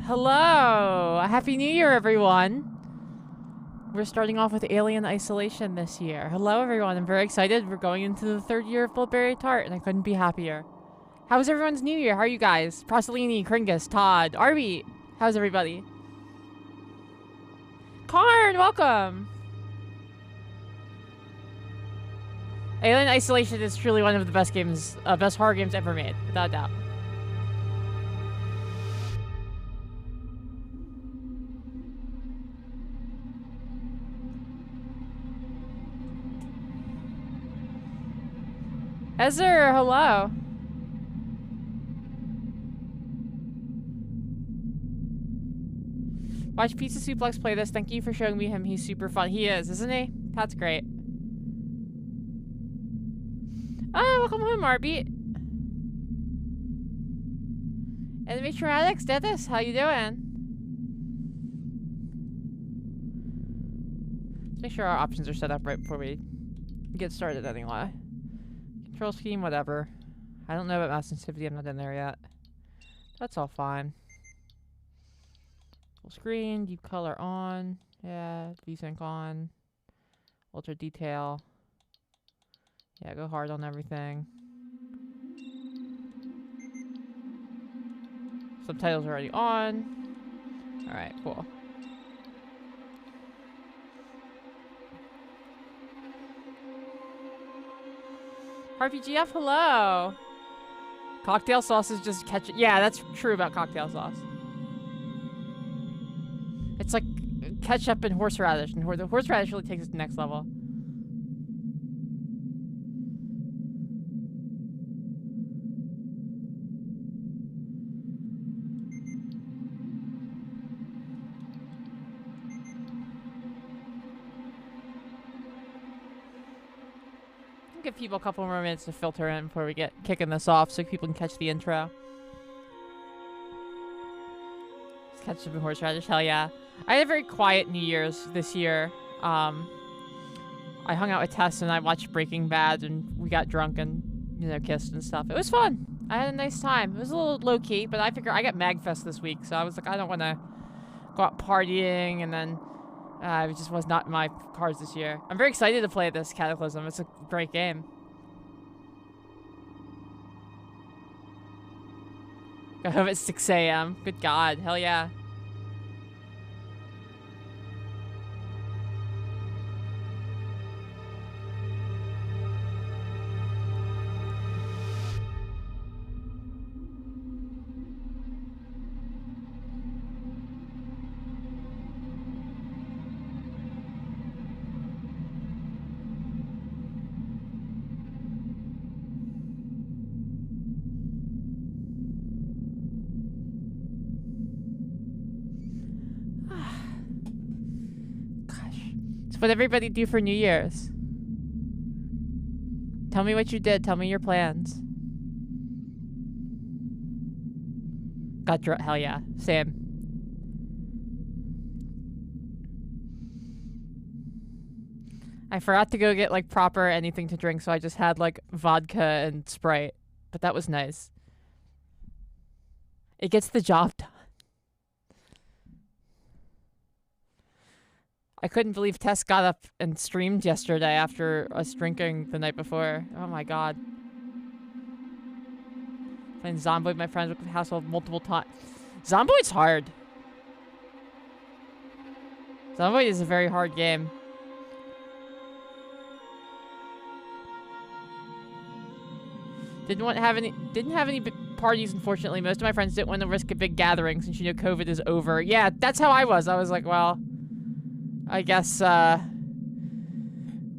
Hello! Happy New Year, everyone! We're starting off with Alien Isolation this year. Hello, everyone. I'm very excited. We're going into the third year of Blueberry Tart, and I couldn't be happier. How was everyone's New Year? How are you guys? Prosolini, Kringus, Todd, Arby. How's everybody? Karn, welcome! Alien Isolation is truly one of the best games, best horror games ever made, without a doubt. Ezer, hello. Watch Pizza Suplex play this. Thank you for showing me him. He's super fun. He is, isn't he? That's great. Oh, welcome home, Arby. Animatronics, Dennis, how you doing? Let's make sure our options are set up right before we get started anyway. Control scheme, whatever. I don't know about mouse sensitivity. I'm not in there yet. That's all fine. Full screen, deep color on. Yeah, VSync on. Ultra detail. Yeah, go hard on everything. Subtitles are already on. Alright, cool. RPGF, hello! Cocktail sauce is just ketchup. Yeah, that's true about cocktail sauce. It's like ketchup and horseradish, and the horseradish really takes it to the next level. Give people a couple more minutes to filter in before we get kicking this off so people can catch the intro. Ketchup and horseradish, hell yeah. I had a very quiet New Year's this year. I hung out with Tess and I watched Breaking Bad and we got drunk and, you know, kissed and stuff. It was fun. I had a nice time. It was a little low-key, but I figure I got MagFest this week, so I was like, I don't want to go out partying, and then it just was not in my cards this year. I'm very excited to play this Cataclysm. It's a great game. Got home at 6 a.m. Good God. Hell yeah. What everybody do for New Year's? Tell me what you did. Tell me your plans. Got drunk. Hell yeah. Same. I forgot to go get like proper anything to drink, so I just had like vodka and Sprite. But that was nice. It gets the job done. I couldn't believe Tess got up and streamed yesterday after us drinking the night before. Oh my god. Playing Zomboid with my friends with the household multiple times. Zomboid's hard. Zomboid is a very hard game. Didn't have any parties, unfortunately. Most of my friends didn't want to risk a big gathering since, you know, COVID is over. Yeah, that's how I was. I was like, well, I guess, I'd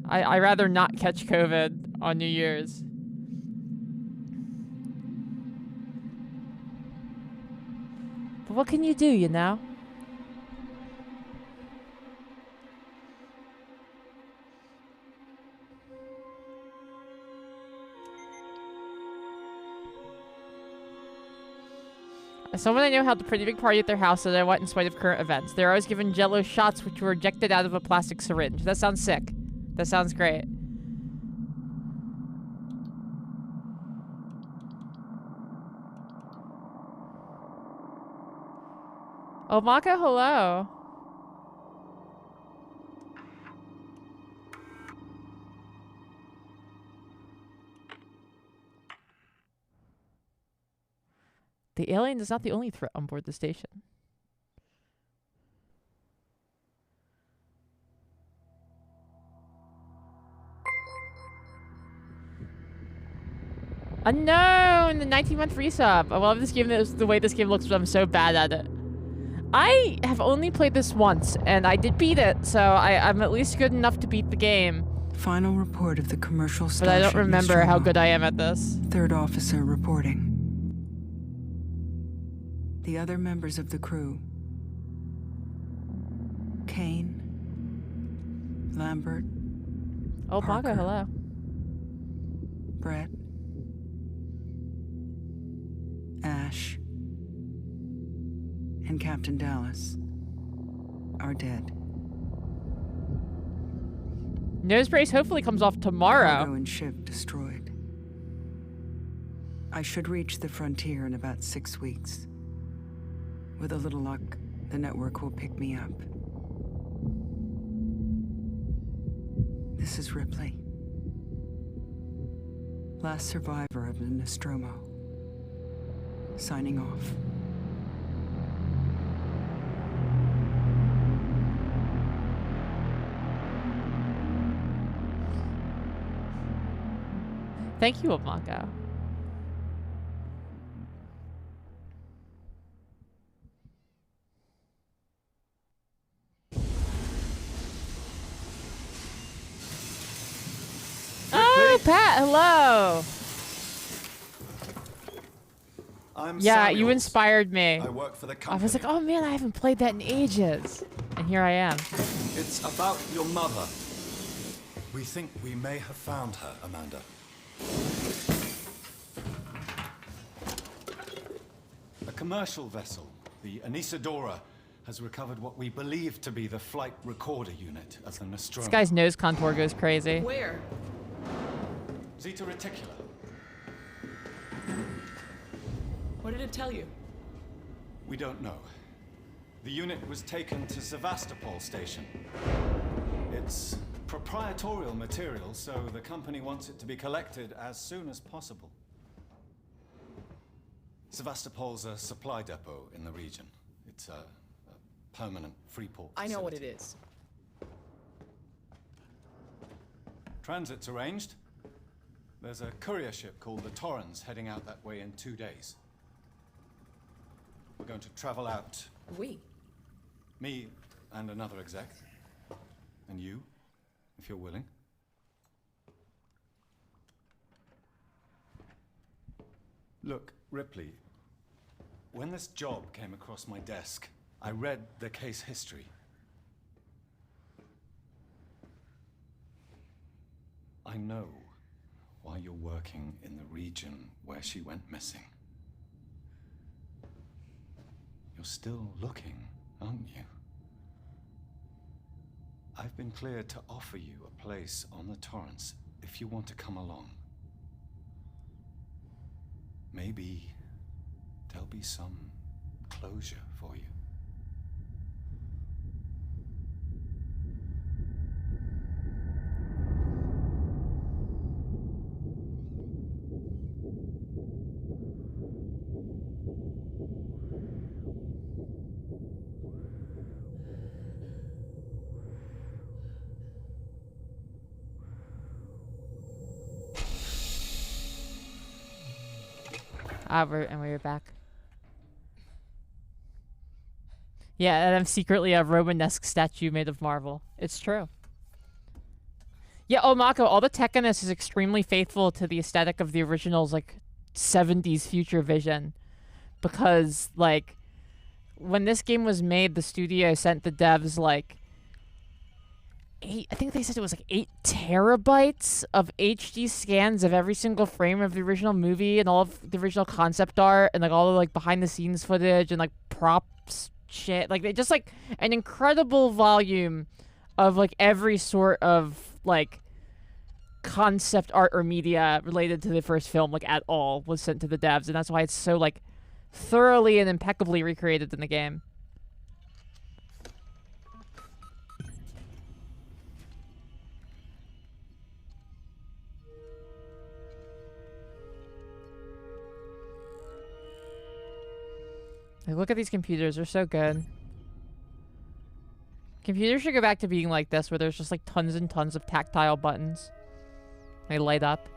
rather not catch COVID on New Year's. But what can you do, you know? Someone I know held a pretty big party at their house, so I went in spite of current events. They're always given Jello shots, which were ejected out of a plastic syringe. That sounds sick. That sounds great. Oh, Mako, hello. The alien is not the only threat on board the station. Unknown! The 19-month resub. I love this game. The way this game looks, but I'm so bad at it. I have only played this once, and I did beat it, so I'm at least good enough to beat the game. Final report of the commercial starship. But I don't remember how good I am at this. Third officer reporting. The other members of the crew. Kane. Lambert. Oh, Mako, hello. Brett. Ash. And Captain Dallas are dead. Nose brace hopefully comes off tomorrow. Cargo and ship destroyed. I should reach the frontier in about 6 weeks. With a little luck, the network will pick me up. This is Ripley. Last survivor of the Nostromo. Signing off. Thank you, Mako. Oh, Pat, hello. Yeah, you inspired me. I work for the company. I was like, oh man, I haven't played that in ages. And here I am. It's about your mother. We think we may have found her, Amanda. A commercial vessel, the Anisadora, has recovered what we believe to be the flight recorder unit of the Nostromo. This guy's nose contour goes crazy. Where? Zeta Reticula. What did it tell you? We don't know. The unit was taken to Sevastopol station. It's proprietorial material, so the company wants it to be collected as soon as possible. Sevastopol's a supply depot in the region. It's a permanent free port facility. I know what it is. Transit's arranged. There's a courier ship called the Torrens heading out that way in 2 days. We're going to travel out. We? Me and another exec. And you, if you're willing. Look, Ripley, when this job came across my desk, I read the case history. I know why you're working in the region where she went missing. You're still looking, aren't you? I've been cleared to offer you a place on the Torrens if you want to come along. Maybe there'll be some closure for you. We were back. Yeah, and I'm secretly a Romanesque statue made of marble. It's true. Yeah, Mako, all the tech in this is extremely faithful to the aesthetic of the original's, like, 70s future vision. Because, like, when this game was made, the studio sent the devs, like, I think they said it was like 8 terabytes of HD scans of every single frame of the original movie and all of the original concept art and like all the like behind the scenes footage and like props shit. Like they just like an incredible volume of like every sort of like concept art or media related to the first film like at all was sent to the devs, and that's why it's so like thoroughly and impeccably recreated in the game. Like, look at these computers. They're so good. Computers should go back to being like this, where there's just like tons and tons of tactile buttons. They light up.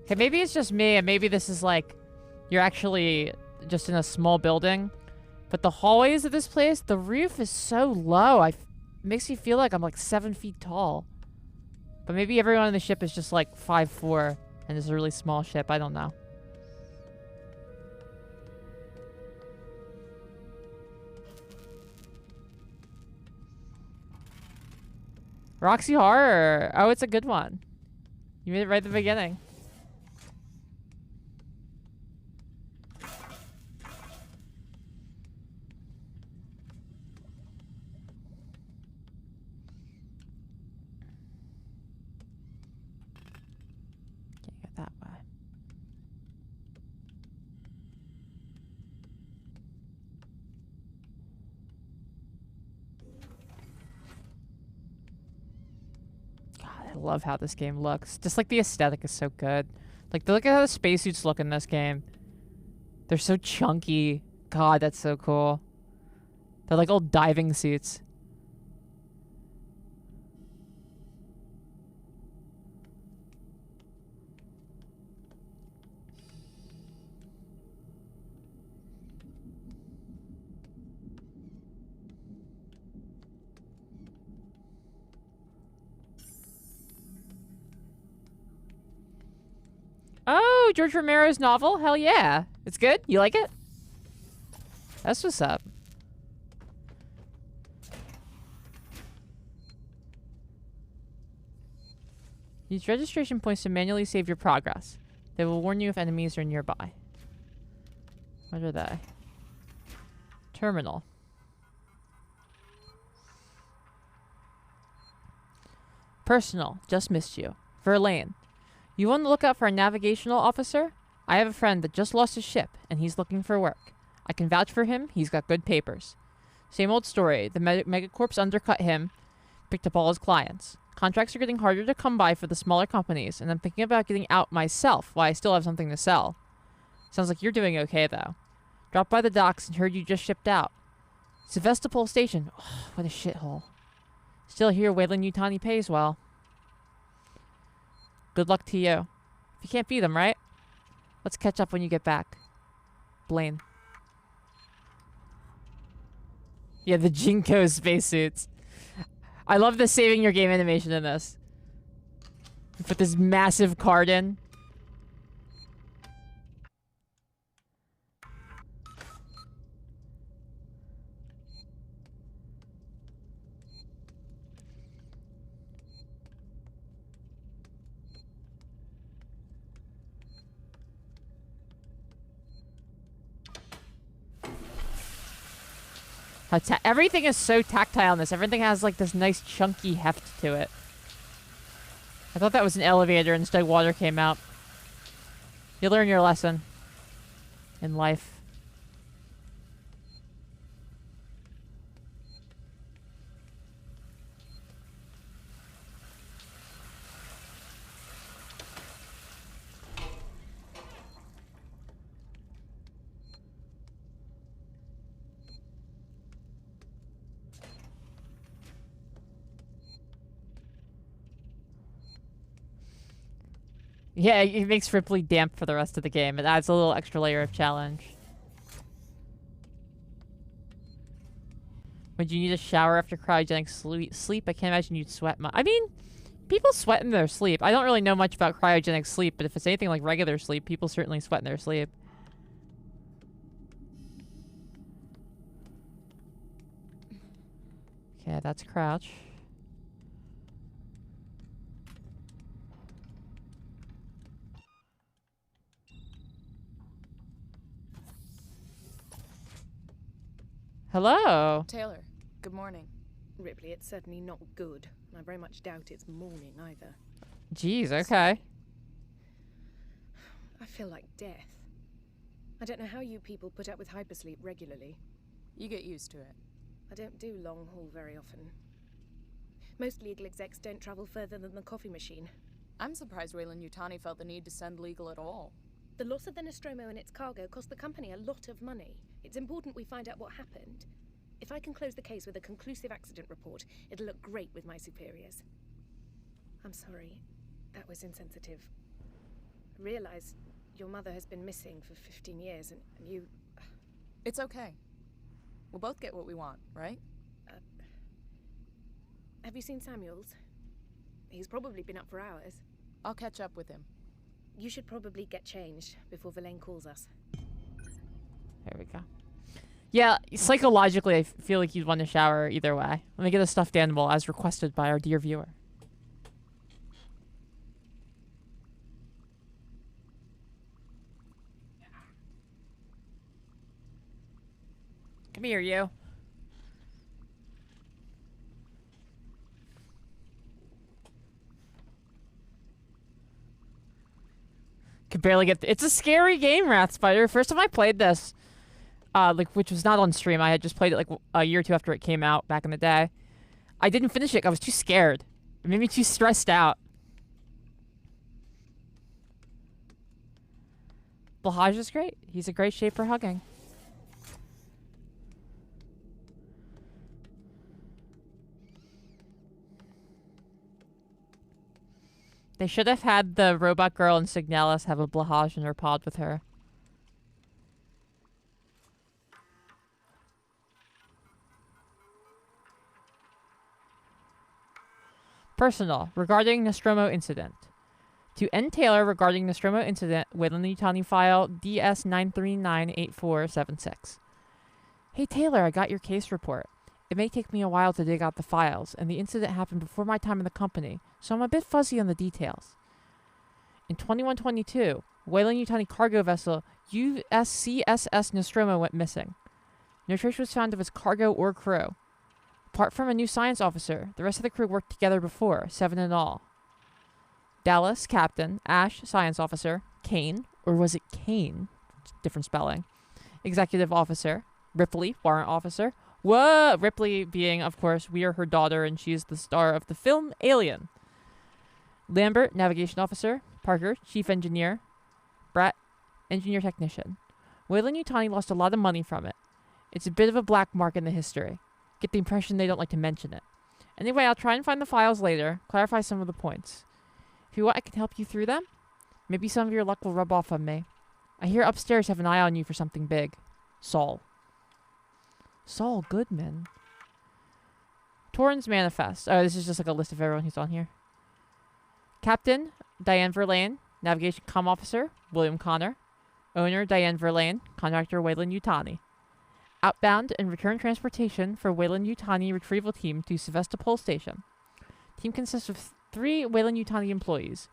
Okay, maybe it's just me, and maybe this is like, you're actually just in a small building. But the hallways of this place, the roof is so low. It makes me feel like I'm like 7 feet tall. But maybe everyone on the ship is just like 5'4", and it's a really small ship. I don't know. Roxy Horror. Oh, it's a good one. You made it right at the beginning. Can't get that way. I love how this game looks. Just like the aesthetic is so good. Like, look at how the spacesuits look in this game. They're so chunky. God, that's so cool. They're like old diving suits. Oh, George Romero's novel? Hell yeah. It's good? You like it? That's what's up. Use registration points to manually save your progress. They will warn you if enemies are nearby. What are they? Terminal. Personal. Just missed you. Verlaine. You on the lookout for a navigational officer? I have a friend that just lost his ship, and he's looking for work. I can vouch for him. He's got good papers. Same old story. The megacorps undercut him, picked up all his clients. Contracts are getting harder to come by for the smaller companies, and I'm thinking about getting out myself while I still have something to sell. Sounds like you're doing okay, though. Dropped by the docks and heard you just shipped out. Sevastopol station. Oh, what a shithole. Still here, Wayland Yutani pays well. Good luck to you. You can't beat them, right? Let's catch up when you get back. Blaine. Yeah, the Jinko spacesuits. I love the saving your game animation in this. You put this massive card in. Everything is so tactile in this. Everything has like this nice chunky heft to it. I thought that was an elevator, instead water came out. You learn your lesson in life. Yeah, it makes Ripley damp for the rest of the game. It adds a little extra layer of challenge. Would you need a shower after cryogenic sleep? I can't imagine you'd sweat much. I mean, people sweat in their sleep. I don't really know much about cryogenic sleep, but if it's anything like regular sleep, people certainly sweat in their sleep. Okay, that's crouch. Hello. Taylor, good morning. Ripley, it's certainly not good. I very much doubt it's morning either. Jeez, okay. I feel like death. I don't know how you people put up with hypersleep regularly. You get used to it. I don't do long haul very often. Most legal execs don't travel further than the coffee machine. I'm surprised Weyland-Yutani felt the need to send legal at all. The loss of the Nostromo and its cargo cost the company a lot of money. It's important we find out what happened. If I can close the case with a conclusive accident report, it'll look great with my superiors. I'm sorry. That was insensitive. I realize your mother has been missing for 15 years, and you... It's okay. We'll both get what we want, right? Have you seen Samuels? He's probably been up for hours. I'll catch up with him. You should probably get changed before Verlaine calls us. There we go. Yeah, psychologically, I feel like you'd want to shower either way. Let me get a stuffed animal as requested by our dear viewer. Come here, you. Could barely get... It's a scary game, Wrath Spider. First time I played this, which was not on stream. I had just played it like a year or two after it came out back in the day. I didn't finish it. I was too scared. It made me too stressed out. Blahaj is great. He's a great shape for hugging. They should have had the robot girl in Signalis have a Blahaj in her pod with her. Personal. Regarding Nostromo incident. To N. Taylor regarding Nostromo incident, Weyland-Yutani file DS9398476. Hey Taylor, I got your case report. It may take me a while to dig out the files, and the incident happened before my time in the company, so I'm a bit fuzzy on the details. In 2122, Weyland-Yutani cargo vessel USCSS Nostromo went missing. No trace was found of its cargo or crew. Apart from a new science officer, the rest of the crew worked together before, 7 in all. Dallas, captain. Ash, science officer. Kane, or was it Kane? Different spelling. Executive officer. Ripley, warrant officer. Whoa! Ripley being, of course, we are her daughter, and she's the star of the film Alien. Lambert, navigation officer. Parker, chief engineer. Bratt, engineer technician. Weyland-Yutani lost a lot of money from it. It's a bit of a black mark in the history. Get the impression they don't like to mention it. Anyway, I'll try and find the files later, clarify some of the points. If you want, I can help you through them. Maybe some of your luck will rub off on me. I hear upstairs have an eye on you for something big. Saul. Saul Goodman. Torrens Manifest. Oh, this is just like a list of everyone who's on here. Captain, Diane Verlaine. Navigation Comm Officer, William Connor. Owner, Diane Verlaine. Contractor, Weyland-Yutani. Outbound and return transportation for Weyland-Yutani retrieval team to Sevastopol station. Team consists of 3 Weyland-Yutani employees.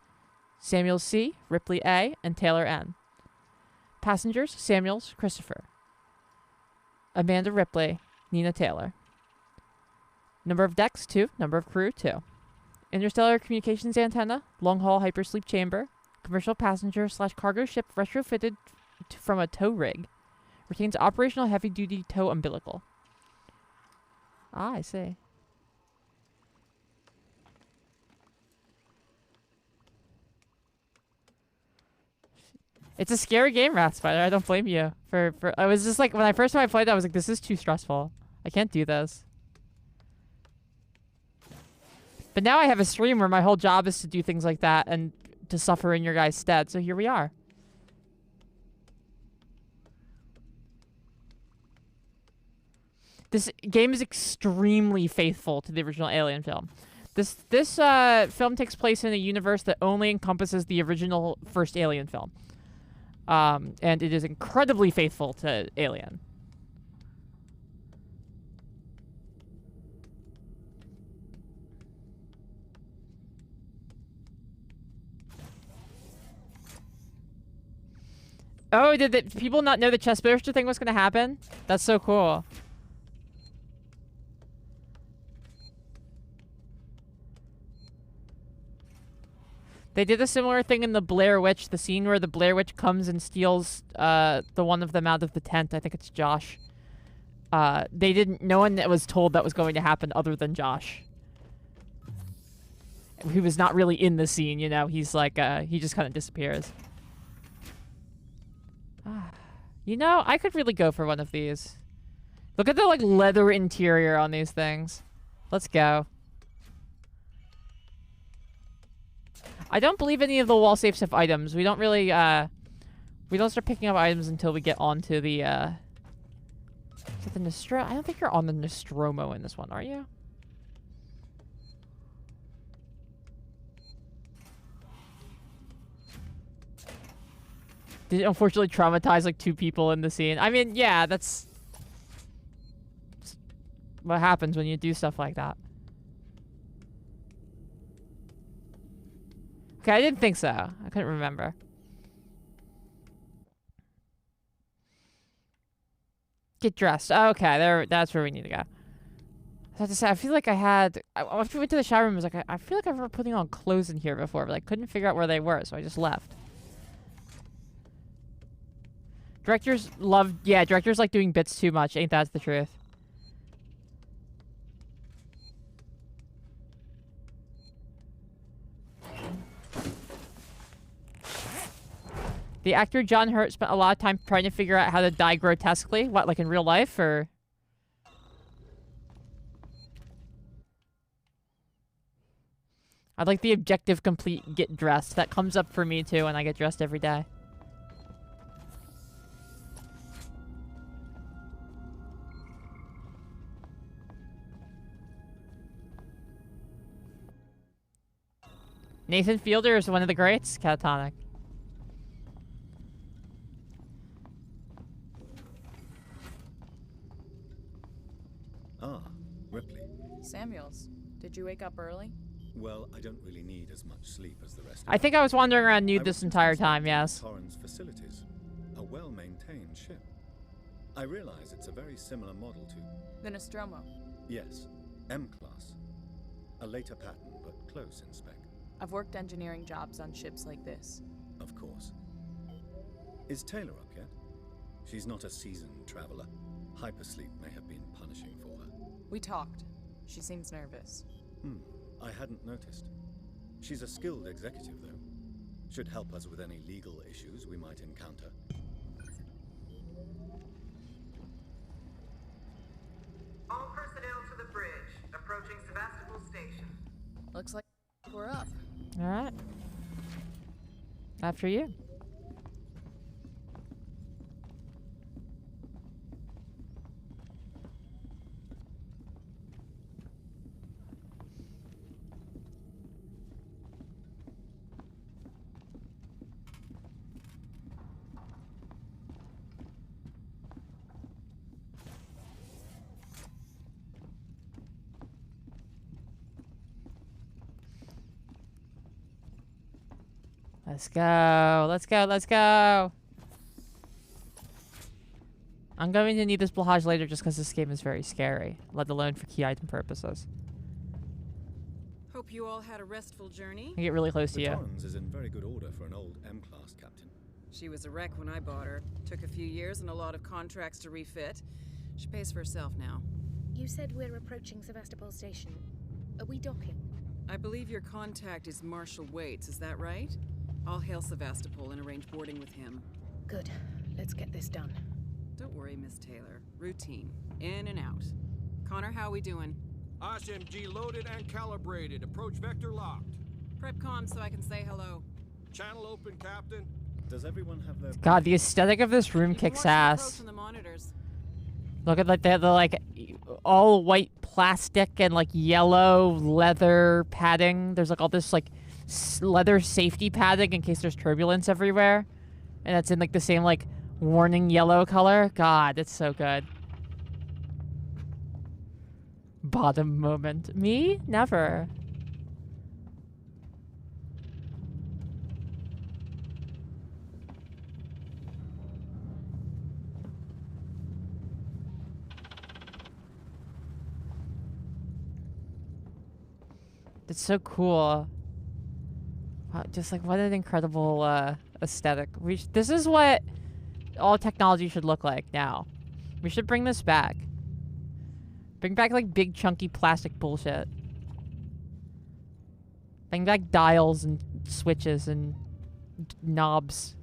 Samuel C., Ripley A., and Taylor N. Passengers, Samuels, Christopher. Amanda Ripley, Nina Taylor. Number of decks, 2. Number of crew, 2. Interstellar communications antenna, long-haul hypersleep chamber, commercial passenger/cargo ship retrofitted from a tow rig. Retains operational heavy-duty tow umbilical. Ah, I see. It's a scary game, Wrath Spider. I don't blame you. I was just like, when I first time I played it, I was like, this is too stressful. I can't do this. But now I have a stream where my whole job is to do things like that and to suffer in your guys' stead. So here we are. This game is extremely faithful to the original Alien film. This film takes place in a universe that only encompasses the original first Alien film. And it is incredibly faithful to Alien. Oh, did people not know the chest burster thing was going to happen? That's so cool. They did a similar thing in the Blair Witch, the scene where the Blair Witch comes and steals the one of them out of the tent. I think it's Josh. No one was told that was going to happen other than Josh. he was not really in the scene, you know. He's like, he just kind of disappears. You know, I could really go for one of these. Look at the, like, leather interior on these things. Let's go. I don't believe any of the wall safes have items. We don't really, we don't start picking up items until we get onto the, is it the Nostromo? I don't think you're on the Nostromo in this one, are you? Did it unfortunately traumatize, like, 2 people in the scene? I mean, yeah, that's what happens when you do stuff like that. Okay, I didn't think so. I couldn't remember. Get dressed. Okay, there. That's where we need to go. I have to say, I feel like I had... After we went to the shower room, I was like, I feel like I remember putting on clothes in here before, but I couldn't figure out where they were, so I just left. Directors love... Yeah, directors like doing bits too much. Ain't that the truth? The actor John Hurt spent a lot of time trying to figure out how to die grotesquely. What, like in real life, or...? I'd like the objective complete get dressed. That comes up for me, too, and I get dressed every day. Nathan Fielder is one of the greats. Catatonic. Ah, Ripley. Samuels, did you wake up early? Well, I don't really need as much sleep as the rest of I think I was wandering around nude I this was entire just time, inspecting yes. Torrens facilities. A well-maintained ship. I realize it's a very similar model to... The Nostromo. Yes, M-class. A later pattern, but close in spec. I've worked engineering jobs on ships like this. Of course. Is Taylor up yet? She's not a seasoned traveler. Hypersleep may have been punishing for her. We talked. She seems nervous. I hadn't noticed. She's a skilled executive, though. Should help us with any legal issues we might encounter. All personnel to the bridge. Approaching Sevastopol station. Looks like we're up. Alright. After you. Let's go. Let's go. Let's go. I'm going to need this blahage later just because this game is very scary, let alone for key item purposes. Hope you all had a restful journey. I get really close to The you. Torrens is in very good order for an old M-class captain. She was a wreck when I bought her. Took a few years and a lot of contracts to refit. She pays for herself now. You said we're approaching Sevastopol station. Are we docking? I believe your contact is Marshal Waits, is that right? I'll hail Sevastopol and arrange boarding with him. Good. Let's get this done. Don't worry, Miss Taylor. Routine. In and out. Connor, how we doing? SMG loaded and calibrated. Approach vector locked. Prep comm so I can say hello. Channel open, Captain. Does everyone have their... God, the aesthetic of this room You can kicks watch the approach ass. on the monitors. Look at like the like all white plastic and like yellow leather padding. There's like all this like leather safety padding in case there's turbulence everywhere, and it's in like the same like warning yellow color. God, it's so good. Bottom moment. Me? Never. It's so cool. Wow, just like what an incredible aesthetic. This is what all technology should look like now. We should bring this back. Bring back like big chunky plastic bullshit. Like dials and switches and knobs.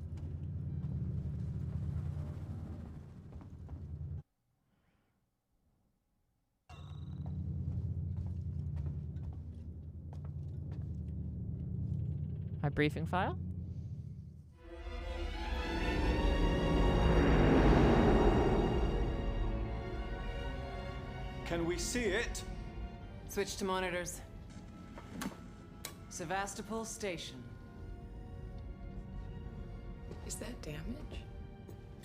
My briefing file? Can we see it? Switch to monitors. Sevastopol Station. Is that damage?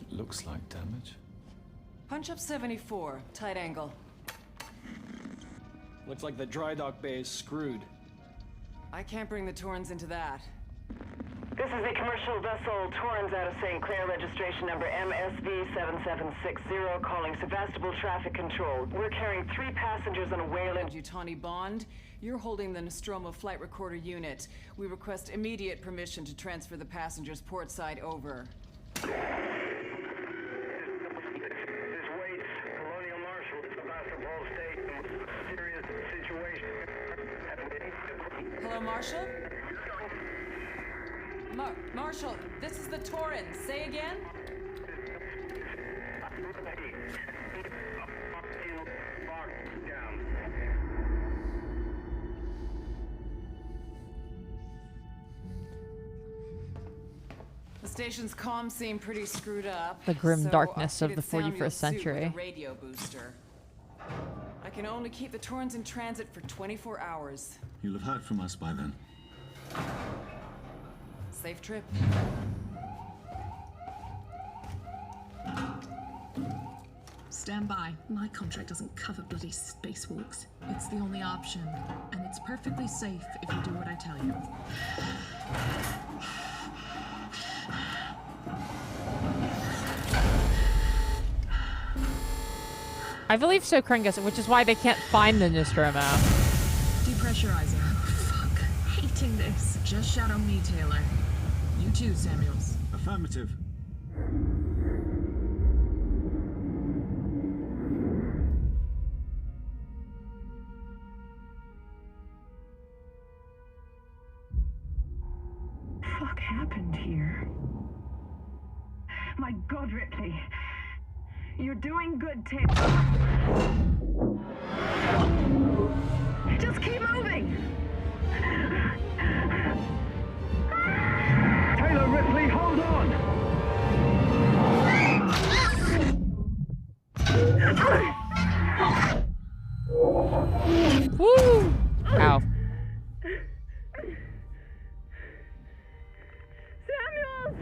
It looks like damage. Punch up 74, tight angle. Looks like the dry dock bay is screwed. I can't bring the Torrens into that. This is the commercial vessel Torrens out of St. Clair, registration number MSV7760, calling Sevastopol Traffic Control. We're carrying 3 passengers on a Wayland. Utani Bond, you're holding the Nostromo flight recorder unit. We request immediate permission to transfer the passengers portside over. This Waits, Colonial Marshal, Sevastopol Station. Serious situation. Hello, Marshal? Marshal, this is the Torrens. Say again? The station's comms seem pretty screwed up. The grim so darkness of the updated Samuel's 41st suit with century. a radio booster. I can only keep the Torrens in transit for 24 hours. You'll have heard from us by then. Safe trip. Stand by. My contract doesn't cover bloody spacewalks. It's the only option, and it's perfectly safe if you do what I tell you. I believe so, Kringus, which is why they can't find the Nostromo. Depressurizer. Fuck. Hating this. Just shadow me, Taylor. You too, Samuels. Affirmative. Fuck happened here? My God, Ripley. You're doing good, Taylor. Just keep moving. Taylor, Ripley, hold on. Woo! Ow. Samuels!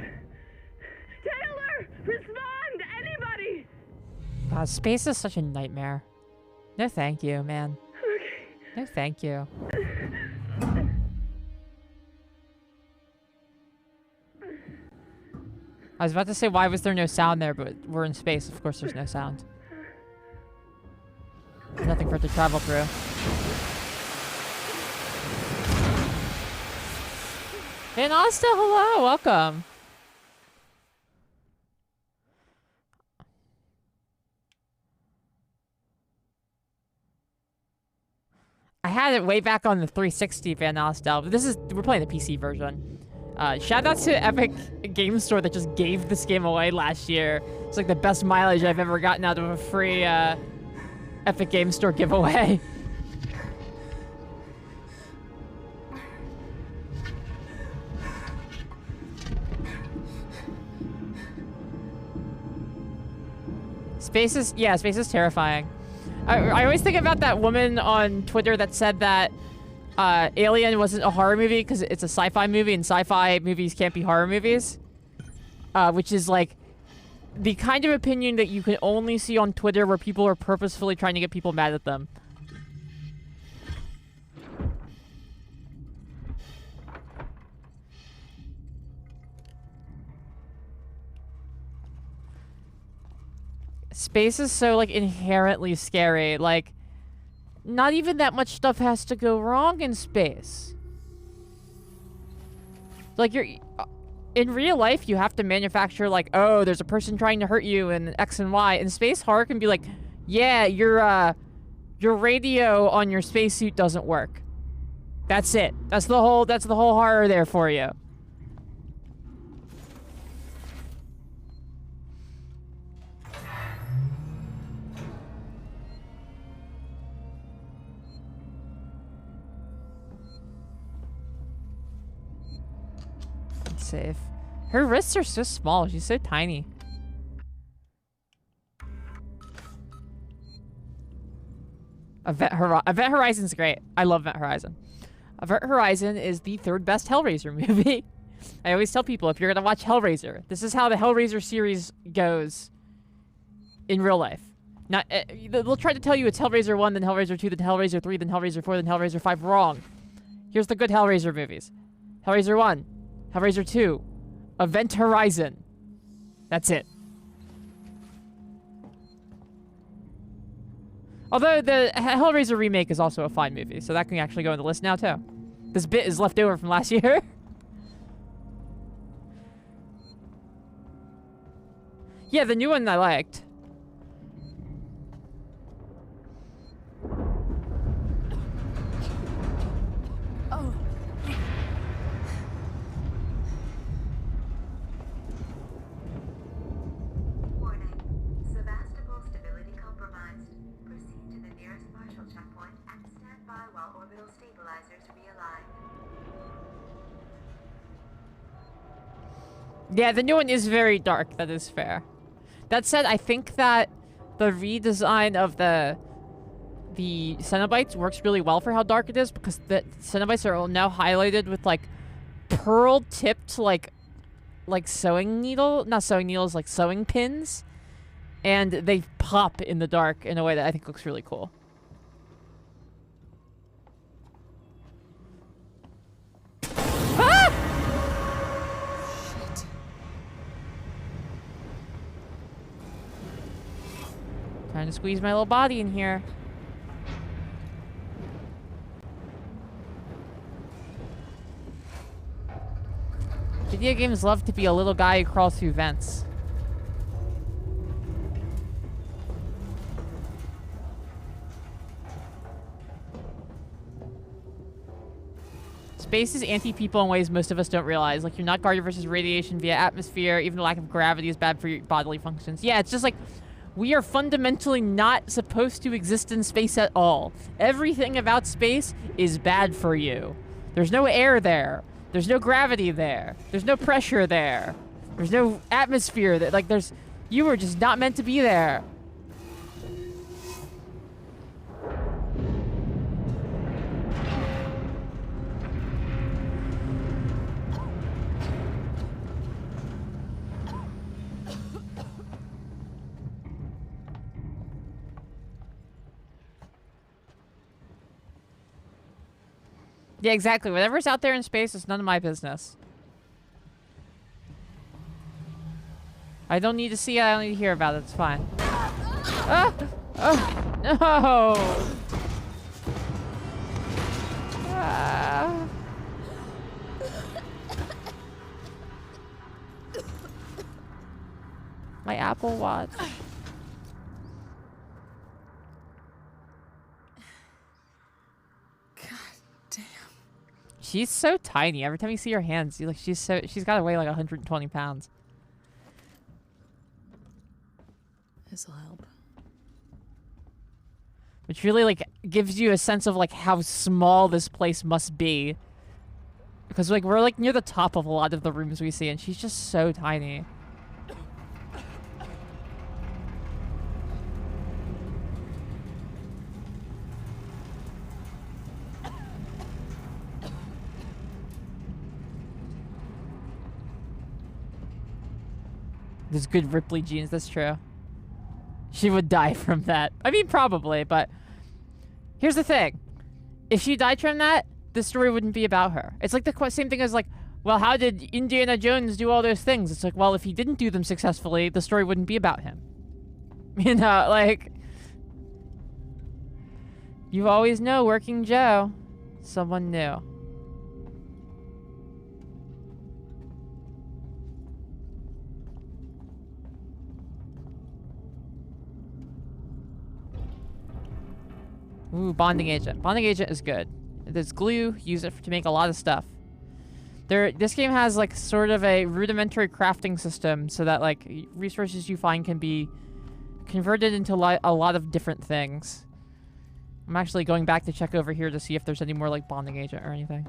Taylor! Respond! Anybody! God, space is such a nightmare. No thank you, man. No thank you. I was about to say, why was there no sound there, but we're in space. Of course there's no sound. There's nothing for it to travel through. Van Asta, hello, welcome. I had it way back on the 360 Van Asta, but we're playing the PC version. Shout out to Epic Game Store that just gave this game away last year. It's like the best mileage I've ever gotten out of a free Epic Game Store giveaway. Space is terrifying. I always think about that woman on Twitter that said that Alien wasn't a horror movie because it's a sci-fi movie and sci-fi movies can't be horror movies. Which is like the kind of opinion that you can only see on Twitter where people are purposefully trying to get people mad at them. Space is so, like, inherently scary. Like, not even that much stuff has to go wrong in space. Like, in real life, you have to manufacture, like, oh, there's a person trying to hurt you and X and Y. In space, horror can be like, yeah, your radio on your spacesuit doesn't work. That's it. That's the whole horror there for you. Safe. Her wrists are so small. She's so tiny. Event Horizon's great. I love Event Horizon. Event Horizon is the 3rd best Hellraiser movie. I always tell people, if you're gonna watch Hellraiser, this is how the Hellraiser series goes in real life. Not they'll try to tell you it's Hellraiser 1, then Hellraiser 2, then Hellraiser 3, then Hellraiser 4, then Hellraiser 5. Wrong. Here's the good Hellraiser movies. Hellraiser 1. Hellraiser 2. Event Horizon. That's it. Although the Hellraiser remake is also a fine movie, so that can actually go on the list now too. This bit is left over from last year. Yeah, the new one I liked. Oh. Warning. Sevastopol stability compromised. Proceed to the nearest partial checkpoint and stand by while orbital stabilizers realign. Yeah, the new one is very dark. That is fair. That said, I think that the redesign of the Cenobites works really well for how dark it is, because the Cenobites are now highlighted with like pearl-tipped like sewing needle, not sewing needles, like sewing pins, and they pop in the dark in a way that I think looks really cool. Ah! Trying to squeeze my little body in here. Video games love to be a little guy who crawls through vents. Space is anti-people in ways most of us don't realize. Like, you're not guarded versus radiation via atmosphere. Even the lack of gravity is bad for your bodily functions. Yeah, it's just like, we are fundamentally not supposed to exist in space at all. Everything about space is bad for you. There's no air there. There's no gravity there. There's no pressure there. There's no atmosphere that, like, you were just not meant to be there. Yeah, exactly. Whatever's out there in space is none of my business. I don't need to see it. I don't need to hear about it. It's fine. Ah! Oh, no! Ah. My Apple Watch. She's so tiny. Every time you see her hands, she's got to weigh like 120 pounds. This'll help. Which really like gives you a sense of like how small this place must be. Because like we're like near the top of a lot of the rooms we see, and she's just so tiny. There's good Ripley genes, that's true. She would die from that. I mean, probably, but here's the thing. If she died from that, the story wouldn't be about her. It's like the same thing as like, well, how did Indiana Jones do all those things? It's like, well, if he didn't do them successfully, the story wouldn't be about him. You know, like, you always know Working Joe, someone new. Ooh, bonding agent. Bonding agent is good. There's glue. Use it to make a lot of stuff. This game has like sort of a rudimentary crafting system so that like resources you find can be converted into a lot of different things. I'm actually going back to check over here to see if there's any more like bonding agent or anything.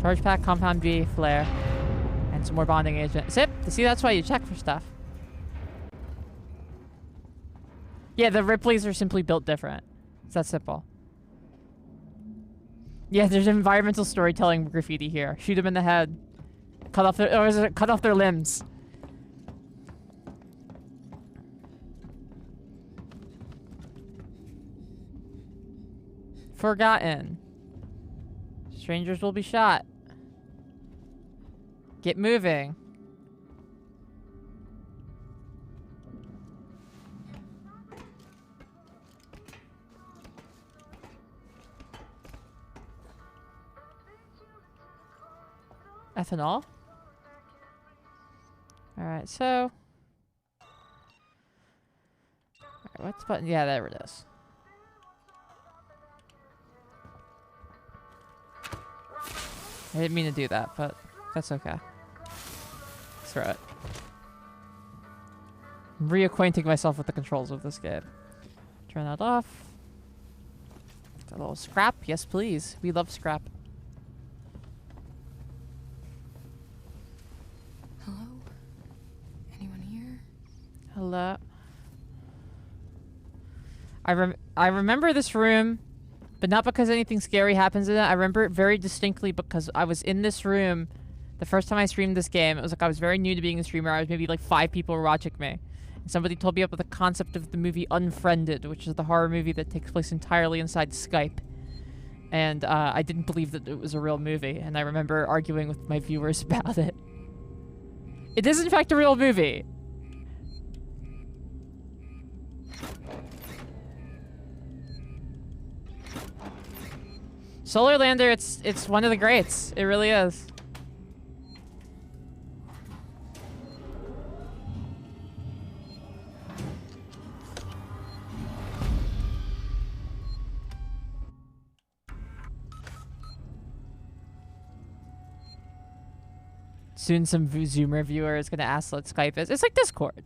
Charge pack, compound B, flare, and some more bonding agent. Zip! See, that's why you check for stuff. Yeah, the Ripleys are simply built different. It's that simple. Yeah, there's environmental storytelling graffiti here. Shoot them in the head. Cut off their, or is it cut off their limbs? Forgotten. Strangers will be shot. Get moving. Ethanol? Alright, so... Alright, what's the button? Yeah, there it is. I didn't mean to do that, but that's okay. Throw it. I'm reacquainting myself with the controls of this game. Turn that off. A little scrap? Yes, please. We love scrap. Hello? Anyone here? Hello? I remember this room, but not because anything scary happens in it. I remember it very distinctly because I was in this room the first time I streamed this game. It was like I was very new to being a streamer. I was maybe like 5 people were watching me. And somebody told me about the concept of the movie Unfriended, which is the horror movie that takes place entirely inside Skype. And I didn't believe that it was a real movie. And I remember arguing with my viewers about it. It is in fact a real movie. Solar Lander, it's one of the greats. It really is. Soon some Zoomer viewer is gonna ask what Skype is. It's like Discord.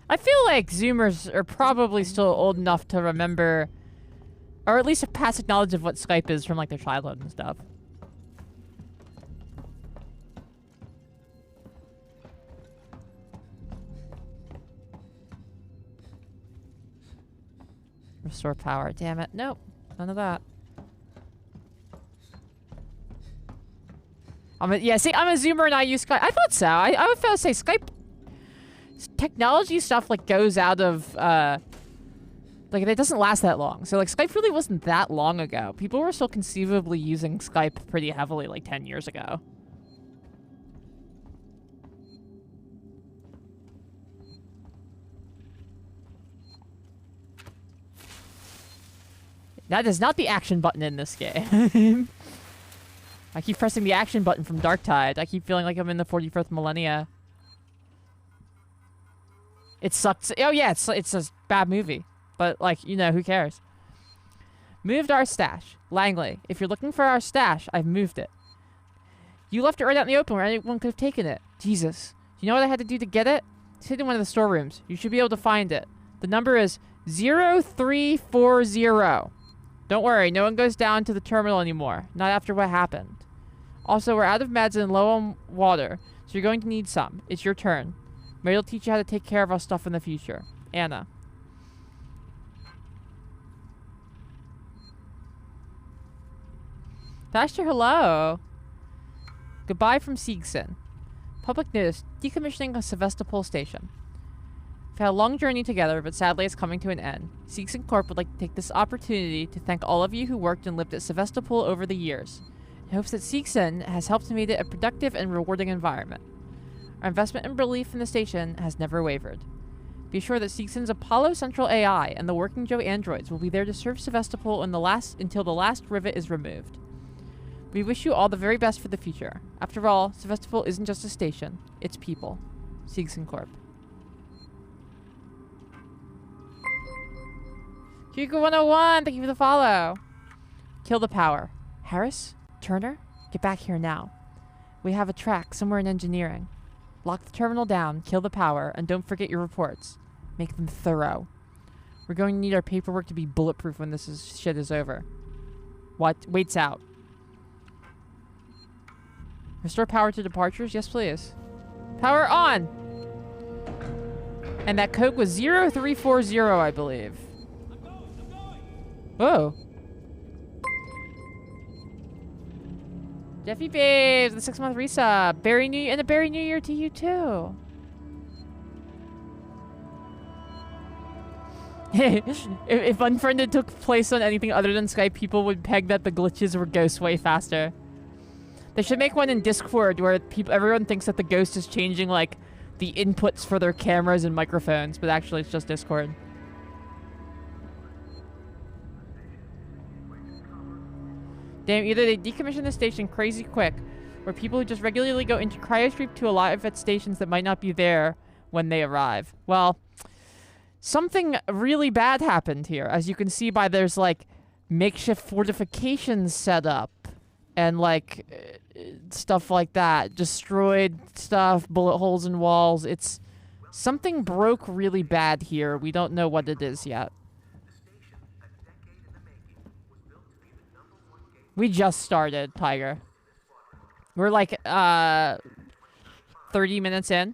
I feel like Zoomers are probably still old enough to remember, or at least a passive knowledge of what Skype is from like their childhood and stuff. Restore power. Damn it. Nope. None of that. Yeah, see, I'm a Zoomer and I use Skype. I thought so. I would say Skype technology stuff like goes out of like it doesn't last that long. So like Skype really wasn't that long ago. People were still conceivably using Skype pretty heavily like 10 years ago. That is not the action button in this game. I keep pressing the action button from Darktide. I keep feeling like I'm in the 45th millennia. It sucks. Oh yeah, it's a bad movie. But like, you know, who cares? Moved our stash. Langley, if you're looking for our stash, I've moved it. You left it right out in the open where anyone could have taken it. Jesus. You know what I had to do to get it? It's hidden in one of the storerooms. You should be able to find it. The number is 0340. Don't worry, no one goes down to the terminal anymore. Not after what happened. Also, we're out of meds and low on water, so you're going to need some. It's your turn. Mary will teach you how to take care of our stuff in the future. Anna. Thatcher, hello. Goodbye from Siegson. Public news. Decommissioning of Sevastopol station. We've had a long journey together, but sadly it's coming to an end. Siegson Corp would like to take this opportunity to thank all of you who worked and lived at Sevastopol over the years. In hopes that Siegson has helped make it a productive and rewarding environment. Our investment and belief in the station has never wavered. Be assured that Seegson's Apollo Central AI and the Working Joe androids will be there to serve Sevastopol until the last rivet is removed. We wish you all the very best for the future. After all, Sevastopol isn't just a station, it's people. Seegson Corp. Hugo101, thank you for the follow. Kill the power. Harris? Turner? Get back here now. We have a track somewhere in engineering. Lock the terminal down, kill the power, and don't forget your reports. Make them thorough. We're going to need our paperwork to be bulletproof when shit is over. What? Waits out. Restore power to departures? Yes, please. Power on! And that code was 0340, I believe. Whoa. Jeffy Babes, the 6-month resub. And a Berry New Year to you too. if Unfriended took place on anything other than Skype, people would peg that the glitches were ghosts way faster. They should make one in Discord where everyone thinks that the ghost is changing like the inputs for their cameras and microphones, but actually it's just Discord. Damn, either they decommission the station crazy quick, or people who just regularly go into cryosleep to arrive at stations that might not be there when they arrive. Well, something really bad happened here. As you can see by there's like makeshift fortifications set up and like stuff like that. Destroyed stuff, bullet holes in walls. It's something broke really bad here. We don't know what it is yet. We just started, Tiger. We're like 30 minutes in.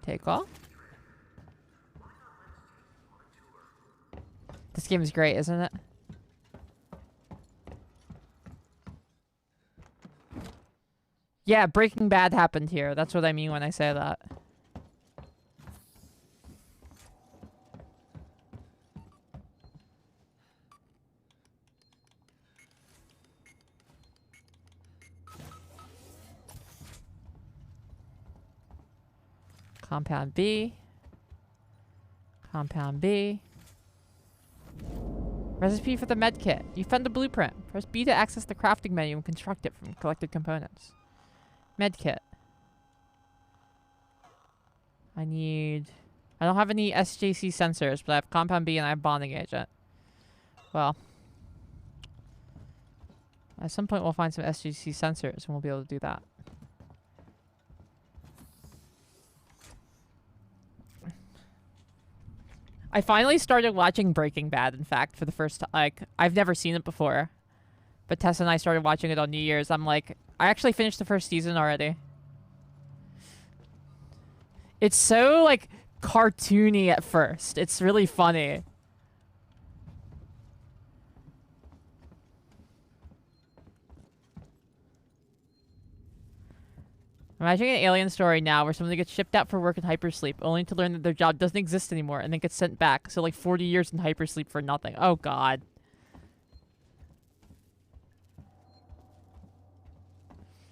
Take off. This game is great, isn't it? Yeah, Breaking Bad happened here. That's what I mean when I say that. Compound B. Compound B. Recipe for the medkit. You found the blueprint. Press B to access the crafting menu and construct it from collected components. Medkit. I don't have any SJC sensors, but I have Compound B and I have Bonding Agent. Well. At some point we'll find some SJC sensors and we'll be able to do that. I finally started watching Breaking Bad, in fact, for the first time. Like, I've never seen it before. But Tessa and I started watching it on New Year's. I'm like, I actually finished the first season already. It's so, like, cartoony at first. It's really funny. Imagine an alien story now where someone gets shipped out for work in hypersleep, only to learn that their job doesn't exist anymore and then gets sent back. So, like, 40 years in hypersleep for nothing. Oh, God.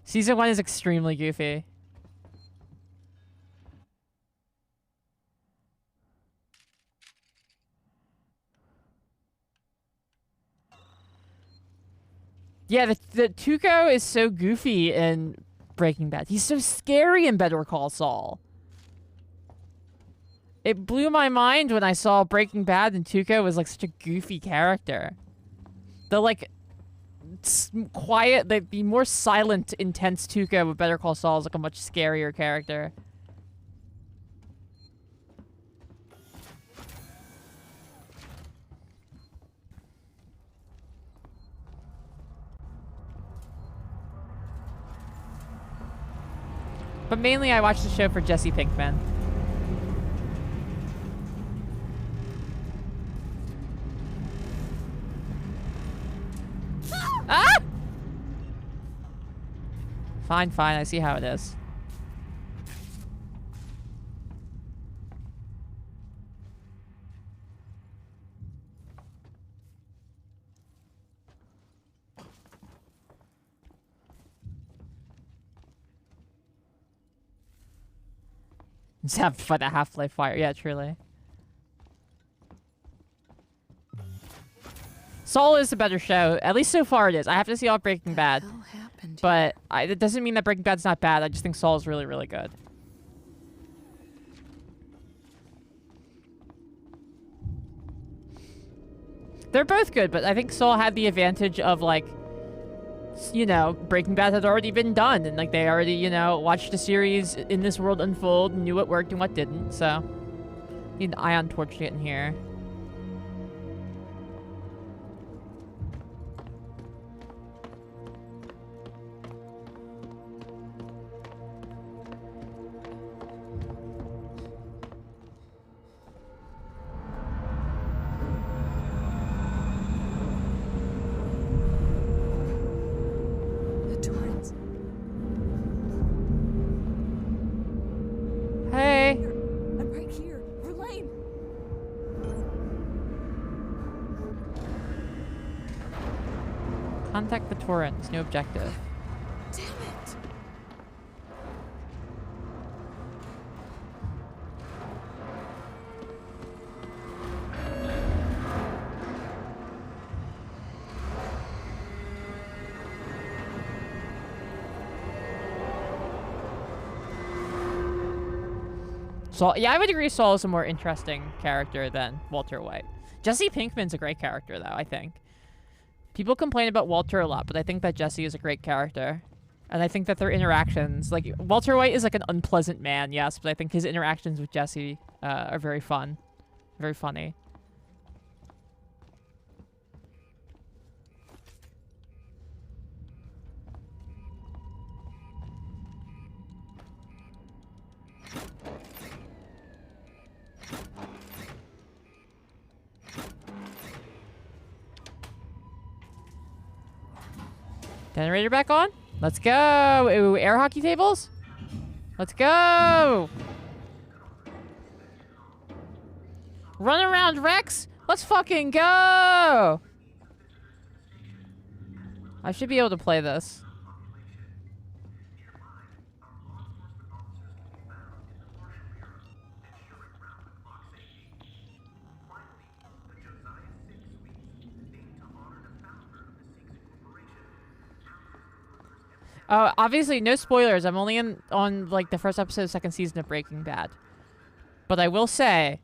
Season 1 is extremely goofy. Yeah, the Tuco is so goofy in Breaking Bad. He's so scary in Better Call Saul. It blew my mind when I saw Breaking Bad and Tuco was like such a goofy character. The like quiet, the more silent, intense Tuco with Better Call Saul is like a much scarier character. But mainly I watch the show for Jesse Pinkman. Ah! Fine, fine. I see how it is. Zapped by the Half-Life fire. Yeah, truly. Soul is a better show. At least so far it is. I have to see all Breaking Bad. What the hell happened? But it doesn't mean that Breaking Bad's not bad. I just think Saul is really, really good. They're both good, but I think Saul had the advantage of, like, you know, Breaking Bad had already been done. And, like, they already, you know, watched the series in this world unfold and knew what worked and what didn't. So, need an ion torch to get in here. Hey. I'm right here. Verlaine. Contact the torrents. New objective. Damn it. Saul, yeah, I would agree Saul is a more interesting character than Walter White. Jesse Pinkman's a great character, though, I think. People complain about Walter a lot, but I think that Jesse is a great character. And I think that their interactions, like, Walter White is like an unpleasant man, yes, but I think his interactions with Jesse are very fun. Very funny. Generator back on? Let's go! Ooh, air hockey tables? Let's go! Run around, Rex! Let's fucking go! I should be able to play this. Obviously, no spoilers. I'm only on like the first episode of the second season of Breaking Bad. But I will say,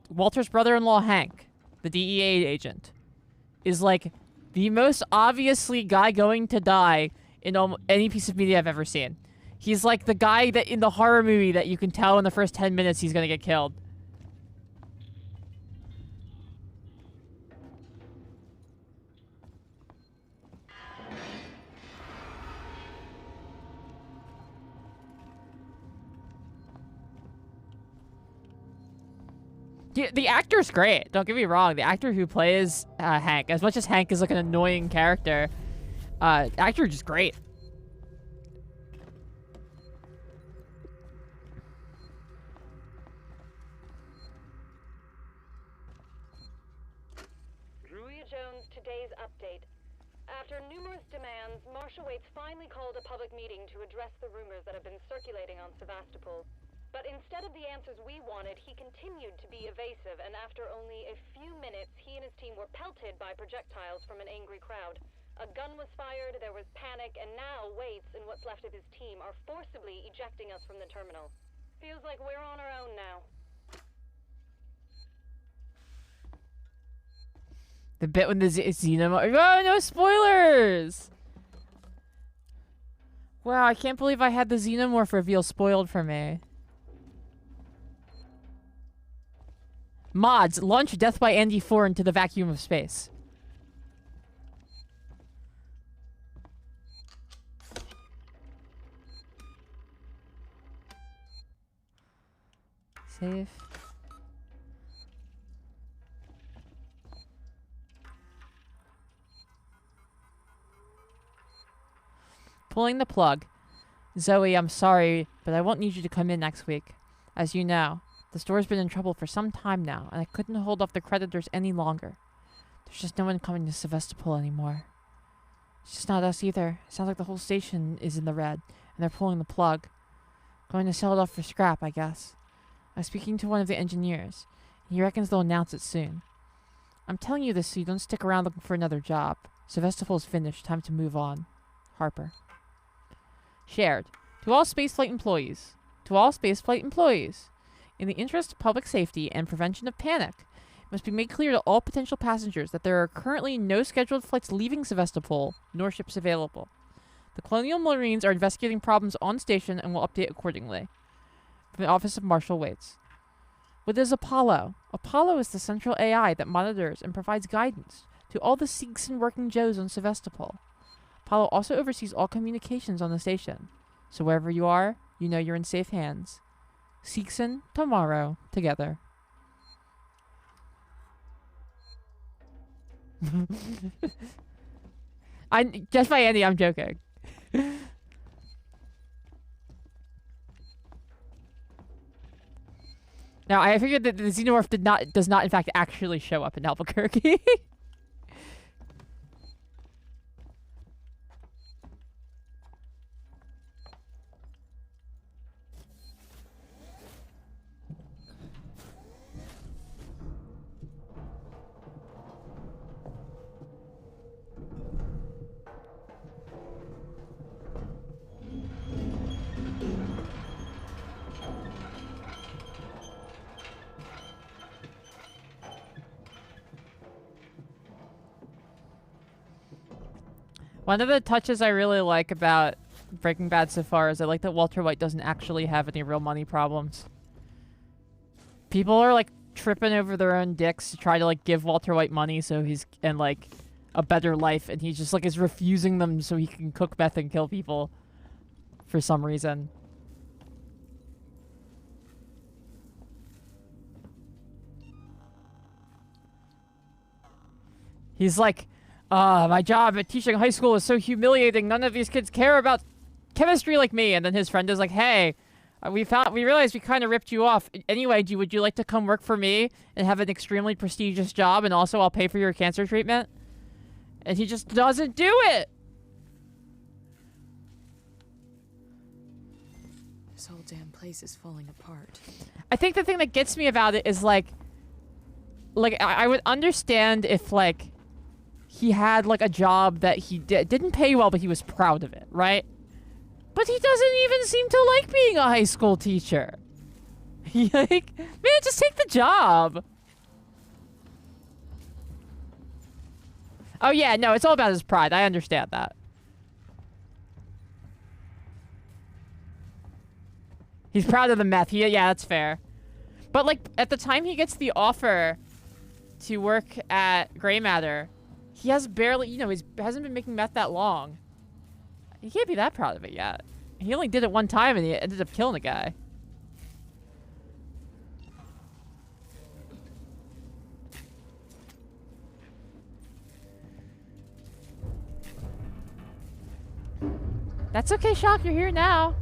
Walter's brother-in-law, Hank, the DEA agent, is like the most obviously guy going to die in any piece of media I've ever seen. He's like the guy that in the horror movie that you can tell in the first 10 minutes he's gonna get killed. The actor's great. Don't get me wrong. The actor who plays Hank, as much as Hank is like an annoying character, actor just great. Druia Jones, today's update. After numerous demands, Marshal Waits finally called a public meeting to address the rumors that have been circulating on Sevastopol. But instead of the answers we wanted, he continued to be evasive, and after only a few minutes, he and his team were pelted by projectiles from an angry crowd. A gun was fired, there was panic, and now Waits and what's left of his team are forcibly ejecting us from the terminal. Feels like we're on our own now. The bit when the Xenomorph... Oh, no spoilers! Wow, I can't believe I had the Xenomorph reveal spoiled for me. Mods, launch Death by Andy 4 into the vacuum of space. Save. Pulling the plug. Zoe, I'm sorry, but I won't need you to come in next week. As you know, the store's been in trouble for some time now, and I couldn't hold off the creditors any longer. There's just no one coming to Sevastopol anymore. It's just not us either. It sounds like the whole station is in the red, and they're pulling the plug. Going to sell it off for scrap, I guess. I was speaking to one of the engineers. He reckons they'll announce it soon. I'm telling you this so you don't stick around looking for another job. Sevastopol's finished. Time to move on. Harper. Shared. To all spaceflight employees. To all spaceflight employees. In the interest of public safety and prevention of panic, it must be made clear to all potential passengers that there are currently no scheduled flights leaving Sevastopol, nor ships available. The Colonial Marines are investigating problems on station and will update accordingly. From the Office of Marshal Waits. What is Apollo? Apollo is the central AI that monitors and provides guidance to all the Seegson working Joes on Sevastopol. Apollo also oversees all communications on the station. So wherever you are, you know you're in safe hands. Seegson, tomorrow, together. Just by Andy, I'm joking. Now, I figured that the xenomorph does not in fact actually show up in Albuquerque. One of the touches I really like about Breaking Bad so far is I like that Walter White doesn't actually have any real money problems. People are like tripping over their own dicks to try to like give Walter White money so he's and like a better life, and he just like is refusing them so he can cook meth and kill people for some reason. He's like, my job at teaching high school is so humiliating. None of these kids care about chemistry like me. And then his friend is like, hey, we realized we kind of ripped you off. Anyway, would you like to come work for me and have an extremely prestigious job, and also I'll pay for your cancer treatment? And he just doesn't do it. This whole damn place is falling apart. I think the thing that gets me about it is like I would understand if like he had like a job that he didn't pay well, but he was proud of it, right? But he doesn't even seem to like being a high school teacher. Like, man, just take the job. Oh yeah, no, it's all about his pride. I understand that. He's proud of the meth. Yeah, that's fair. But like, at the time he gets the offer to work at Gray Matter, he has barely, he hasn't been making meth that long. He can't be that proud of it yet. He only did it one time and he ended up killing a guy. That's okay, Shock. You're here now.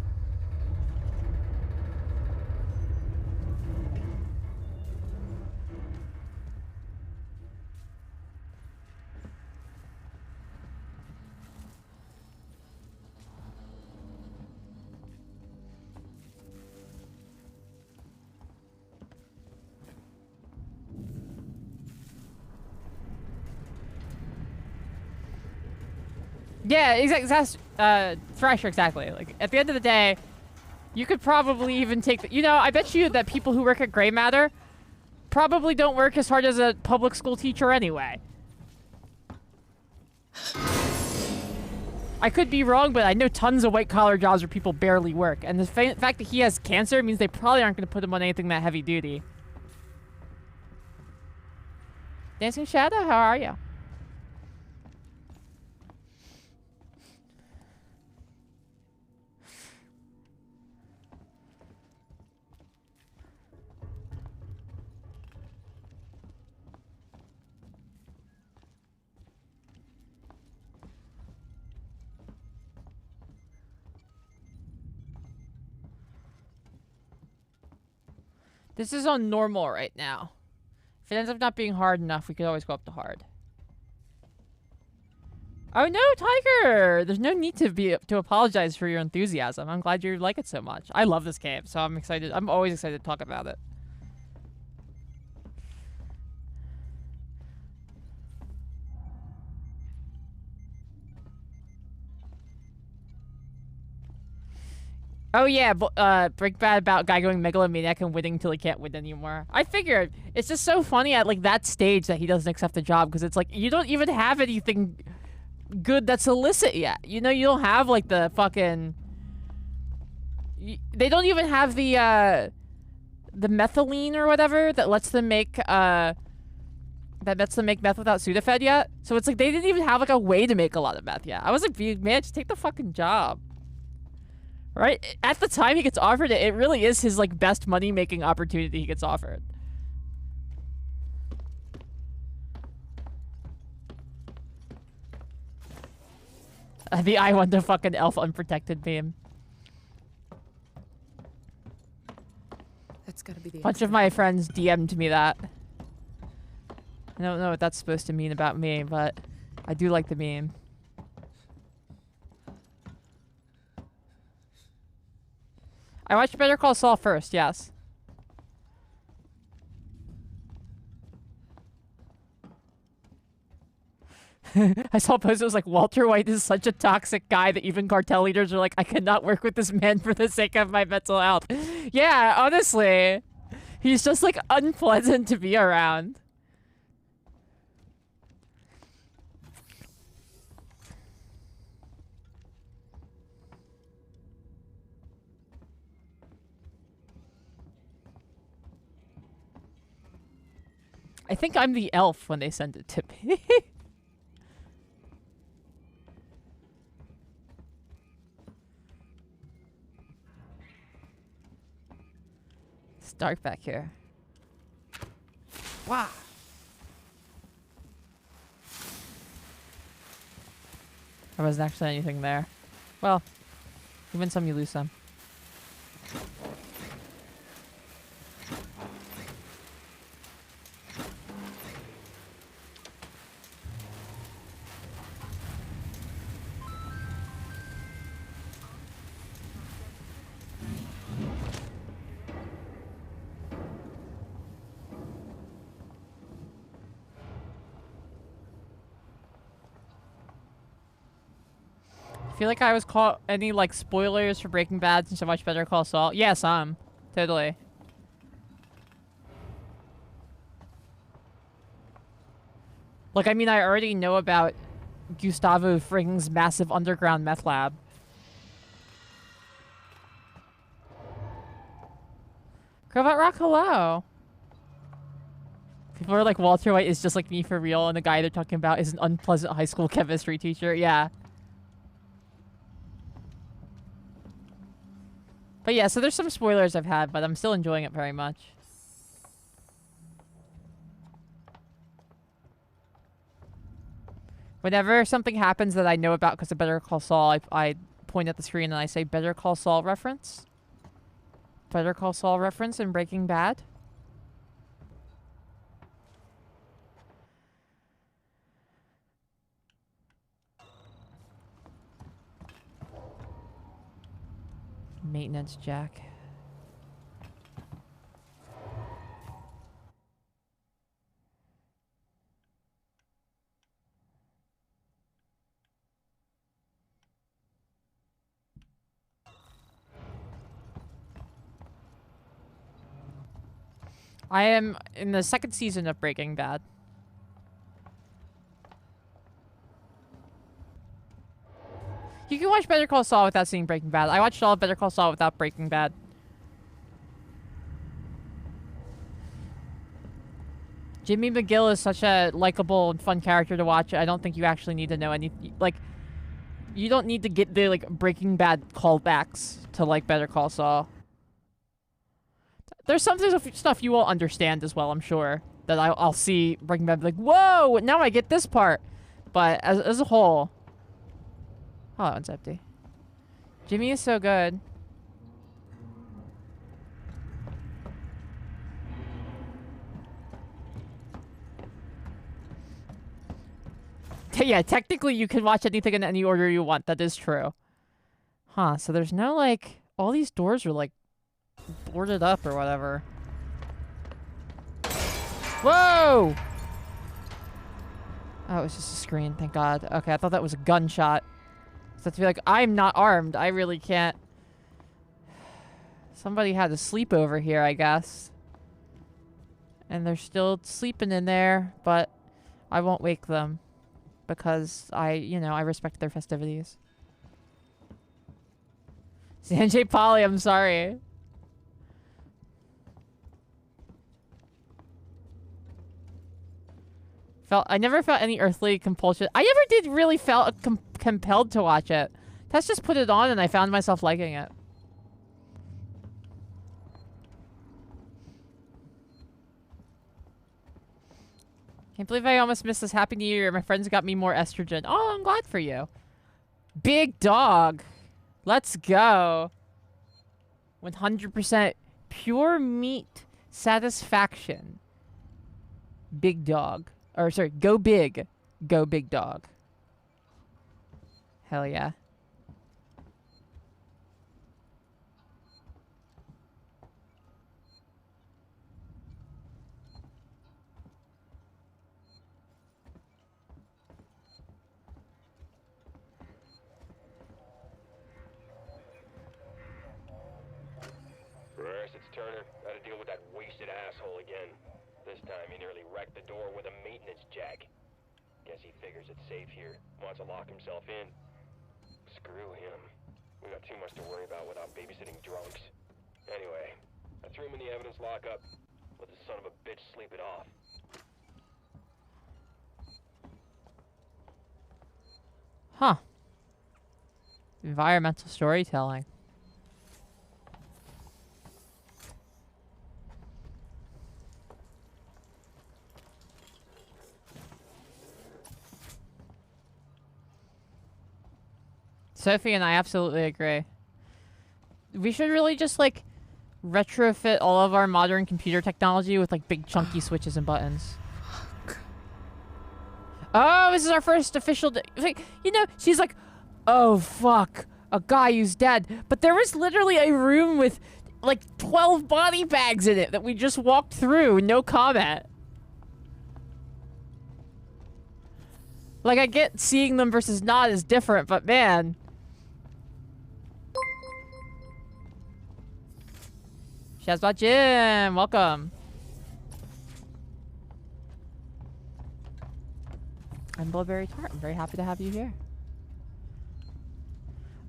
Yeah, exactly. Thrasher, exactly. Like, at the end of the day, you could probably even take the... I bet you that people who work at Gray Matter probably don't work as hard as a public school teacher anyway. I could be wrong, but I know tons of white-collar jobs where people barely work. And the fact that he has cancer means they probably aren't going to put him on anything that heavy-duty. Dancing Shadow, how are you? This is on normal right now. If it ends up not being hard enough, we could always go up to hard. Oh no, Tiger! There's no need to apologize for your enthusiasm. I'm glad you like it so much. I love this game, so I'm excited. I'm always excited to talk about it. Oh yeah, Break Bad about guy going megalomaniac and winning till he can't win anymore. I figured it's just so funny at like that stage that he doesn't accept the job because it's like you don't even have anything good that's illicit yet. You know, you don't have like the fucking. They don't even have the methylene or whatever that lets them make meth without Sudafed yet. So it's like they didn't even have like a way to make a lot of meth yet. I was like, man, just take the fucking job. Right? At the time he gets offered it, it really is his, like, best money-making opportunity he gets offered. The I want the fucking elf unprotected meme. That's gotta be the Bunch of my friends DM'd me that. I don't know what that's supposed to mean about me, but I do like the meme. I watched Better Call Saul first, yes. I saw a post that was like, Walter White is such a toxic guy that even cartel leaders are like, I cannot work with this man for the sake of my mental health. Yeah, honestly. He's just like unpleasant to be around. I think I'm the elf when they send it to me. It's dark back here. Wow. There wasn't actually anything there. Well, you win some, you lose some. I feel like I was caught any like spoilers for Breaking Bad since I watched Better Call Saul. Yeah, some. Totally. Like, I mean, I already know about Gustavo Fring's massive underground meth lab. Cravat Rock, hello. People are like, Walter White is just like me for real, and the guy they're talking about is an unpleasant high school chemistry teacher. Yeah. But yeah, so there's some spoilers I've had, but I'm still enjoying it very much. Whenever something happens that I know about because of Better Call Saul, I point at the screen and I say Better Call Saul reference. Better Call Saul reference in Breaking Bad. Maintenance jack. I am in the second season of Breaking Bad. You can watch Better Call Saul without seeing Breaking Bad. I watched all of Better Call Saul without Breaking Bad. Jimmy McGill is such a likable and fun character to watch. I don't think you actually need to know any... Like, you don't need to get the, like, Breaking Bad callbacks to, like, Better Call Saul. There's stuff you will understand as well, I'm sure. That I'll see Breaking Bad be like, whoa, now I get this part. But as a whole... Oh, that one's empty. Jimmy is so good. Yeah, technically you can watch anything in any order you want. That is true. Huh, so there's no, like... All these doors are, like, boarded up or whatever. Whoa! Oh, it was just a screen, thank God. Okay, I thought that was a gunshot. So to be like, I'm not armed. I really can't... Somebody had a sleepover here, I guess. And they're still sleeping in there, but I won't wake them. Because I respect their festivities. Sanjay Polly, I'm sorry. I never felt any earthly compulsion. I never did really felt compelled to watch it. Tess just put it on and I found myself liking it. Can't believe I almost missed this Happy New Year. My friends got me more estrogen. Oh, I'm glad for you. Big dog. Let's go. 100% pure meat satisfaction. Big dog. Or, sorry, go big. Go big dog. Hell yeah. It's Turner. Gotta deal with that wasted asshole again. This time he nearly wrecked the door with a maintenance jack. Guess he figures it's safe here. Wants to lock himself in. Screw him. We got too much to worry about without babysitting drunks. Anyway, I threw him in the evidence lockup. Let the son of a bitch sleep it off. Huh. Environmental storytelling. Sophie and I absolutely agree. We should really just, like, retrofit all of our modern computer technology with, like, big chunky switches and buttons. Fuck. Oh, this is our first official day. Like, you know, she's like, oh, fuck. A guy who's dead. But there was literally a room with, like, 12 body bags in it that we just walked through. No comment. Like, I get seeing them versus not is different, but man... Shazbot Jim, welcome. I'm Blueberry Tart. I'm very happy to have you here.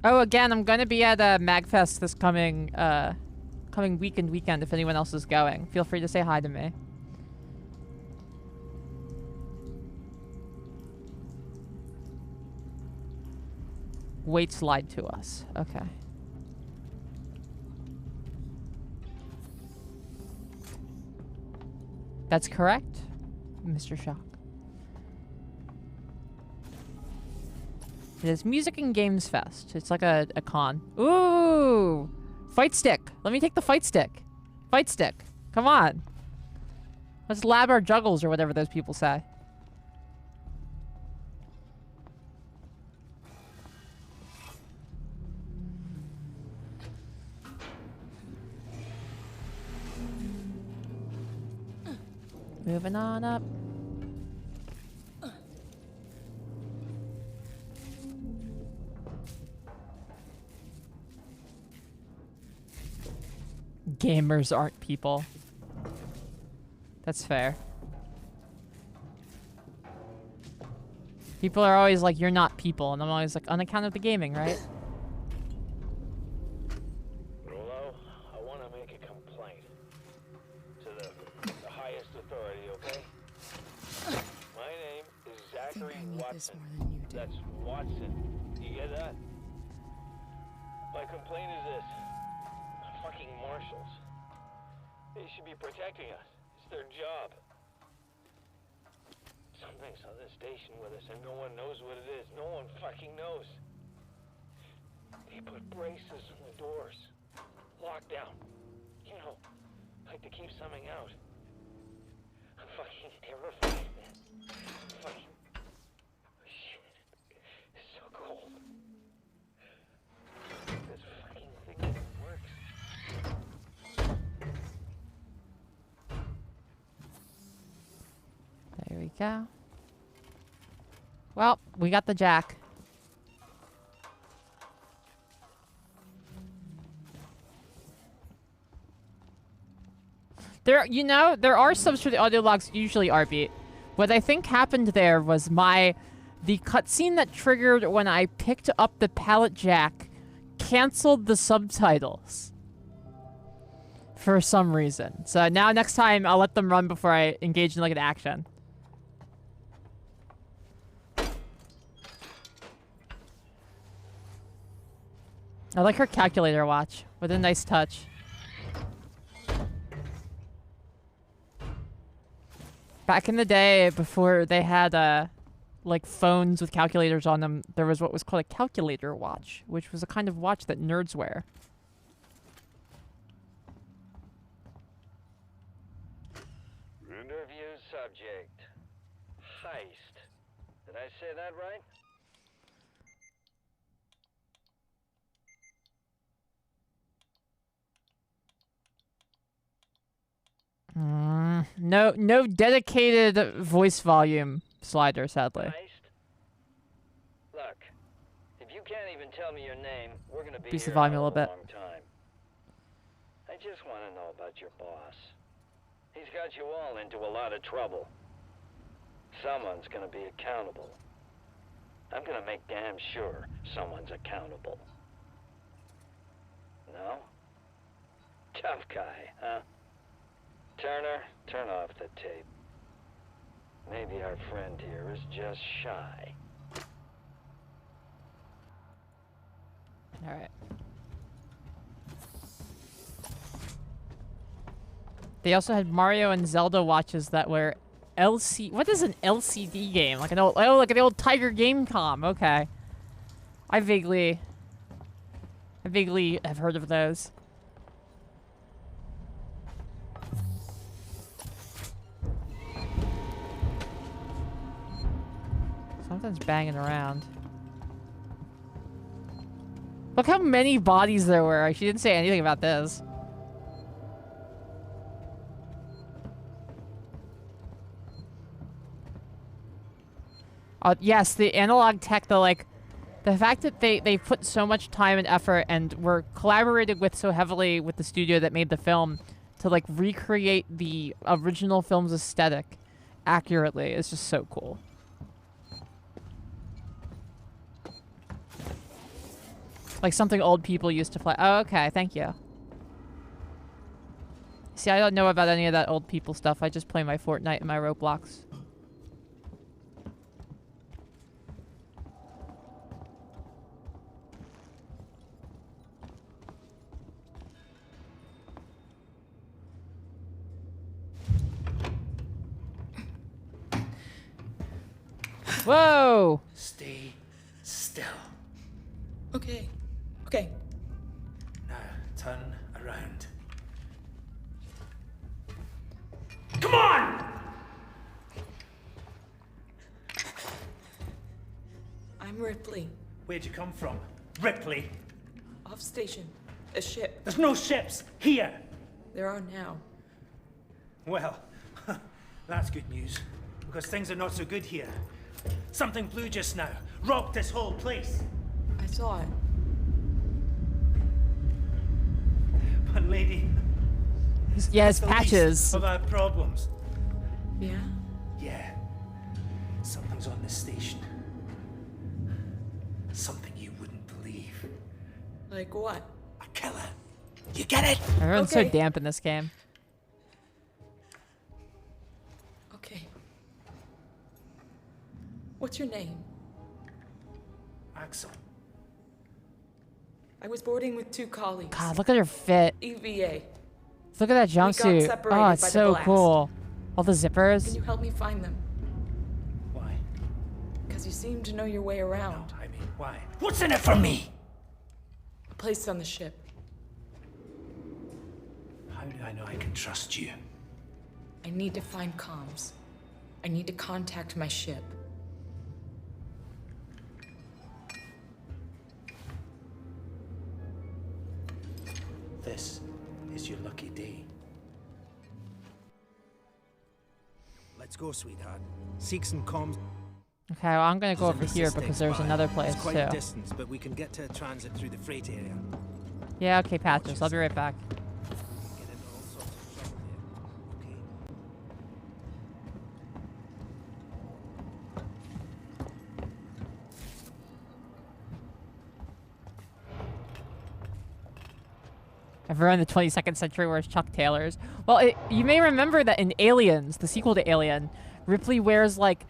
Oh, again, I'm gonna be at MagFest this coming weekend if anyone else is going. Feel free to say hi to me. Waits lied to us. Okay. That's correct, Mr. Shock. It is Music and Games Fest. It's like a con. Ooh! Fight stick. Let me take the fight stick. Fight stick. Come on. Let's lab our juggles or whatever those people say. Moving on up. Gamers aren't people. That's fair. People are always like, you're not people. And I'm always like, on account of the gaming, right? Rolo, I want to make a complaint to the highest authority, okay? My name is Zachary Watson. That's Watson. You get that? My complaint is this. Fucking marshals. They should be protecting us. It's their job. Something's on this station with us and no one knows what it is. No one fucking knows. They put braces on the doors. Lockdown. You know, like to keep something out. I'm fucking terrified, man. I'm fucking go. Well, we got the jack. There, you know, there are subs for the audio logs usually are beat. What I think happened there was the cutscene that triggered when I picked up the pallet jack canceled the subtitles for some reason. So now next time I'll let them run before I engage in like an action. I like her calculator watch with a nice touch. Back in the day, before they had like phones with calculators on them, there was what was called a calculator watch, which was a kind of watch that nerds wear. Interview subject. Heist. Did I say that right? No dedicated voice volume slider, sadly. Heist? Look, if you can't even tell me your name, we're gonna be Boost the here volume a a little bit. long time. I just want to know about your boss. He's got you all into a lot of trouble. Someone's gonna be accountable. I'm gonna make damn sure someone's accountable. No? Tough guy, huh? Turner, turn off the tape. Maybe our friend here is just shy. Alright. They also had Mario and Zelda watches that were what is an LCD game? Like an old, oh, like an old Tiger Gamecom. Okay. I vaguely have heard of those. Something's banging around. Look how many bodies there were. She didn't say anything about this. Yes, the analog tech, the fact that they put so much time and effort and were collaborated with so heavily with the studio that made the film to like recreate the original film's aesthetic accurately is just so cool. Like something old people used to play. Oh, okay, thank you. See, I don't know about any of that old people stuff. I just play my Fortnite and my Roblox. Whoa! Stay still. Okay. Okay. Now, turn around. Come on! I'm Ripley. Where'd you come from? Ripley? Off station. A ship. There's no ships here! There are now. Well, that's good news. Because things are not so good here. Something blue just now. Rocked this whole place. I saw it. But lady... Yes, the patches. least of our problems. Yeah? Yeah. Something's on this station. Something you wouldn't believe. Like what? A killer. You get it? Everyone's so Okay. damp in this game. Okay. What's your name? Axel. I was boarding with 2 colleagues. God, look at her fit. EVA. Look at that jumpsuit. separated Oh, it's by the so blast. cool. All the Can zippers. you help me find them? Why? Because you seem to know your way around. I mean, why? What's in it for me? A place on the ship. How do I know I can trust you? I need to find comms. I need to contact my ship. This is your lucky day. Let's Let's go, sweetheart. Seek some comms. Okay, well, I'm gonna go over here because there's another place it's quite too. a distance, but we can get to a transit through the freight area. Yeah, okay, Patches. I'll be right back. Get into all sorts of trouble here. If we're in the 22nd century, where's Chuck Taylor's? Well, you may remember that in Aliens, the sequel to Alien, Ripley wears like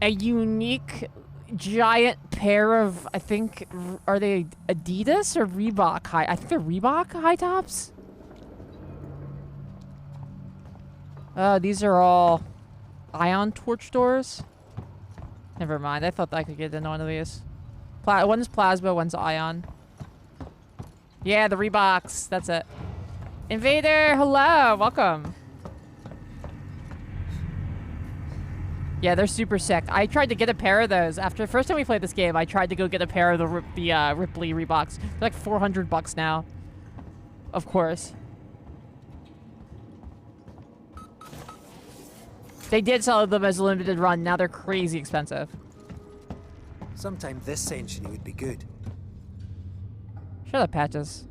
a unique giant pair of, I think, are they Adidas or Reebok high? I think they're Reebok high tops. These are all ion torch doors. Never mind. I thought I could get into one of these. One's plasma, one's ion. Yeah, the Reeboks. That's it. Invader, hello, welcome. Yeah, they're super sick. I tried to get a pair of those. After the first time we played this game, I tried to go get a pair of the Ripley Reeboks. They're like $400 now. Of course. They did sell them as a limited run. Now they're crazy expensive. Sometime this century would be good. Shut up, Patches.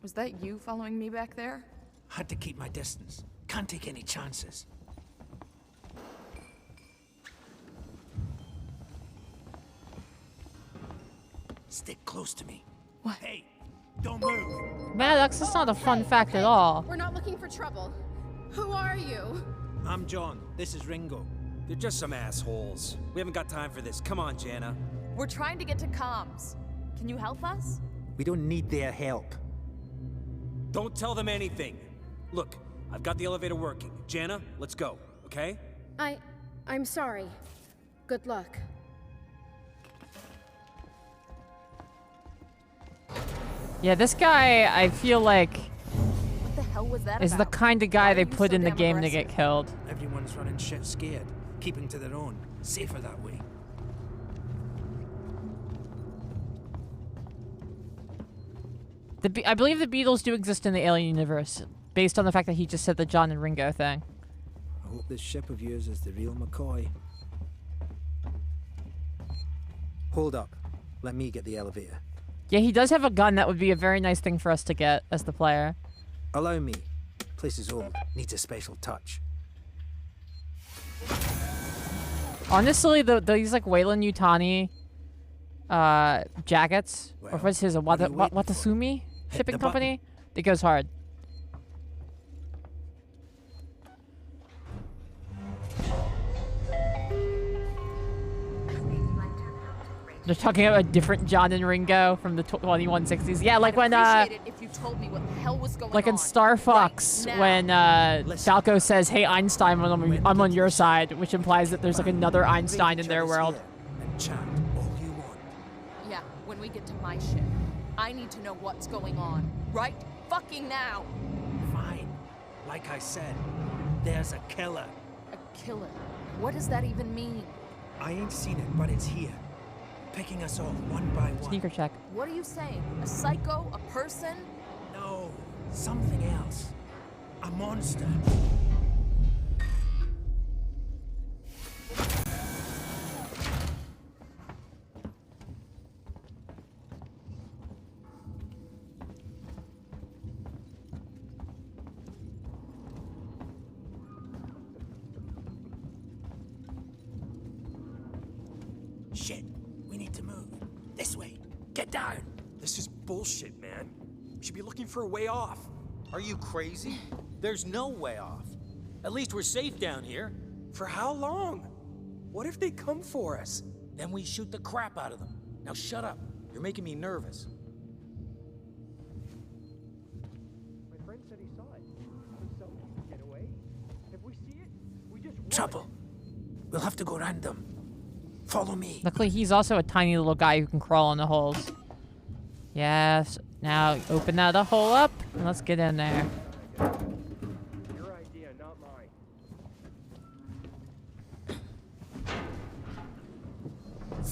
Was that you following me back there? Had to keep my distance. Can't take any chances. Stick close to me. What? Hey, don't move. Maddox, that's not a fun fact at all. We're not looking for trouble. Who are you? I'm John. This is Ringo. They're just some assholes. We haven't got time for this. Come on, Jana. We're trying to get to comms. Can you help us? We don't need their help. Don't tell them anything. Look, I've got the elevator working. Jana, let's go, okay? I'm sorry. Good luck. Yeah, this guy, I feel like, What the hell was that is about? the kind of guy Why they are you put so in the damn game to aggressive? get killed. Everyone's running shit scared, keeping to their own. Safer that way. I believe the Beatles do exist in the Alien universe, based on the fact that he just said the John and Ringo thing. I hope this ship of yours is the real McCoy. Hold up. Let me get the elevator. Yeah, he does have a gun. That would be a very nice thing for us to get as the player. Allow me. Place is old. Needs a special touch. Honestly, these like Wayland Yutani jackets, or what's his Watasumi shipping company? It goes hard. They're talking about a different John and Ringo from the 2160s. Yeah, like when Appreciate it if you told me what the hell was going like in on. Star Fox, Right when Falco says, "Hey Einstein, I'm on your side," which implies that there's like another Einstein in their world. And chat all you want. Yeah, when we get to my ship, I need to know what's going on. Right fucking now. Fine. Like I said, there's a killer. A killer? What does that even mean? I ain't seen it, but it's here. Picking us off one by one. Sneaker check. What are you saying? A psycho? A person? No, something else. A monster. Shit, we need to move. This way. Get down. This is bullshit, man. We should be looking for a way off. Are you crazy? There's no way off. At least we're safe down here. For how long? What if they come for us? Then we shoot the crap out of them. Now shut up. You're making me nervous. My friend said he saw it. So we can get away. If we see it, we just run. Trouble. We'll have to go around them. Follow me. Luckily, he's also a tiny little guy who can crawl in the holes. Yes. Now open that hole up and let's get in there.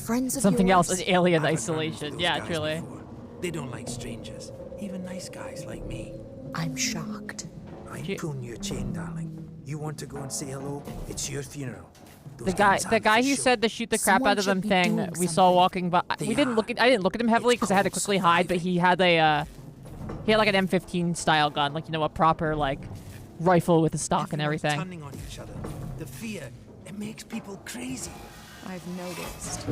friends of Something yours? else, an alien I've had isolation. those Yeah, guys truly. before. They don't like strangers, even nice guys like me. I'm shocked. I'm pulling your chain, darling. You want to go and say hello? It's your funeral. The guy who said to shoot the crap out of them thing we saw walking by. I didn't look at him heavily because I had to quickly hide, but he had like an M15 style gun, like, you know, a proper like rifle with a stock and everything. Turning on each other. The fear, it makes people crazy. I've noticed.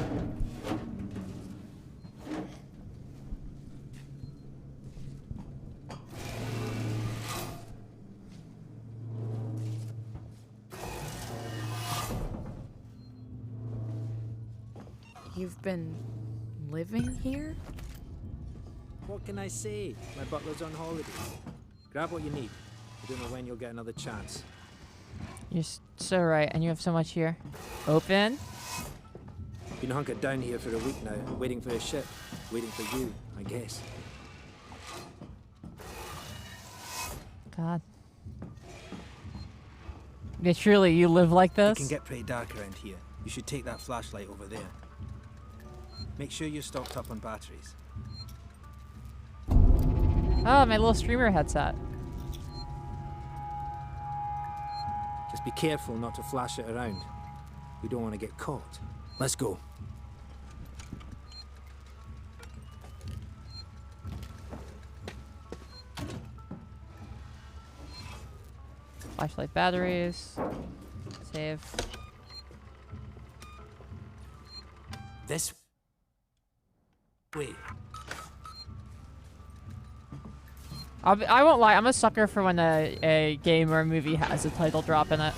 You've been living here? What can I say? My butler's on holiday. Grab what you need. I don't know when you'll get another chance. You're so right, and you have so much here. Open. Been hunkered down here for a week now, waiting for a ship. Waiting for you, I guess. God. Yeah, truly, you live like this? It can get pretty dark around here. You should take that flashlight over there. Make sure you're stocked up on batteries. Oh, my little streamer headset. Just be careful not to flash it around. We don't want to get caught. Let's go. Flashlight batteries. Save. This way. I won't lie, I'm a sucker for when a game or a movie has a title drop in it.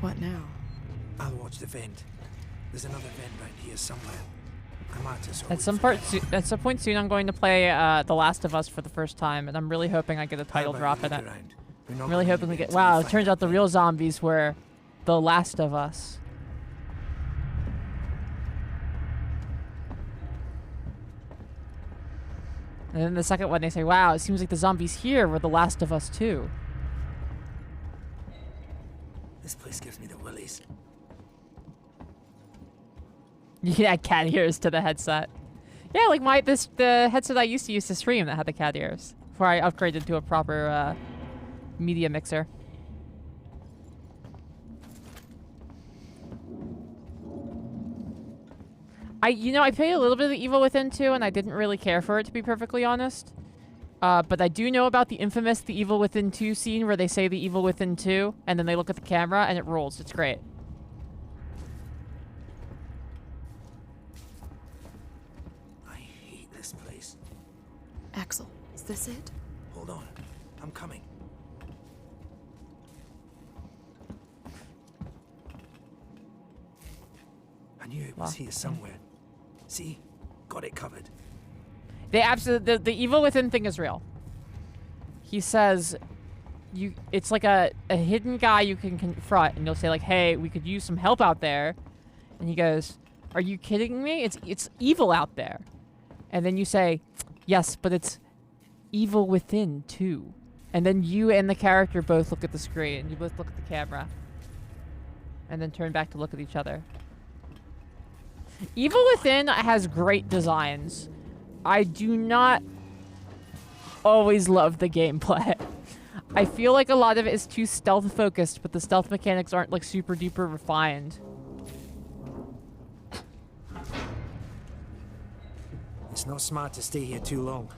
What now? I'll watch the vent. There's another vent right here somewhere. I might as well. At some point soon, I'm going to play The Last of Us for the first time, and I'm really hoping I get a title drop in it. I'm really hoping we get. Wow, it turns out the real zombies were The Last of Us. And then the second one, they say, "Wow, it seems like the zombies here were The Last of Us too." This place gives me the willies. You can add cat ears to the headset. Yeah, like the headset I used to use to stream that had the cat ears before I upgraded to a proper media mixer. I played a little bit of The Evil Within 2, and I didn't really care for it, to be perfectly honest. But I do know about the infamous The Evil Within 2 scene where they say The Evil Within 2, and then they look at the camera, and it rolls. It's great. I hate this place. Axel, is this it? Hold on. I'm coming. I knew it was here somewhere. See? Got it covered. They absolutely the Evil Within thing is real. He says it's like a hidden guy you can confront, and you'll say like, "Hey, we could use some help out there." And he goes, "Are you kidding me? It's evil out there." And then you say, "Yes, but it's evil within too." And then you and the character both look at the screen, and you both look at the camera. And then turn back to look at each other. Evil Within has great designs. I do not always love the gameplay. I feel like a lot of it is too stealth focused, but the stealth mechanics aren't like super duper refined. It's not smart to stay here too long.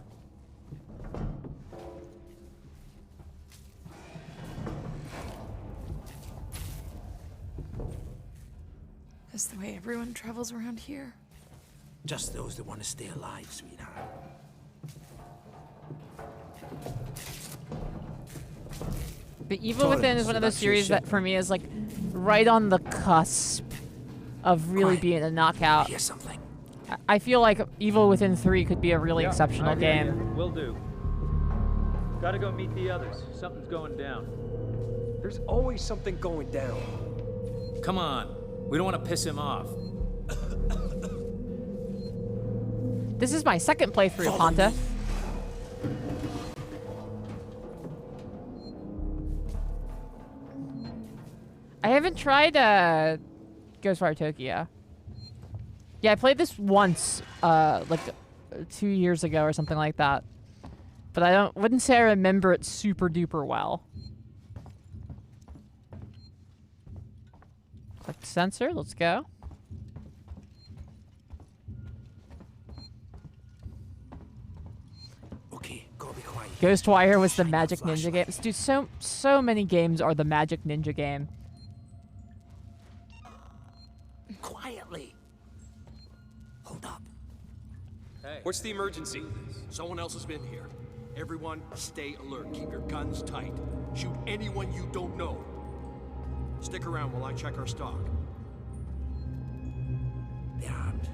Is the way everyone travels around here? Just those that want to stay alive, sweetheart. The Evil Within is one of those series that for me is like right on the cusp of really being a knockout. Here's something. I feel like Evil Within 3 could be a really exceptional game. Will do. Gotta go meet the others. Something's going down. There's always something going down. Come on. We don't want to piss him off. This is my second playthrough, Ponta. I haven't tried Ghostwire Tokyo. Yeah, I played this once, like 2 years ago or something like that. But I wouldn't say I remember it super duper well. Click the sensor, let's go. Okay, gotta be quiet. Ghostwire was the Magic Ninja game. Dude, so many games are the Magic Ninja game. Quietly. Hold up. Hey. What's the emergency? Someone else has been here. Everyone, stay alert. Keep your guns tight. Shoot anyone you don't know. Stick around while I check our stock. They're armed.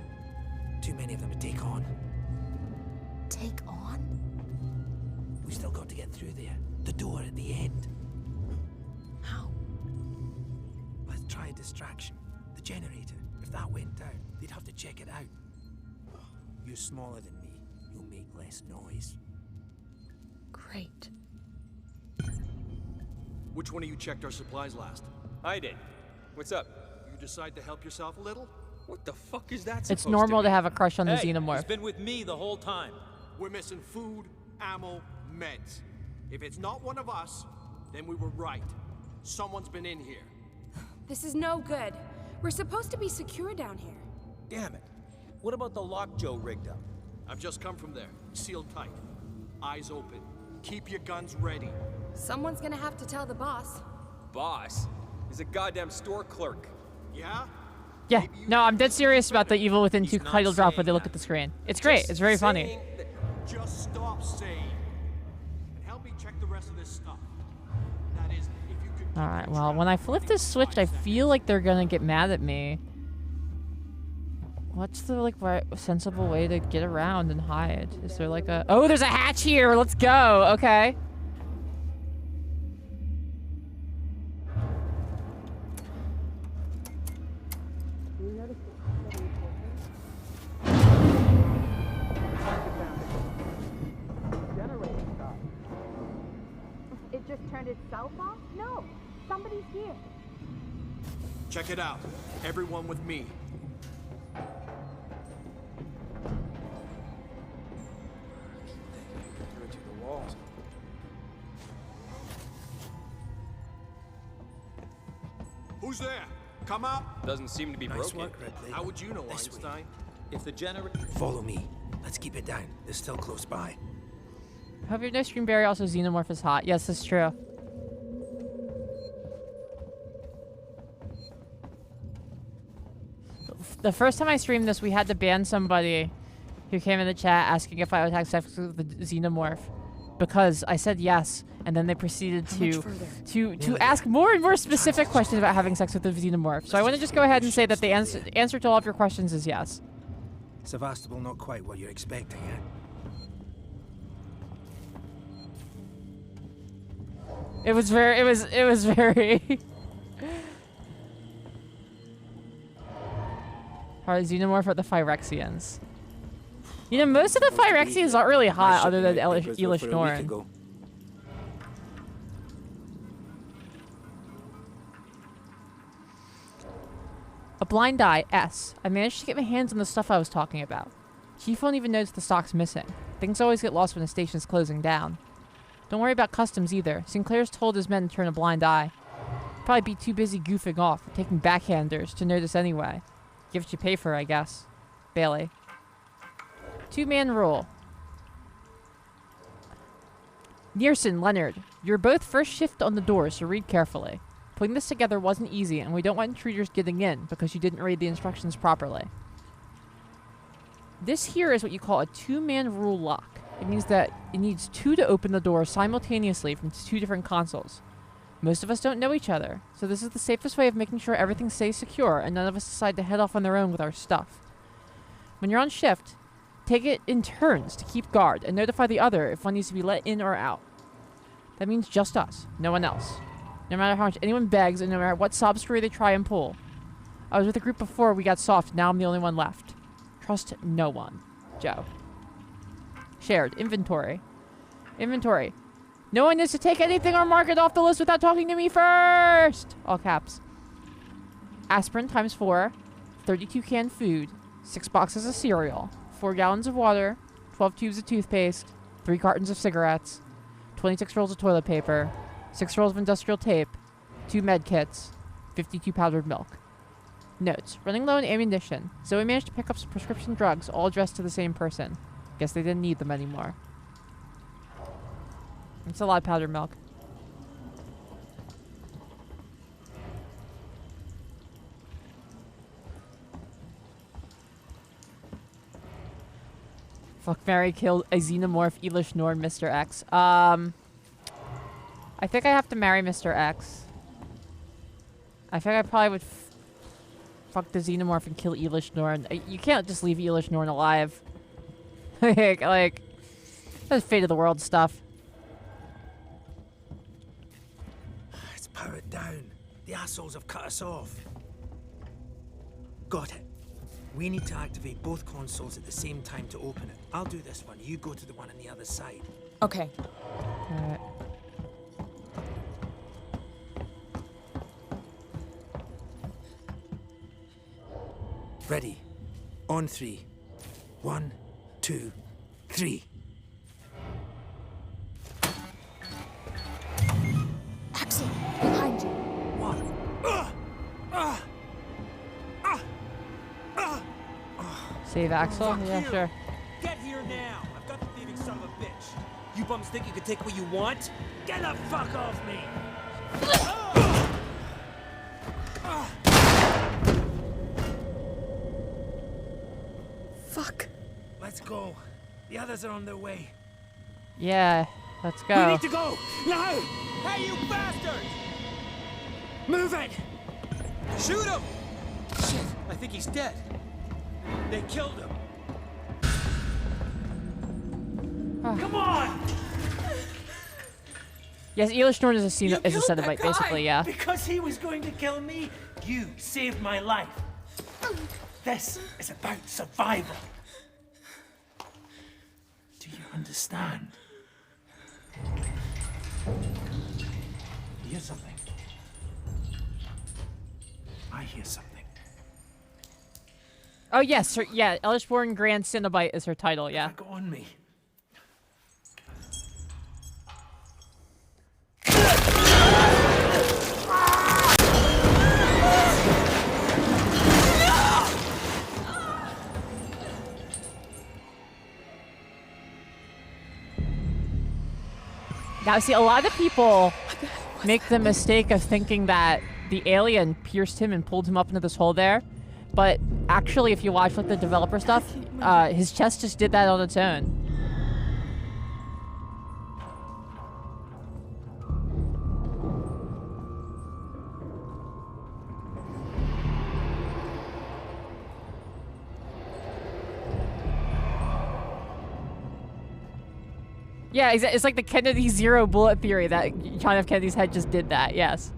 Too many of them to take on. Take on? We still got to get through there. The door at the end. How? Let's try a distraction. The generator. If that went down, they'd have to check it out. You're smaller than me. You'll make less noise. Great. Which one of you checked our supplies last? I did. What's up? You decide to help yourself a little? What the fuck is that It's normal to have a crush on the Xenomorph. He's been with me the whole time. We're missing food, ammo, meds. If it's not one of us, then we were right. Someone's been in here. This is no good. We're supposed to be secure down here. Damn it. What about the lock Joe rigged up? I've just come from there. Sealed tight. Eyes open. Keep your guns ready. Someone's gonna have to tell the boss. Boss? He's a goddamn store clerk. Yeah? Yeah, no, I'm dead serious about the Evil Within 2 title drop where they look at the screen. It's great. It's very funny. Just stop saying. And help me check the rest of this stuff. That is, if you could. Alright, well, when I flip this switch, I feel like they're gonna get mad at me. What's the, like, right, sensible way to get around and hide? Is there, like, a... Oh, there's a hatch here! Let's go! Okay. It just turned itself off? No, somebody's here. Check it out. Everyone with me. Who's there? Come up. Doesn't seem to be Nice broken. work, Ridley. How would you know, This way. Einstein? If the generator... Follow me. Let's keep it down. They're still close by. Hope you know Streamberry also Xenomorph is hot. Yes, that's true. The first time I streamed this, we had to ban somebody who came in the chat asking if I would have sex with the Xenomorph because I said yes, and then they proceeded to ask more and more specific questions about having sex with the Xenomorph. So I want to just go ahead and say that the answer to all of your questions is yes. Sevastopol not quite what you're expecting, eh? It was very Alright, Xenomorph are the Phyrexians. You know, most of the Phyrexians aren't really hot other than Elish Norn. A blind eye, S. I managed to get my hands on the stuff I was talking about. Chief won't even notice the stock's missing. Things always get lost when a station's closing down. Don't worry about customs either. Sinclair's told his men to turn a blind eye. Probably be too busy goofing off, taking backhanders to notice anyway. Give what you pay for, I guess. Bailey. 2-man rule. Nearson, Leonard. You're both first shift on the door, so read carefully. Putting this together wasn't easy, and we don't want intruders getting in because you didn't read the instructions properly. This here is what you call a 2-man rule lock. It means that it needs 2 to open the door simultaneously from 2 different consoles. Most of us don't know each other, so this is the safest way of making sure everything stays secure and none of us decide to head off on their own with our stuff. When you're on shift, take it in turns to keep guard and notify the other if one needs to be let in or out. That means just us, no one else. No matter how much anyone begs and no matter what sob story they try and pull. I was with a group before we got soft, now I'm the only one left. Trust no one. Joe. Shared. Inventory. Inventory. No one is to take anything or mark it off the list without talking to me first! All caps. Aspirin times 4. 32 canned food. 6 boxes of cereal. 4 gallons of water. 12 tubes of toothpaste. 3 cartons of cigarettes. 26 rolls of toilet paper. 6 rolls of industrial tape. 2 med kits. 52 powdered milk. Notes. Running low on ammunition. Zoe managed to pick up some prescription drugs, all addressed to the same person. Guess they didn't need them anymore. It's a lot of powdered milk. Fuck, Mary killed a xenomorph, Elish Norn, Mr. X. I think I have to marry Mr. X. I think I probably would fuck the xenomorph and kill Elish Norn. You can't just leave Elish Norn alive. like, that's fate of the world stuff. It's powered down. The assholes have cut us off. Got it. We need to activate both consoles at the same time to open it. I'll do this one. You go to the one on the other side. Okay. Alright. Ready. On 3. 1, 2, 3. Axel, behind you. What? Save Axel? Yeah, sure. Get here now! I've got the thieving son of a bitch. You bums think you can take what you want? Get the fuck off me! Fuck. Let's go. The others are on their way. Yeah, let's go. We need to go! Now! Hey, you bastards! Move it! Shoot him! Shit, I think he's dead. They killed him. Come on! Yes, Elish Norn is a You killed that Cenobite, guy basically, yeah. Because he was going to kill me, you saved my life. This is about survival. Do you understand? You hear something? I hear something. Oh, yes, her, yeah, Elishborn Grand Cenobite is her title, yeah. Back on me. Now, see, a lot of people make the mistake of thinking that the alien pierced him and pulled him up into this hole there. But actually, if you watch like the developer stuff, his chest just did that on its own. Yeah, it's like the Kennedy zero bullet theory that John F. Kennedy's head just did that, yes.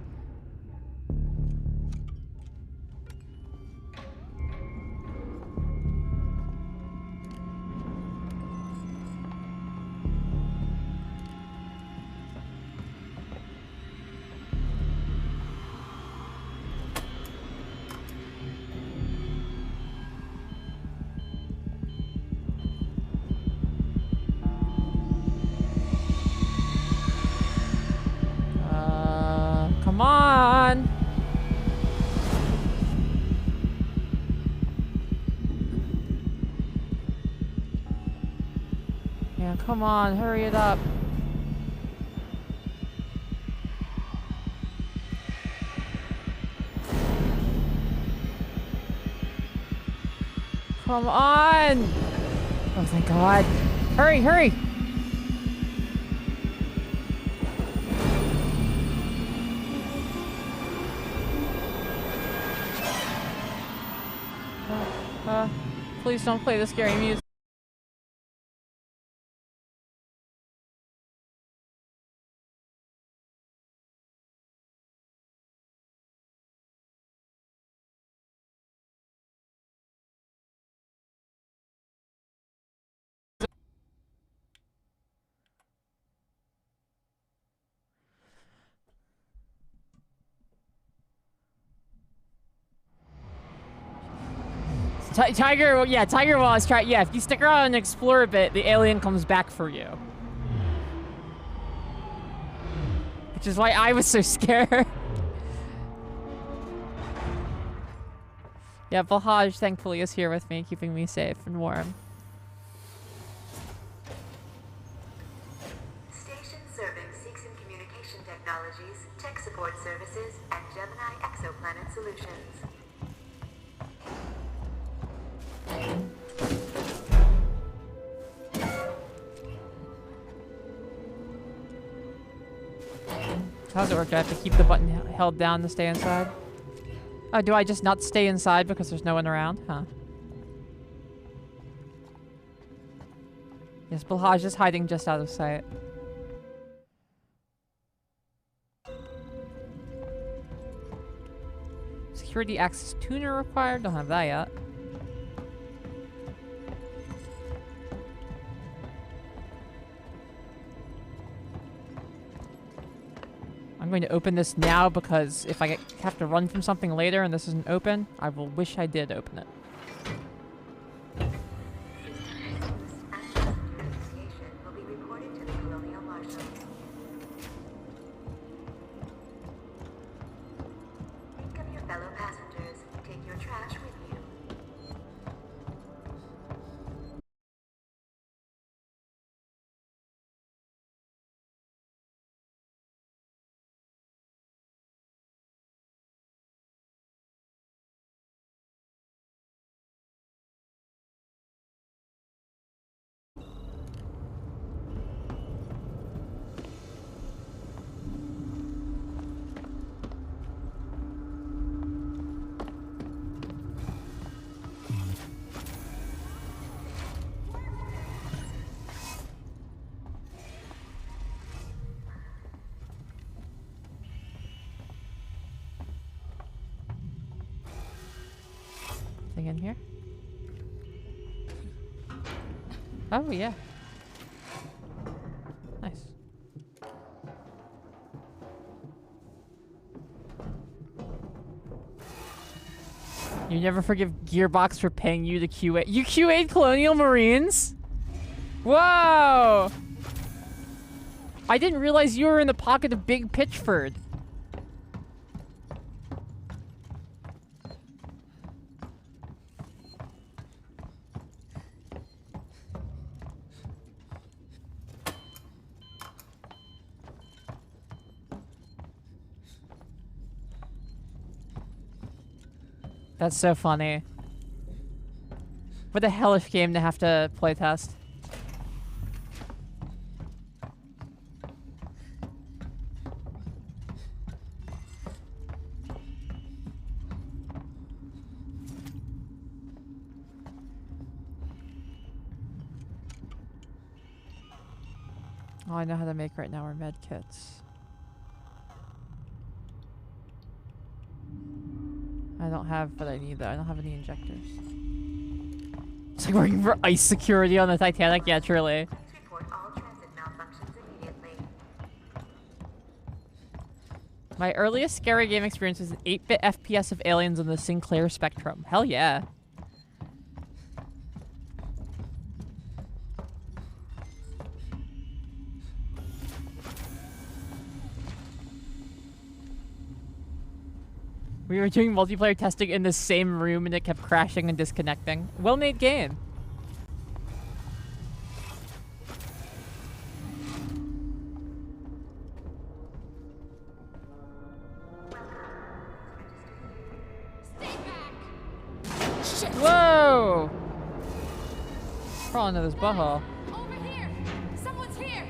Come on! Yeah, come on, hurry it up. Come on! Oh, thank God. Hurry, hurry! Please don't play the scary music. Tiger, yeah, Tiger was trying. Yeah, if you stick around and explore a bit, the alien comes back for you. Which is why I was so scared. Yeah, Valhaj thankfully is here with me, keeping me safe and warm. Station serving Seegson Communication Technologies, Tech Support Services, and Gemini Exoplanet Solutions. How does it work? Do I have to keep the button held down to stay inside? Oh, do I just not stay inside because there's no one around? Huh. Yes, Balhaj is hiding just out of sight. Security access tuner required? Don't have that yet. I'm going to open this now because if I have to run from something later and this isn't open, I will wish I did open it. Will be reported to the Colonial Marshal. Think of your fellow passengers. Take your trash with you. Thing in here? Oh, yeah. Nice. You never forgive Gearbox for paying you to QA. You QA'd Colonial Marines? Whoa! I didn't realize you were in the pocket of Big Pitchford. That's so funny. What a hellish game to have to playtest. All I know how to make right now are med kits. I don't have what I need though. I don't have any injectors. It's like working for ice security on the Titanic. Yeah, truly. Report all transit malfunctions immediately. My earliest scary game experience was an 8-bit FPS of aliens on the Sinclair Spectrum. Hell yeah. We were doing multiplayer testing in the same room and it kept crashing and disconnecting. Well-made game. Shit. Whoa! Crawling into this butthole. Over here! Someone's here!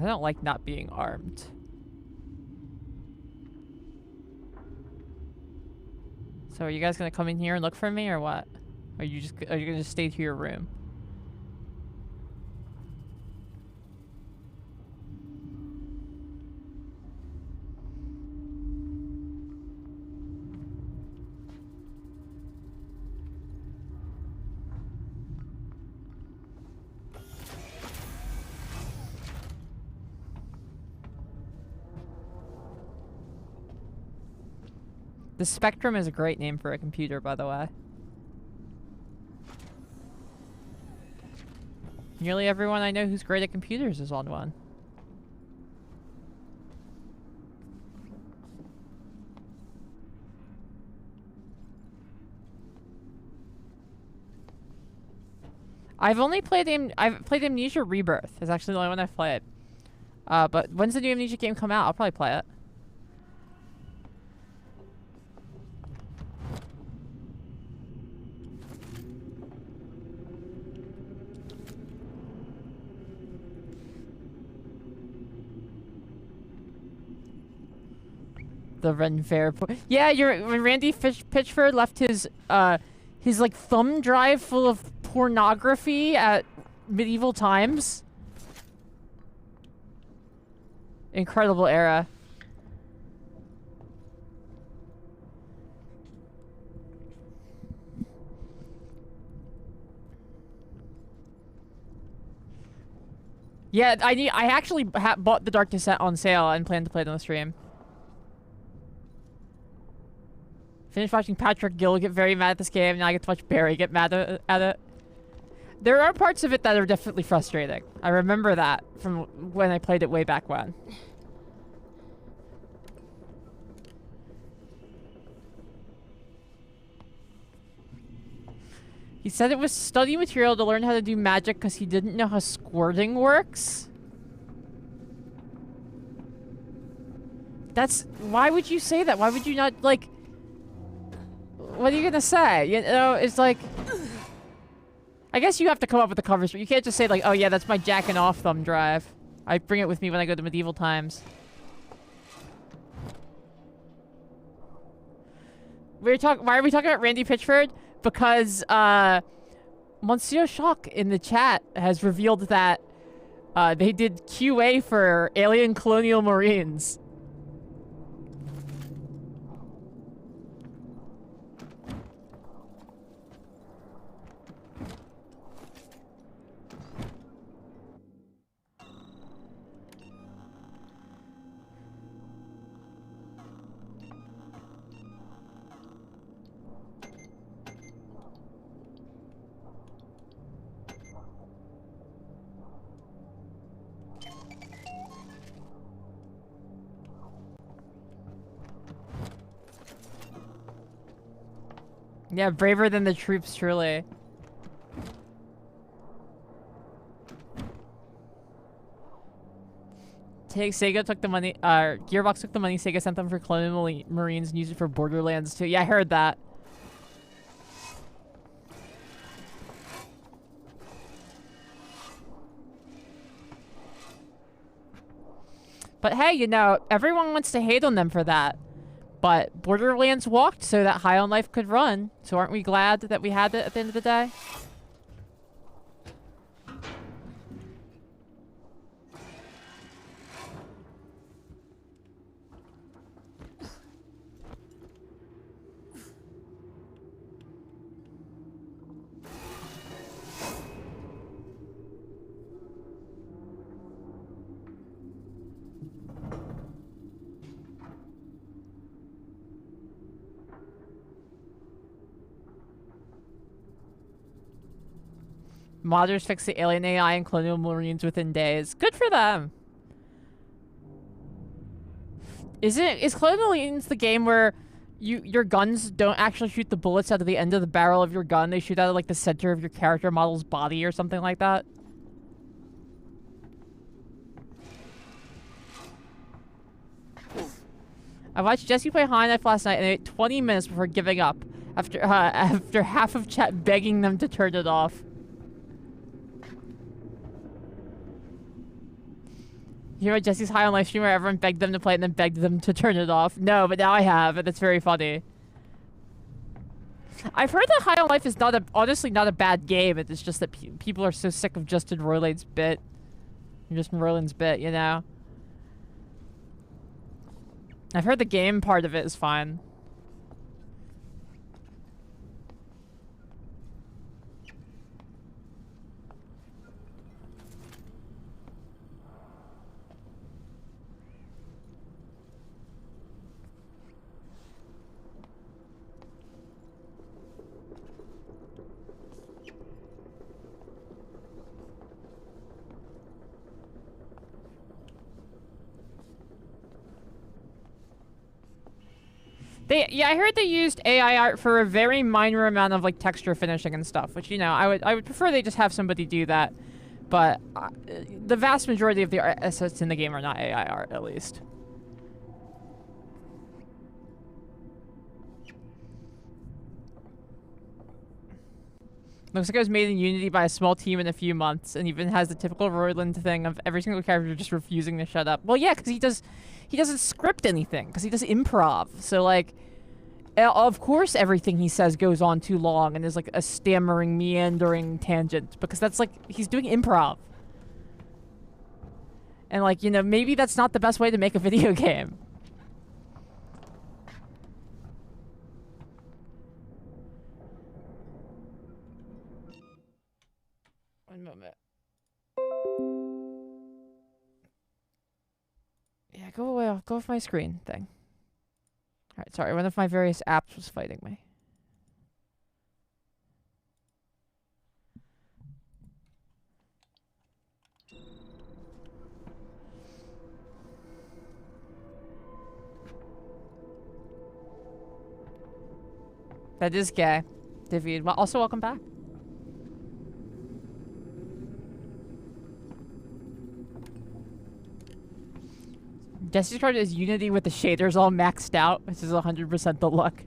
I don't like not being armed. So are you guys gonna come in here and look for me or what? Are you gonna just stay to your room? The Spectrum is a great name for a computer, by the way. Nearly everyone I know who's great at computers is on one. I've played Amnesia Rebirth. It's actually the only one I've played. But when's the new Amnesia game come out? I'll probably play it. The Ren Fair. Yeah, when Randy Pitchford left his like thumb drive full of pornography at medieval times. Incredible era. Yeah, I actually bought The Dark Descent on sale and plan to play it on the stream. Finished watching Patrick Gill get very mad at this game, now I get to watch Barry get mad at it. There are parts of it that are definitely frustrating. I remember that from when I played it way back when. He said it was study material to learn how to do magic because he didn't know how squirting works. Why would you say that? Why would you not, like... What are you gonna say? You know, it's like... I guess you have to come up with the covers, but you can't just say like, oh yeah, that's my jacking off thumb drive. I bring it with me when I go to medieval times. Why are we talking about Randy Pitchford? Because, Monsieur Shock in the chat has revealed that, they did QA for Alien Colonial Marines. Yeah, braver than the troops, truly. Sega took the money, Gearbox took the money Sega sent them for Colonial Marines and used it for Borderlands too. Yeah, I heard that. But hey, you know, everyone wants to hate on them for that. But Borderlands walked so that High on Life could run. So aren't we glad that we had it at the end of the day? Modders fix the alien AI and Colonial Marines within days. Good for them. Is Colonial Marines the game where your guns don't actually shoot the bullets out of the end of the barrel of your gun? They shoot out of like the center of your character model's body or something like that? I watched Jesse play High Knife last night and I ate 20 minutes before giving up after half of chat begging them to turn it off. You hear about Jesse's High on Life stream where everyone begged them to play it and then begged them to turn it off? No, but now I have, and it's very funny. I've heard that High on Life is honestly not a bad game. It's just that people are so sick of Justin Roiland's bit. Justin Roiland's bit, you know? I've heard the game part of it is fine. Yeah, I heard they used AI art for a very minor amount of like texture finishing and stuff, which, you know, I would prefer they just have somebody do that. But the vast majority of the assets in the game are not AI art, at least. Looks like it was made in Unity by a small team in a few months, and even has the typical Roiland thing of every single character just refusing to shut up. Well, yeah, because he doesn't script anything, because he does improv. So, like, of course everything he says goes on too long and is like a stammering, meandering tangent, because that's like, he's doing improv. And like, you know, maybe that's not the best way to make a video game. One moment. Yeah, go away. I'll go off my screen thing. Alright, sorry. One of my various apps was fighting me. That is gay. David, well, also welcome back. Jesse's card is Unity with the shaders all maxed out, which is 100% the look.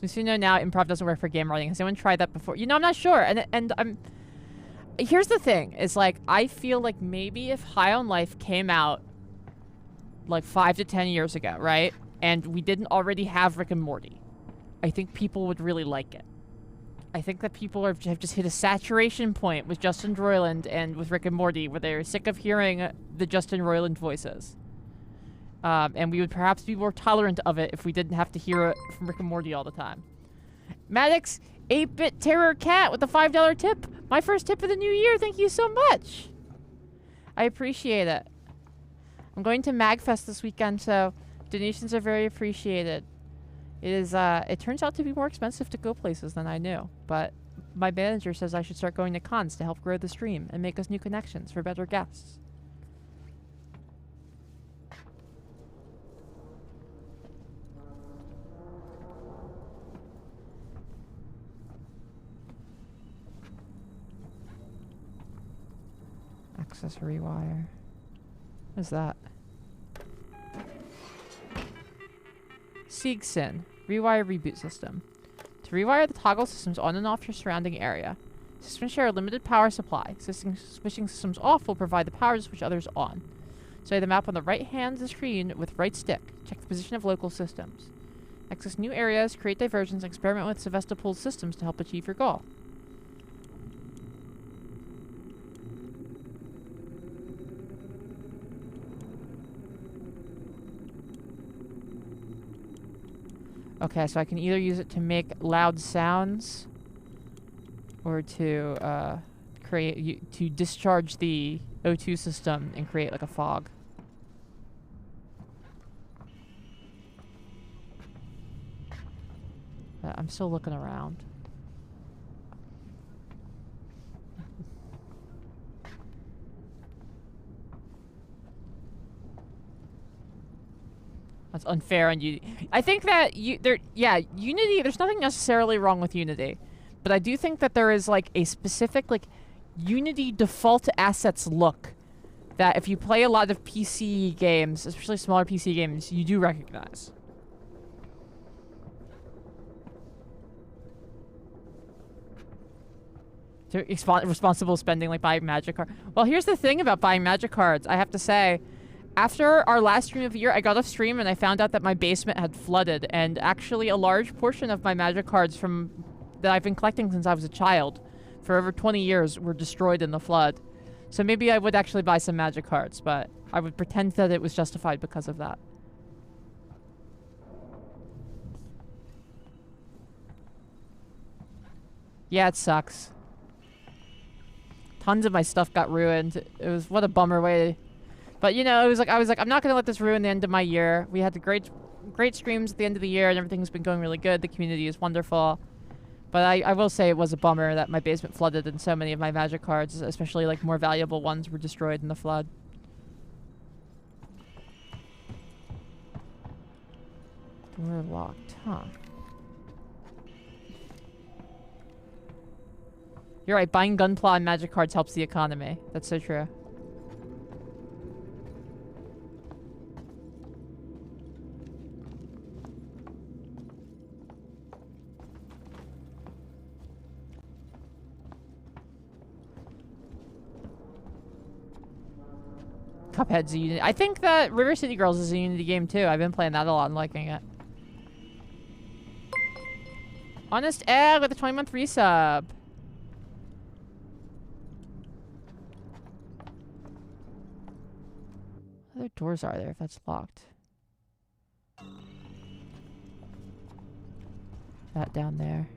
So you know now improv doesn't work for game writing. Has anyone tried that before? You know, I'm not sure. And I'm... Here's the thing. Is like, I feel like maybe if High on Life came out like 5 to 10 years ago, right? And we didn't already have Rick and Morty, I think people would really like it. I think that people have just hit a saturation point with Justin Roiland and with Rick and Morty where they're sick of hearing the Justin Roiland voices. And we would perhaps be more tolerant of it if we didn't have to hear it from Rick and Morty all the time. Maddox, 8-Bit Terror Cat with a $5 tip. My first tip of the new year. Thank you so much. I appreciate it. I'm going to MagFest this weekend, so donations are very appreciated. It is, it turns out to be more expensive to go places than I knew, but my manager says I should start going to cons to help grow the stream and make us new connections for better guests. Accessory wire. What is that? Siegson. Rewire reboot system. To rewire the toggle systems on and off your surrounding area. Systems share a limited power supply. Switching systems off will provide the power to switch others on. Select the map on the right hand of the screen with right stick. Check the position of local systems. Access new areas, create diversions, and experiment with Sevastopol's systems to help achieve your goal. Okay, so I can either use it to make loud sounds or to to discharge the O2 system and create like a fog. I'm still looking around. That's unfair on Unity. I think that Unity, there's nothing necessarily wrong with Unity. But I do think that there is like a specific like Unity default assets look that if you play a lot of PC games, especially smaller PC games, you do recognize. Responsible spending, like buying magic cards. Well, here's the thing about buying magic cards. I have to say, after our last stream of the year, I got off stream and I found out that my basement had flooded, and actually a large portion of my magic cards that I've been collecting since I was a child for over 20 years were destroyed in the flood. So maybe I would actually buy some magic cards, but I would pretend that it was justified because of that. Yeah, it sucks. Tons of my stuff got ruined. It was, what a bummer way. But you know, I was like, I'm not gonna let this ruin the end of my year. We had the great streams at the end of the year, and everything's been going really good. The community is wonderful. But I will say it was a bummer that my basement flooded and so many of my magic cards, especially like more valuable ones, were destroyed in the flood. Door locked, huh? You're right, buying Gunpla and magic cards helps the economy. That's so true. Cuphead's a Unity. I think that River City Girls is a Unity game too. I've been playing that a lot and liking it. Honest Egg with a 20-month resub. What other doors are there if that's locked? That down there.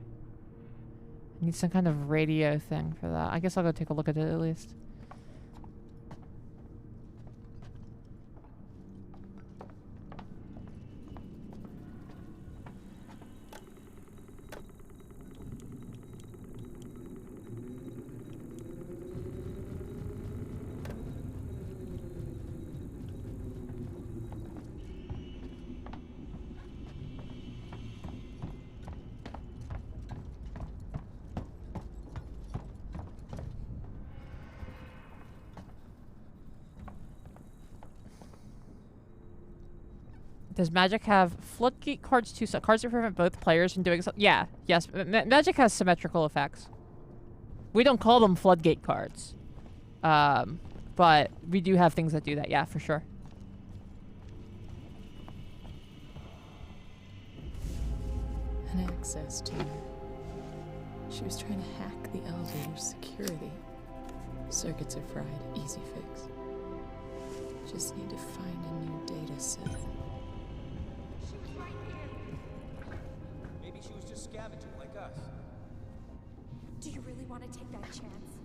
I need some kind of radio thing for that. I guess I'll go take a look at it at least. Does Magic have floodgate cards too? So cards that prevent both players from doing something? Yeah, yes. Magic has symmetrical effects. We don't call them floodgate cards. But we do have things that do that, yeah, for sure. An access tuner. She was trying to hack the elevator's security. Circuits are fried. Easy fix. Just need to find a new data set. Maybe she was just scavenging like us. Do you really want to take that chance?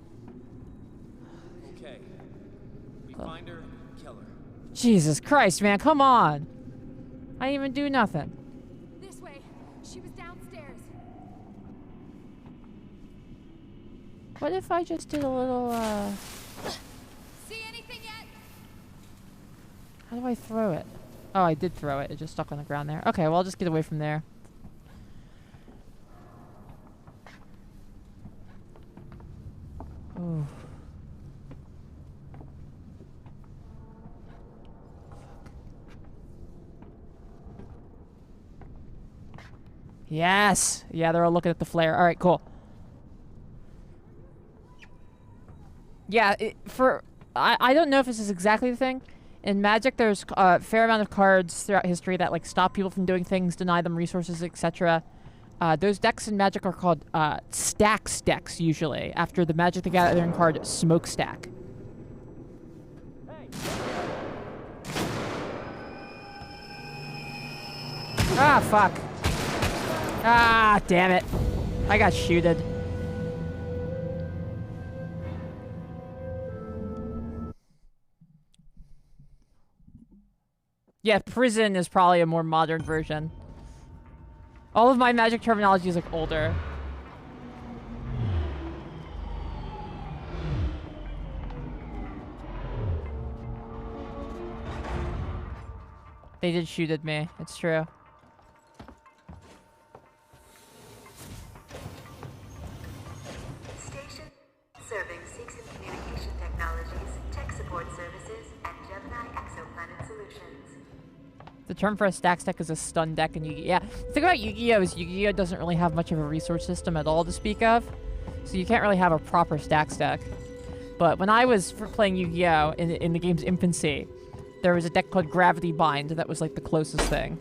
Okay. We find her, kill her. Jesus Christ, man, come on! I didn't even do nothing. This way. She was downstairs. What if I just did a little, See anything yet? How do I throw it? Oh, I did throw it. It just stuck on the ground there. Okay, well, I'll just get away from there. Ooh. Yes! Yeah, they're all looking at the flare. Alright, cool. Yeah, I don't know if this is exactly the thing. In Magic, there's a fair amount of cards throughout history that like stop people from doing things, deny them resources, etc. Those decks in Magic are called Stacks decks, usually, after the Magic the Gathering card Smokestack. Ah, fuck. Ah, damn it. I got shooted. Yeah, prison is probably a more modern version. All of my Magic terminology is like older. They did shoot at me. It's true. Station serving Seegson Communication Technologies, Tech Support Services, and Gemini Exoplanet Solutions. The term for a stacks deck is a stun deck in Yu-Gi-Oh! Yeah, the thing about Yu-Gi-Oh! Is Yu-Gi-Oh! Doesn't really have much of a resource system at all to speak of. So you can't really have a proper stacks deck. But when I was playing Yu-Gi-Oh! In the game's infancy, there was a deck called Gravity Bind that was like the closest thing.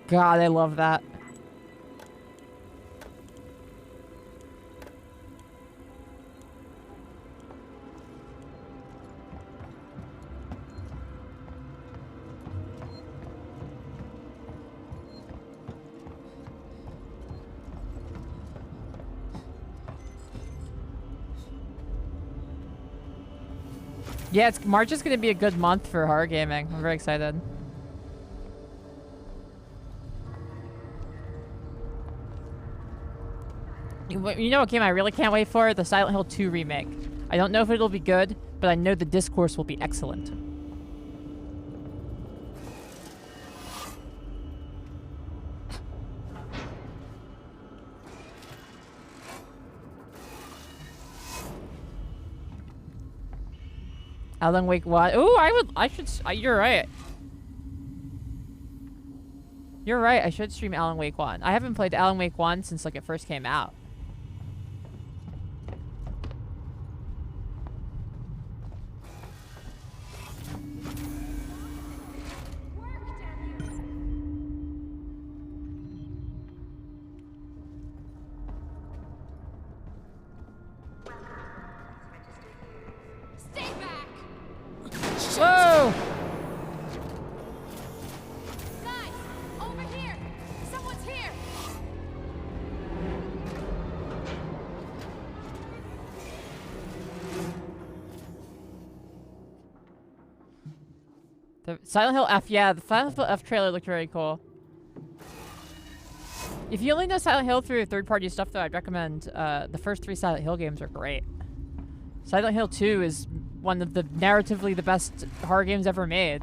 God, I love that. Yeah, March is going to be a good month for horror gaming. I'm very excited. You know what game I really can't wait for? The Silent Hill 2 remake. I don't know if it'll be good, but I know the discourse will be excellent. Alan Wake 1. Ooh, you're right. You're right, I should stream Alan Wake 1. I haven't played Alan Wake 1 since, like, it first came out. Whoa! Guys, over here! Someone's here! The Silent Hill F, yeah, the Silent Hill F trailer looked very cool. If you only know Silent Hill through third-party stuff, though, I'd recommend the first 3 Silent Hill games are great. Silent Hill 2 is one of the narratively the best horror games ever made.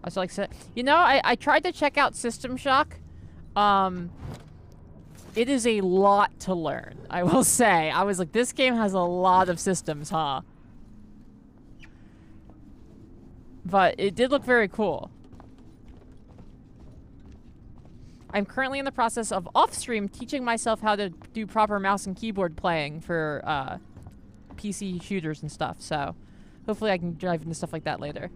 I was like, you know, I tried to check out System Shock. It is a lot to learn, I will say. I was like, this game has a lot of systems, huh? But it did look very cool. I'm currently in the process of off-stream teaching myself how to do proper mouse and keyboard playing for PC shooters and stuff, so hopefully I can dive into stuff like that later.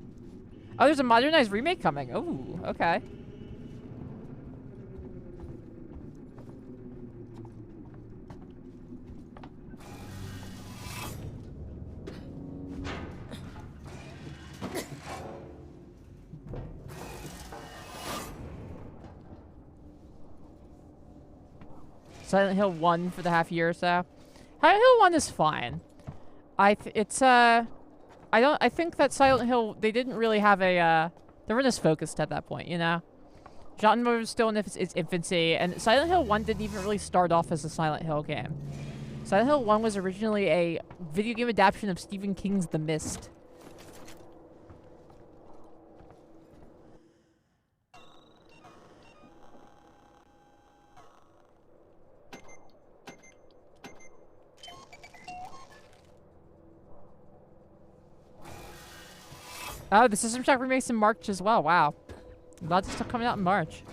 Oh, there's a modernized remake coming. Oh, okay. Silent Hill 1 for the half year or so. Silent Hill 1 is fine. I think that Silent Hill, they didn't really have a, they weren't as focused at that point, you know? Genre was still in its infancy, and Silent Hill 1 didn't even really start off as a Silent Hill game. Silent Hill 1 was originally a video game adaptation of Stephen King's The Mist. Oh, the System Shock remake's in March as well. Wow. Lots of stuff coming out in March.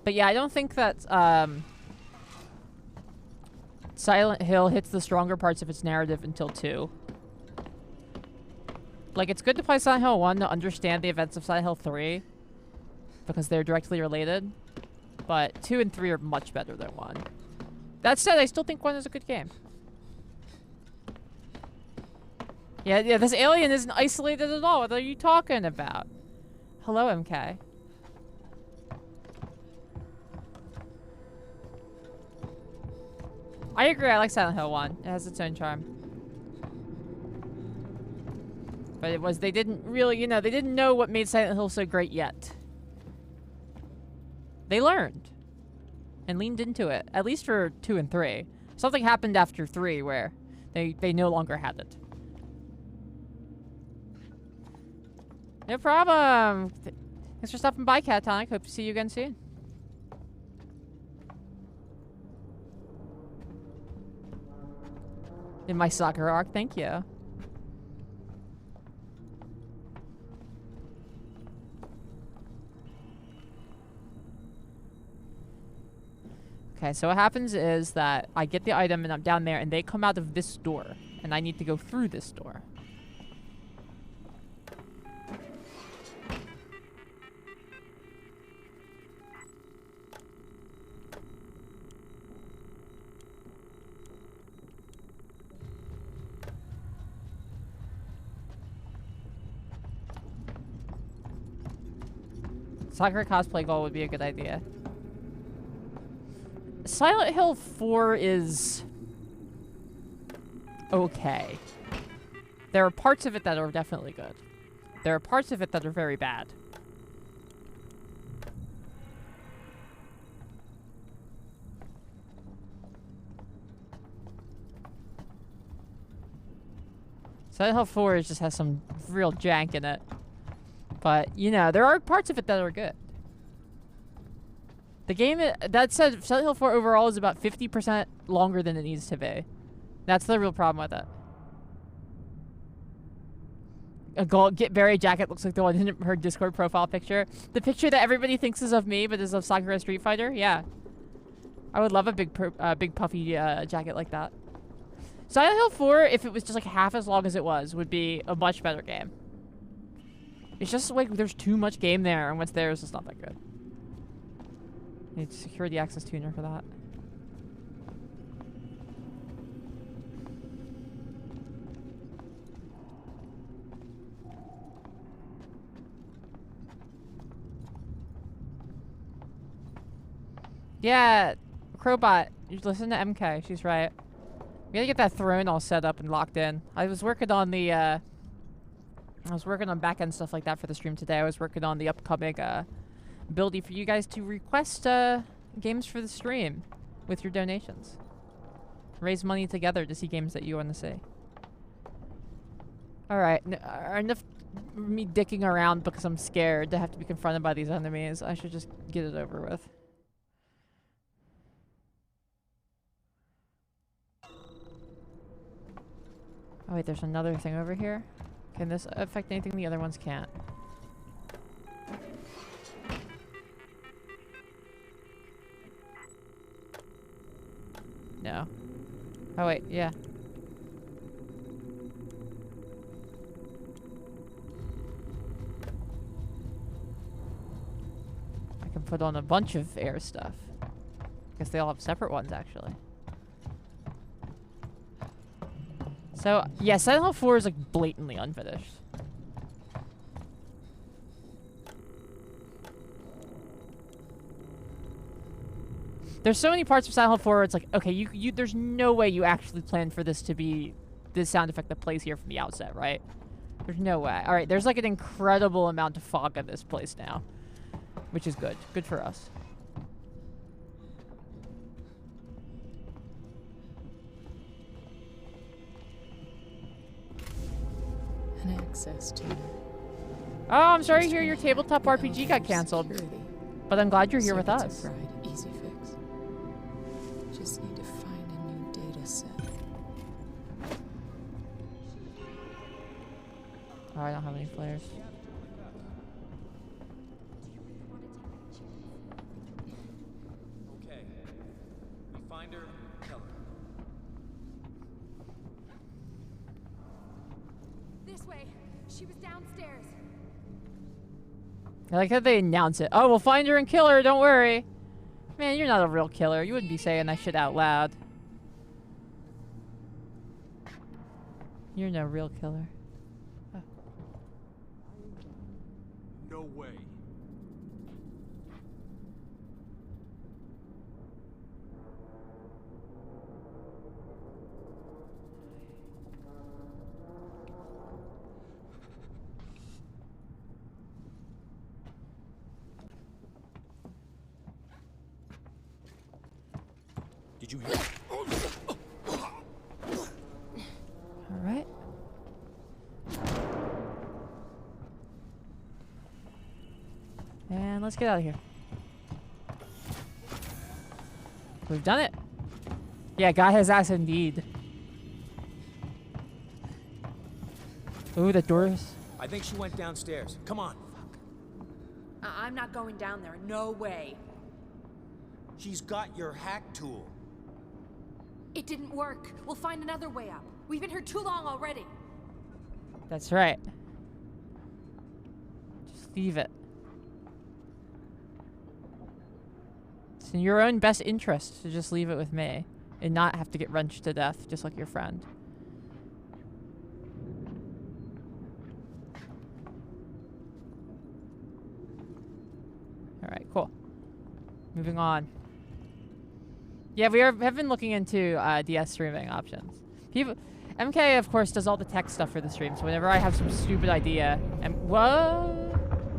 But yeah, I don't think that Silent Hill hits the stronger parts of its narrative until 2. Like, it's good to play Silent Hill 1 to understand the events of Silent Hill 3. Because they're directly related. But 2 and 3 are much better than 1. That said, I still think 1 is a good game. Yeah, this alien isn't isolated at all. What are you talking about? Hello, MK. I agree, I like Silent Hill 1. It has its own charm. But they didn't really, you know, they didn't know what made Silent Hill so great yet. They learned and leaned into it, at least for 2 and 3. Something happened after 3 where they no longer had it. No problem. Thanks for stopping by, Catatonic. Hope to see you again soon. In my soccer arc, thank you. Okay, so what happens is that I get the item and I'm down there and they come out of this door and I need to go through this door. Sakura cosplay goal would be a good idea. Silent Hill 4 is okay. There are parts of it that are definitely good. There are parts of it that are very bad. Silent Hill 4 just has some real jank in it. But, you know, there are parts of it that are good. The game, that said, Silent Hill 4 overall is about 50% longer than it needs to be. That's the real problem with it. A gold Get Buried jacket looks like the one in her Discord profile picture. The picture that everybody thinks is of me, but is of Sakura Street Fighter? Yeah. I would love a big puffy jacket like that. Silent Hill 4, if it was just like half as long as it was, would be a much better game. It's just like there's too much game there, and what's there is just not that good. Need security access tuner for that. Yeah, Crowbot, you listen to MK. She's right. We gotta get that throne all set up and locked in. I was working on the, I was working on back-end stuff like that for the stream today. I was working on the upcoming, ability for you guys to request, games for the stream with your donations. Raise money together to see games that you want to see. Alright, enough me dicking around because I'm scared to have to be confronted by these enemies. I should just get it over with. Oh wait, there's another thing over here. Can this affect anything the other ones can't? No. Oh wait, yeah. I can put on a bunch of air stuff. Guess they all have separate ones actually. So, yeah, Silent Hill 4 is like blatantly unfinished. There's so many parts of Silent Hill 4 where it's like, okay, there's no way you actually planned for this to be this sound effect that plays here from the outset, right? There's no way. Alright, there's like an incredible amount of fog in this place now. Which is good. Good for us. An access tuner. Oh, I'm sorry to hear your tabletop RPG got canceled. But I'm glad you're here with us. Easy fix. Just need to find a new data set. Oh, I don't have any flares. Okay. We find her, kill her. This way. She was downstairs. I like how they announce it. Oh, we'll find her and kill her, don't worry. Man, you're not a real killer. You wouldn't be saying that shit out loud. You're no real killer. Oh. No way. Did you hear? All right. And let's get out of here. We've done it. Yeah, got his ass indeed. Ooh, the doors. I think she went downstairs. Come on. I'm not going down there. No way. She's got your hack tool. It didn't work. We'll find another way up. We've been here too long already. That's right. Just leave it. It's in your own best interest to just leave it with me and not have to get wrenched to death just like your friend. Moving on. Yeah, have been looking into DS streaming options. People, MK of course does all the tech stuff for the stream. So whenever I have some stupid idea, and what?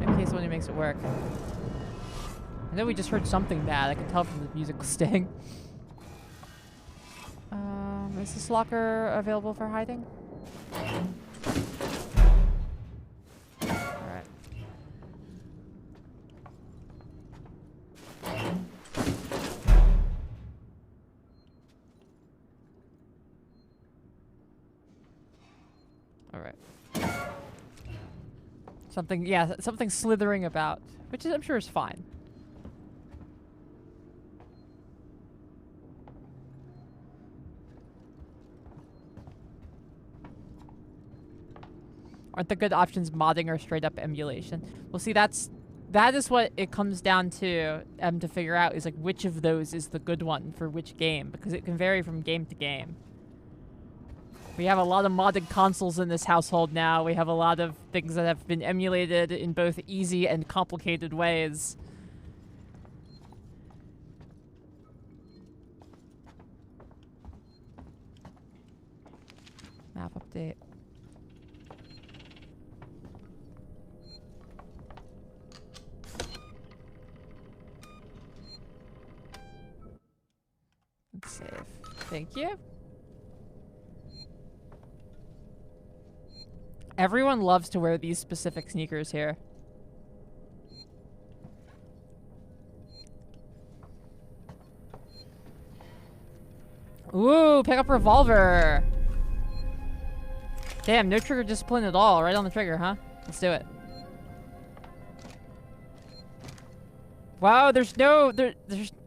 MK's the one who makes it work. I know we just heard something bad. I can tell from the musical sting. Is this locker available for hiding? Alright. Alright. Something slithering about, which I'm sure is fine. Aren't the good options modding or straight up emulation? Well, see, that is what it comes down to figure out, is like which of those is the good one for which game, because it can vary from game to game. We have a lot of modded consoles in this household now. We have a lot of things that have been emulated in both easy and complicated ways. Map update. Let's save. Thank you. Everyone loves to wear these specific sneakers here. Ooh, pick up revolver. Damn, no trigger discipline at all. Right on the trigger, huh? Let's do it. Wow, there's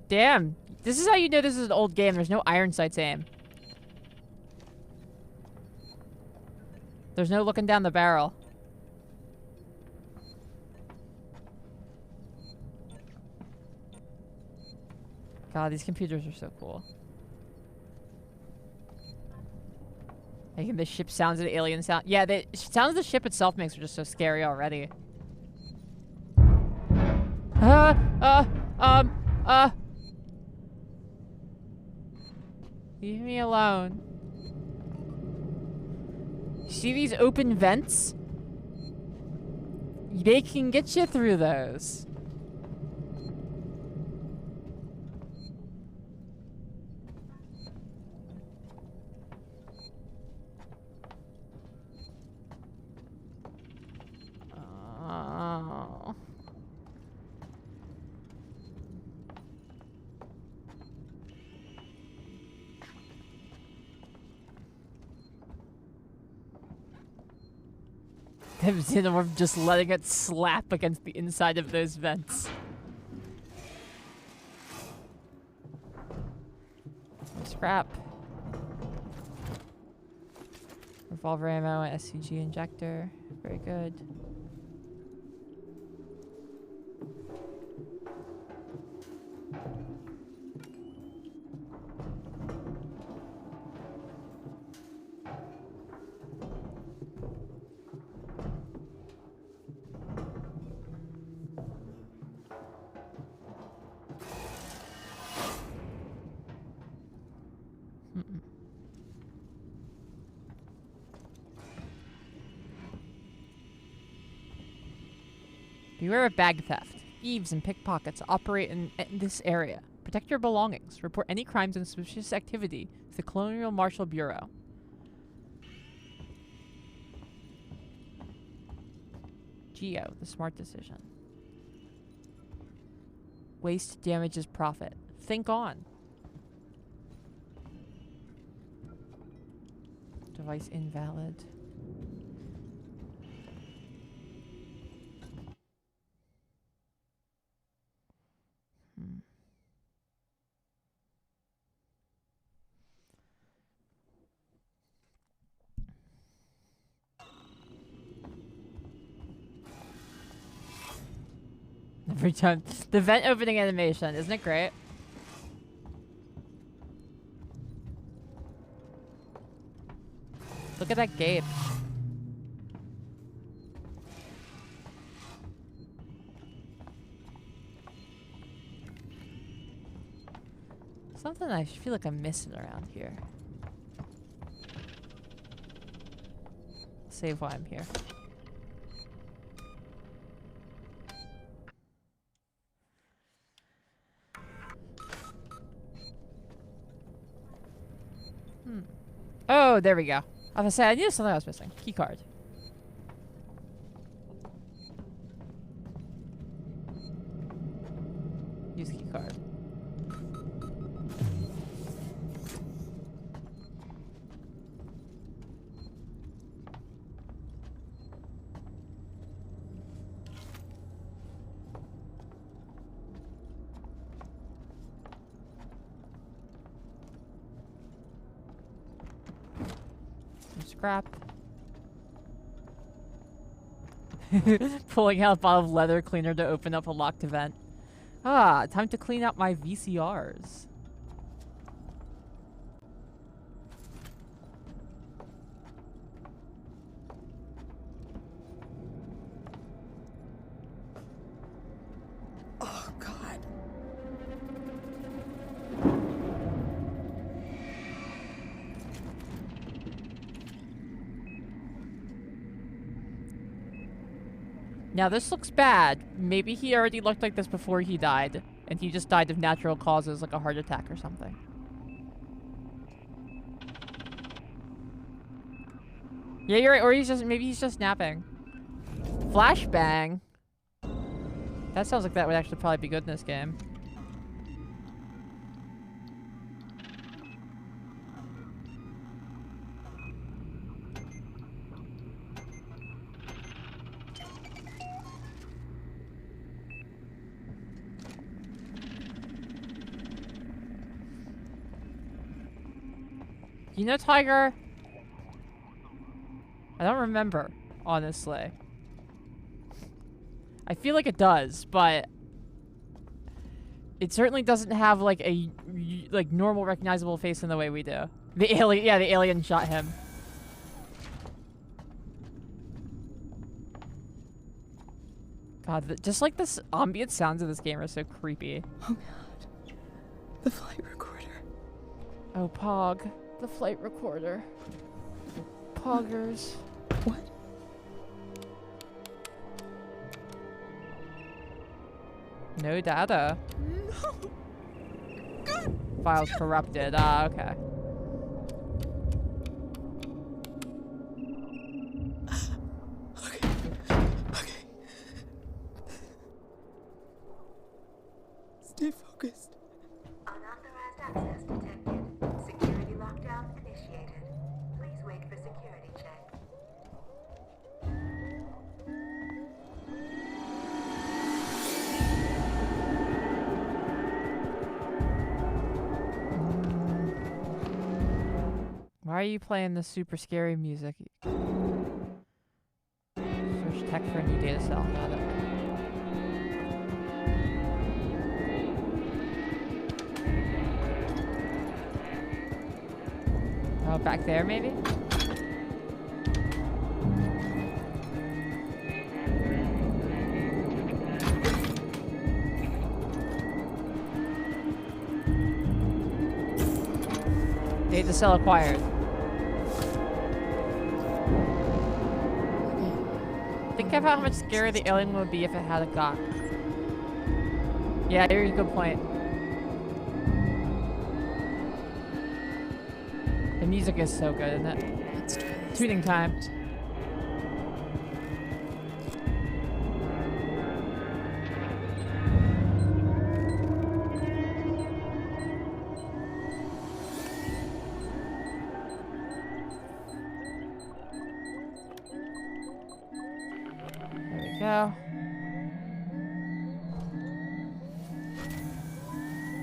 damn. This is how you know this is an old game. There's no iron sights aim. There's no looking down the barrel. God, these computers are so cool. Making the ship sounds and the alien sound. Yeah, the sounds the ship itself makes are just so scary already. Leave me alone. See these open vents? They can get you through those. Oh. We're just letting it slap against the inside of those vents. Scrap. Revolver ammo, SCG injector. Very good. Beware of bag theft. Thieves and pickpockets operate in this area. Protect your belongings. Report any crimes and suspicious activity to the Colonial Marshal Bureau. Geo, the smart decision. Waste damages profit. Think on. Device invalid. Every time. The vent opening animation, isn't it great? Look at that gape. Something I feel like I'm missing around here. Save while I'm here. Oh, there we go. I was gonna say, I knew something I was missing. Key card. Use key card. Scrap. Pulling out a bottle of leather cleaner to open up a locked vent. Ah, time to clean out my VCRs. Oh, God. Now this looks bad. Maybe he already looked like this before he died. And he just died of natural causes like a heart attack or something. Yeah, you're right. Or maybe he's just napping. Flashbang. That sounds like that would actually probably be good in this game. You know, Tiger? I don't remember, honestly. I feel like it does, but it certainly doesn't have like a normal recognizable face in the way we do. The alien, yeah, the alien shot him. God, just like this ambient sounds of this game are so creepy. Oh God, the flight recorder. Oh, Pog. The flight recorder. Poggers. What? No data. No. God. Files corrupted. Ah, okay. Okay. Stay focused. Unauthorized access detected. Security lockdown initiated. Please wait for security check. Why are you playing this super scary music? Search tech for a new data cell. Got it. Oh, back there maybe? Data cell acquired. Think of how much scarier the alien would be if it had a gun. Yeah, here's a good point. The music is so good, isn't it? Tuning time. There we go.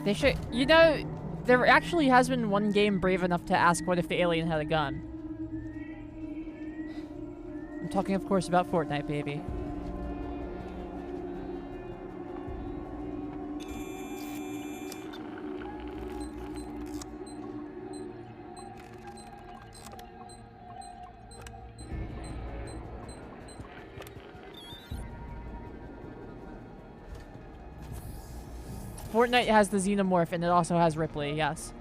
They should, you know, there actually has been one game brave enough to ask what if the alien had a gun. I'm talking, of course, about Fortnite, baby. Fortnite has the Xenomorph, and it also has Ripley, yes.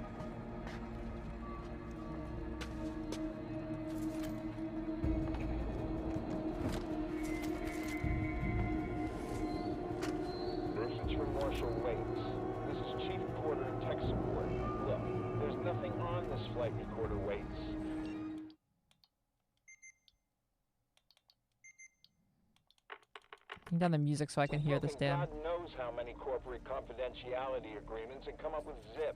Message from Marshal Waits. This is Chief Porter in tech support. Look, there's nothing on this flight recorder, Waits. Turn down the music so I can hear this damn. God knows how many corporate confidentiality agreements and come up with zip.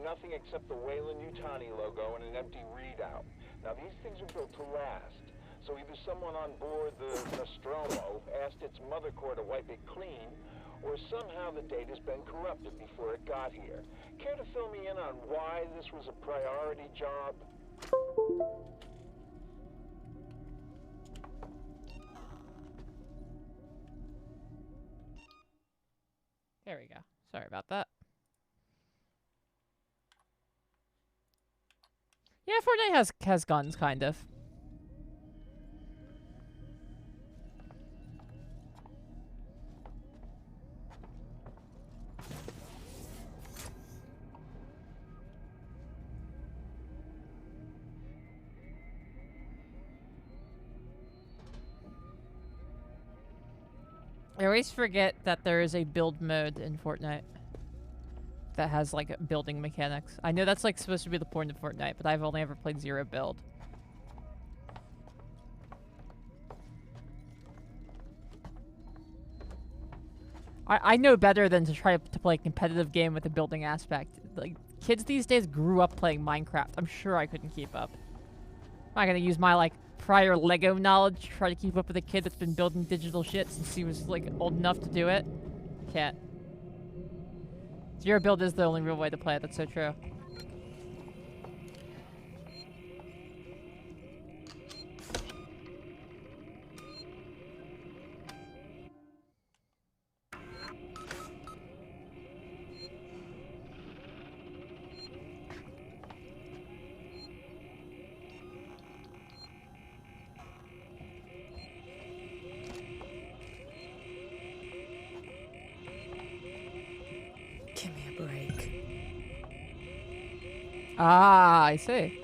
Nothing except the Weyland-Yutani logo and an empty readout. Now these things are built to last. So either someone on board the Nostromo asked its mother core to wipe it clean, or somehow the data's been corrupted before it got here. Care to fill me in on why this was a priority job? There we go. Sorry about that. Yeah, Fortnite has guns, kind of. I always forget that there is a build mode in Fortnite that has like building mechanics. I know that's like supposed to be the point of Fortnite, but I've only ever played zero build. I know better than to try to play a competitive game with a building aspect. Like, kids these days grew up playing Minecraft. I'm sure I couldn't keep up. I'm not gonna use my like prior Lego knowledge to try to keep up with a kid that's been building digital shit since he was like old enough to do it. Can't. Zero build is the only real way to play it. That's so true. Give me a break. Ah, I see.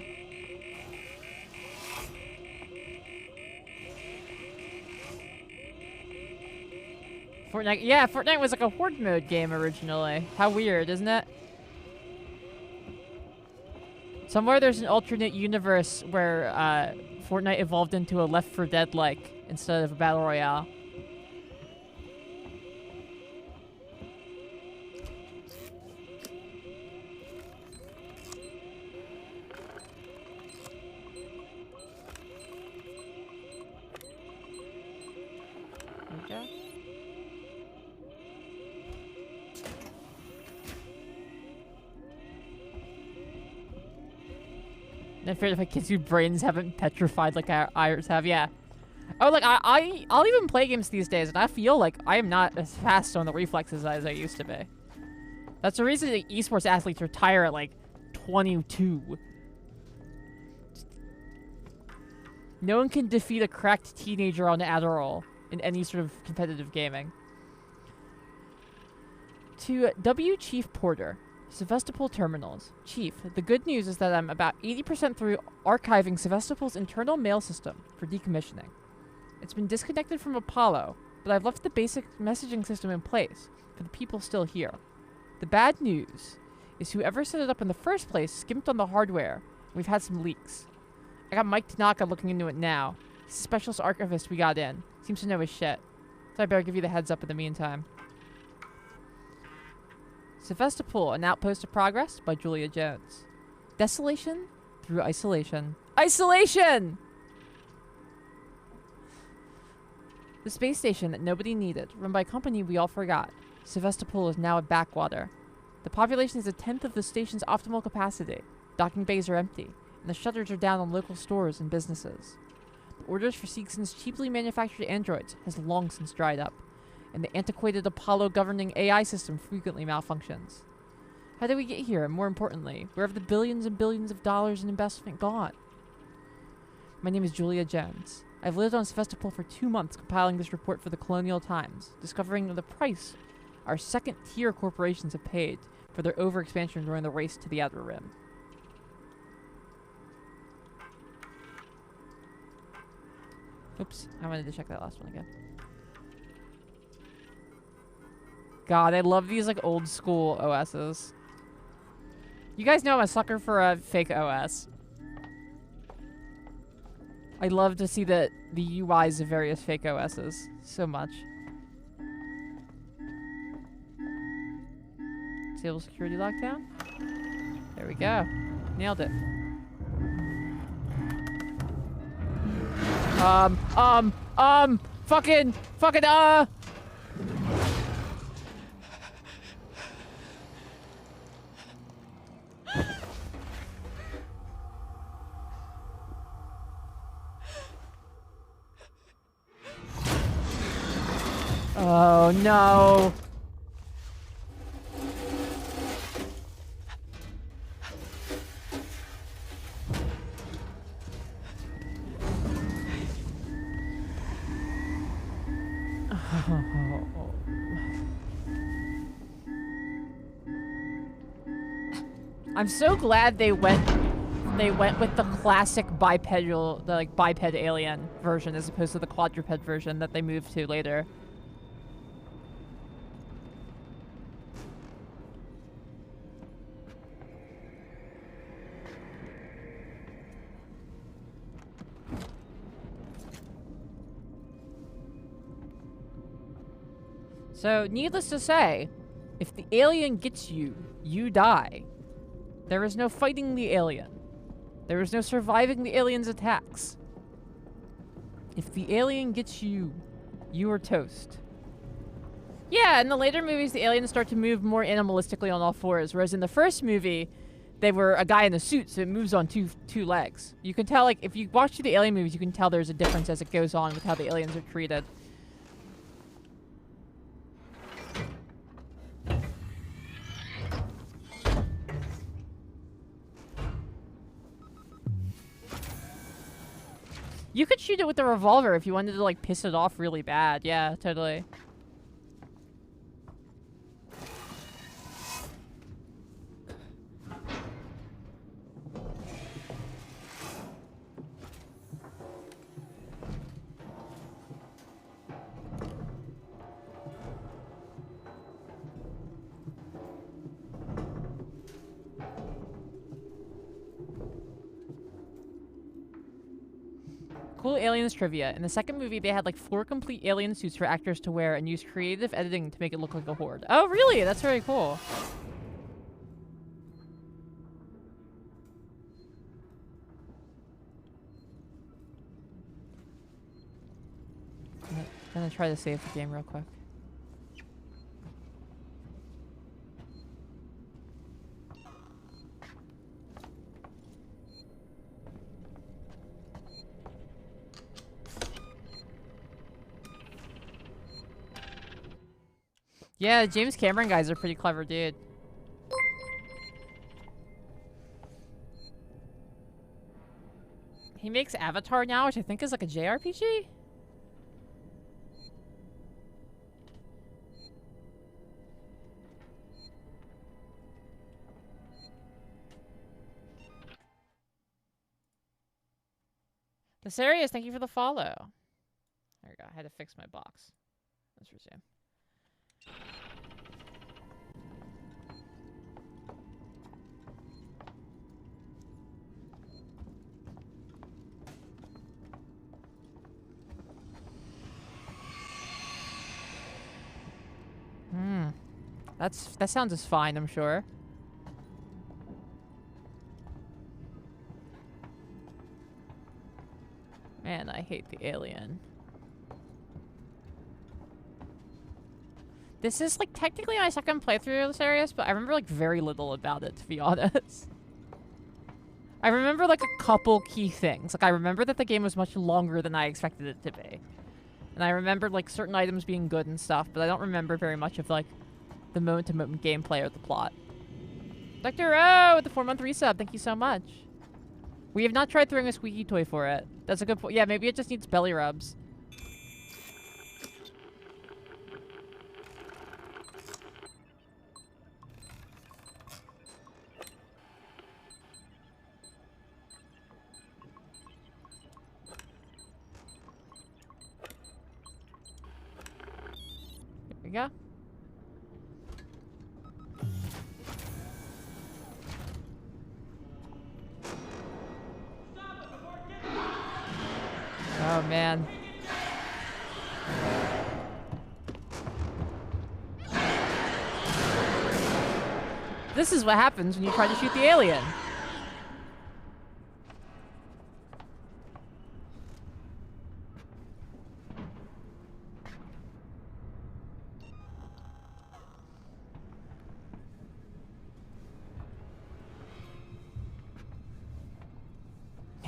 Fortnite, yeah, Fortnite was like a horde mode game originally. How weird, isn't it? Somewhere there's an alternate universe where Fortnite evolved into a Left 4 Dead-like instead of a battle royale. I'm afraid if my kids whose brains haven't petrified like ours have, yeah. Oh, like, I'll even play games these days, and I feel like I am not as fast on the reflexes as I used to be. That's the reason that esports athletes retire at, like, 22. No one can defeat a cracked teenager on Adderall in any sort of competitive gaming. To W. Chief Porter, Sevastopol Terminals. Chief, the good news is that I'm about 80% through archiving Sevastopol's internal mail system for decommissioning. It's been disconnected from Apollo, but I've left the basic messaging system in place for the people still here. The bad news is whoever set it up in the first place skimped on the hardware. We've had some leaks. I got Mike Tanaka looking into it now. He's a specialist archivist we got in. Seems to know his shit. So I better give you the heads up in the meantime. Sevastopol, an outpost of progress by Julia Jones. Desolation through isolation. Isolation! The space station that nobody needed, run by a company we all forgot. Sevastopol is now a backwater. The population is a tenth of the station's optimal capacity. Docking bays are empty, and the shutters are down on local stores and businesses. The orders for Seegson's cheaply manufactured androids has long since dried up, and the antiquated Apollo governing AI system frequently malfunctions. How did we get here, and more importantly, where have the billions and billions of dollars in investment gone? My name is Julia Jones. I've lived on Sevastopol for 2 months compiling this report for the Colonial Times, discovering the price our second-tier corporations have paid for their overexpansion during the race to the Outer Rim. Oops, I wanted to check that last one again. God, I love these like old school OSs. You guys know I'm a sucker for a fake OS. I love to see the UIs of various fake OSs so much. Disable security lockdown. There we go. Nailed it. Fucking, Oh, no. I'm so glad they went with the classic bipedal, the like biped alien version as opposed to the quadruped version that they moved to later. So, needless to say, if the alien gets you, you die. There is no fighting the alien. There is no surviving the alien's attacks. If the alien gets you, you are toast. Yeah, in the later movies, the aliens start to move more animalistically on all fours, whereas in the first movie, they were a guy in a suit, so it moves on two legs. You can tell, like, if you watch through the alien movies, you can tell there's a difference as it goes on with how the aliens are treated. You could shoot it with a revolver if you wanted to, like, piss it off really bad. Yeah, totally. Cool aliens trivia. In the second movie, they had like 4 complete alien suits for actors to wear and used creative editing to make it look like a horde. Oh, really? That's very cool. I'm gonna try to save the game real quick. Yeah, James Cameron guys are pretty clever, dude. He makes Avatar now, which I think is like a JRPG? The Serious, thank you for the follow. There we go. I had to fix my box. Let's resume. That sounds just fine, I'm sure. Man, I hate the alien. This is like technically my second playthrough of the series, but I remember like very little about it, to be honest. I remember like a couple key things. Like I remember that the game was much longer than I expected it to be. And I remember like certain items being good and stuff, but I don't remember very much of like the moment-to-moment gameplay or the plot. Dr. O with the 4-month resub, thank you so much. We have not tried throwing a squeaky toy for it. That's a good point. Yeah, maybe it just needs belly rubs. we go. Oh, man. This is what happens when you try to shoot the alien.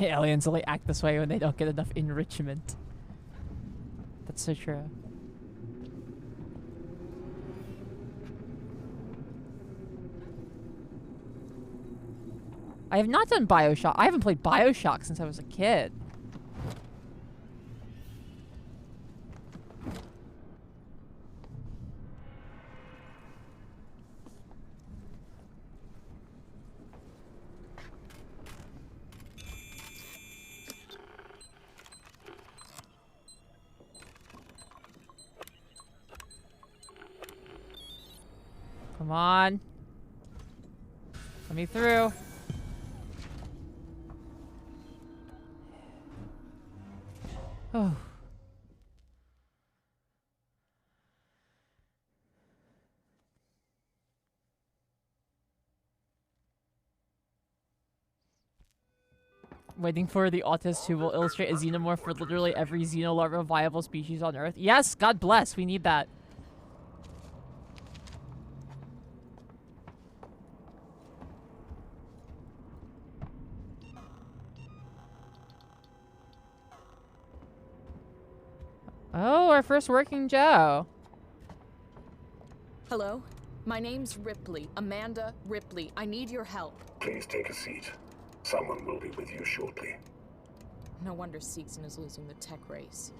Aliens only act this way when they don't get enough enrichment. That's so true. I have not done BioShock. I haven't played BioShock since I was a kid. Come on. Let me through. Oh. Waiting for the autist who will illustrate a xenomorph for literally every xenolarva viable species on Earth. Yes, God bless. We need that. Oh, our first working Joe. Hello? My name's Ripley. Amanda Ripley. I need your help. Please take a seat. Someone will be with you shortly. No wonder Seegson is losing the tech race.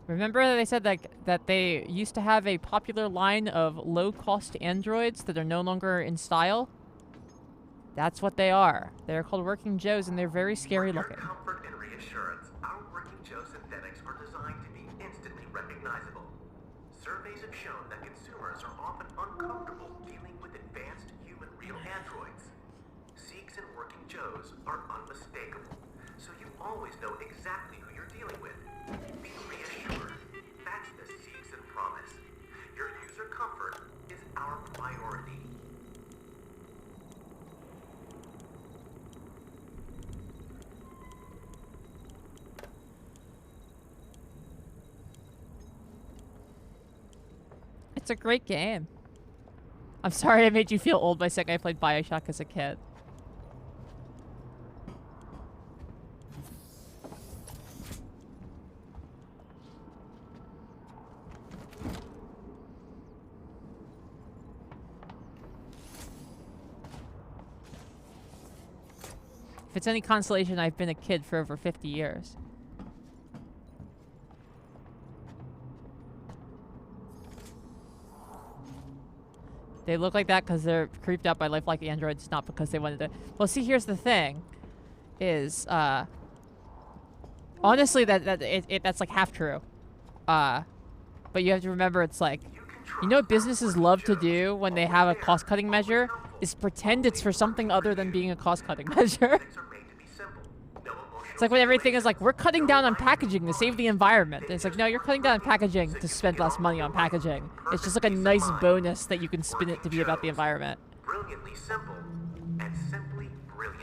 Remember they said that they used to have a popular line of low-cost androids that are no longer in style? That's what they are. They're called Working Joes, and they're very scary looking. For comfort and reassurance, our Working Joe synthetics are designed to be instantly recognizable. Surveys have shown that consumers are often uncomfortable dealing with advanced human real androids. Seegson Working Joes are unmistakable, so you always know exactly who you're dealing with. Be reassured. That's the Seegson promise. Your user comfort is our priority. It's a great game. I'm sorry I made you feel old by saying I played BioShock as a kid. If it's any consolation, I've been a kid for over 50 years. They look like that because they're creeped out by lifelike androids, not because they wanted to. Well, see, here's the thing, is honestly that's like half true, but you have to remember it's like, you know what businesses love to do when they have a cost-cutting measure is pretend it's for something other than being a cost-cutting measure. It's like when everything is like, we're cutting down on packaging to save the environment. And it's like, no, you're cutting down on packaging to spend less money on packaging. It's just like a nice bonus that you can spin it to be about the environment. Brilliantly simple and simply brilliant.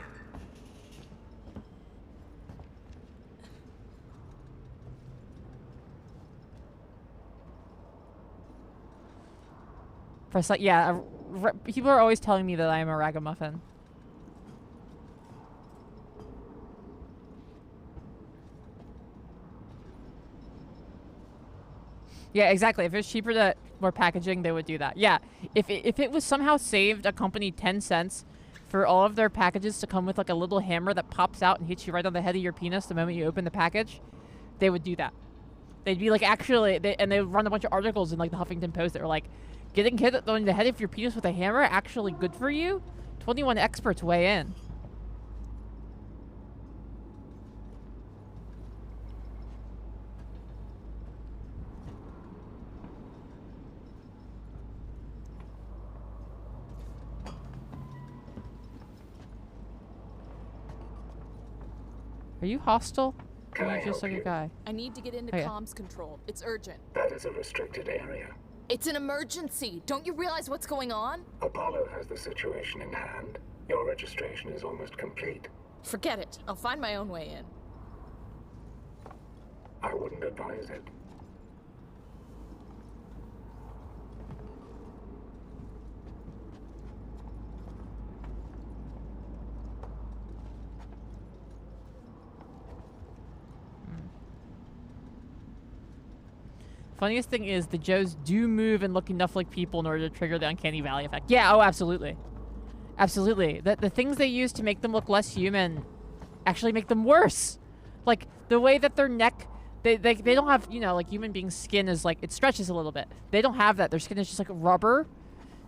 Yeah, people are always telling me that I am a ragamuffin. Yeah, exactly. If it was cheaper to more packaging, they would do that. Yeah, if it was somehow saved a company 10 cents for all of their packages to come with like a little hammer that pops out and hits you right on the head of your penis the moment you open the package, they would do that. They'd be like, actually, and they would run a bunch of articles in like the Huffington Post that were like, getting hit on the head of your penis with a hammer actually good for you? 21 experts weigh in. Are you hostile? Or are you just like a guy? I need to get into comms control. It's urgent. That is a restricted area. It's an emergency. Don't you realize what's going on? Apollo has the situation in hand. Your registration is almost complete. Forget it. I'll find my own way in. I wouldn't advise it. Funniest thing is the Joes do move and look enough like people in order to trigger the uncanny valley effect. Yeah, oh, absolutely. Absolutely. The things they use to make them look less human actually make them worse. Like, the way that their neck... They don't have, you know, like, human beings' skin is, like, it stretches a little bit. They don't have that. Their skin is just, like, rubber.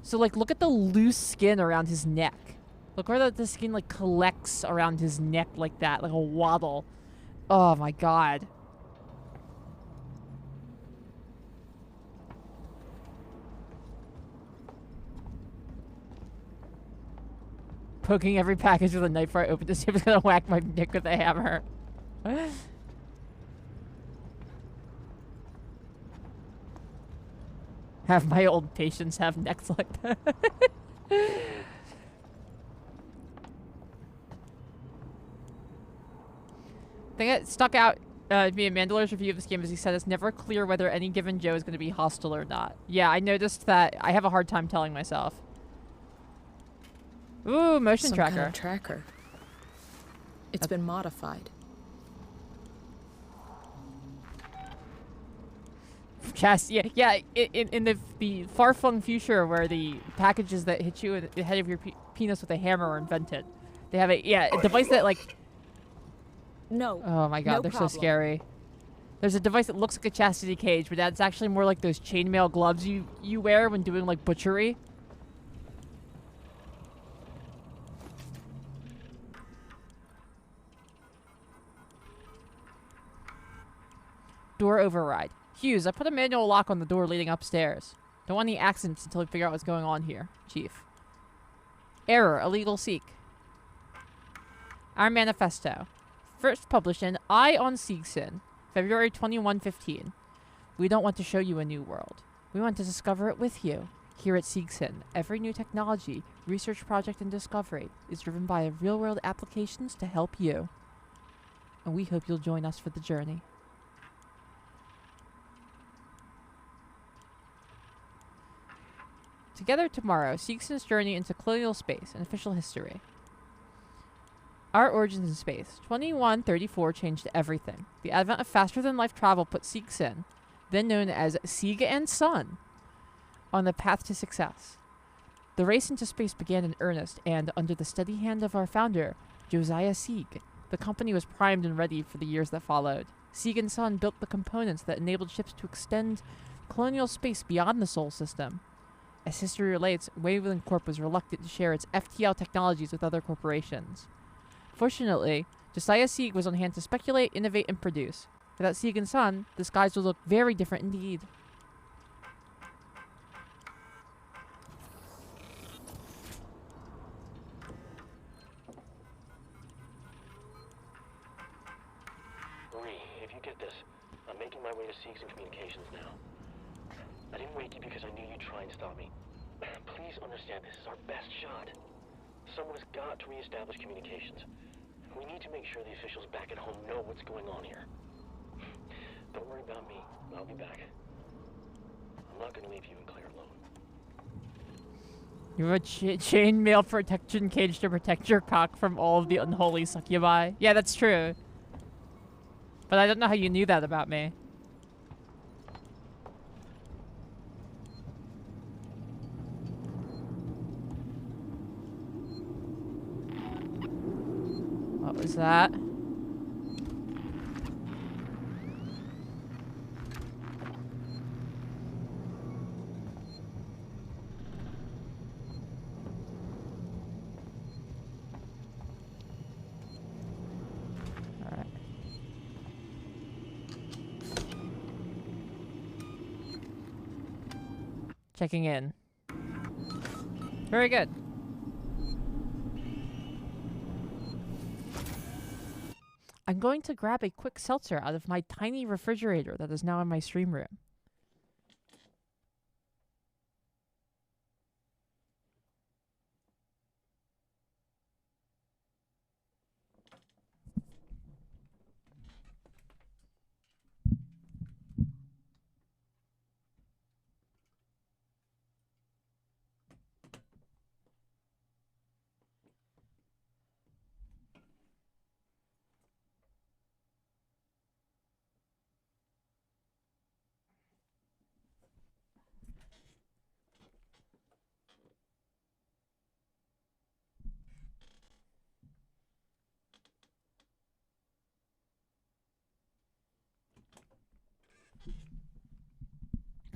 So, like, look at the loose skin around his neck. Look where the skin, like, collects around his neck like that. Like a waddle. Oh, my God. Poking every package with a knife before I open to see if it's gonna whack my dick with a hammer. Have my old patients have necks like that. Thing that stuck out to me in Mandalorian's review of this game is he said it's never clear whether any given Joe is going to be hostile or not. Yeah, I noticed that. I have a hard time telling myself. Ooh, motion tracker. Kind of tracker. It's been modified. Yeah. In the far-flung future where the packages that hit you in the head of your penis with a hammer are invented, they have a device that like. No. Oh my God, no they're problem. so scary. There's a device that looks like a chastity cage, but that's actually more like those chainmail gloves you wear when doing like butchery. Door override. Hughes, I put a manual lock on the door leading upstairs. Don't want any accidents until we figure out what's going on here, Chief. Error. Illegal seek. Our manifesto. First published in Eye on Seegson, February 2115. We don't want to show you a new world. We want to discover it with you. Here at Seegson, every new technology, research project, and discovery is driven by real-world applications to help you. And we hope you'll join us for the journey. Together tomorrow, Seegson's journey into colonial space and official history. Our origins in space. 2134 changed everything. The advent of faster-than-life travel put Seegson, then known as Sieg and Son, on the path to success. The race into space began in earnest, and under the steady hand of our founder, Josiah Sieg, the company was primed and ready for the years that followed. Sieg and Son built the components that enabled ships to extend colonial space beyond the Sol system. As history relates, Wavelength Corp was reluctant to share its FTL technologies with other corporations. Fortunately, Josiah Sieg was on hand to speculate, innovate, and produce. Without Sieg and Son, the skies would look very different indeed. Marie, if you get this, I'm making my way to Seegson Communications now. I didn't wake you because I knew you'd try and stop me. Please understand, this is our best shot. Someone has got to reestablish communications. We need to make sure the officials back at home know what's going on here. Don't worry about me. I'll be back. I'm not going to leave you and Claire alone. You have a chainmail protection cage to protect your cock from all of the unholy succubi. Yeah, that's true. But I don't know how you knew that about me. What was that? Checking in. Very good. I'm going to grab a quick seltzer out of my tiny refrigerator that is now in my stream room.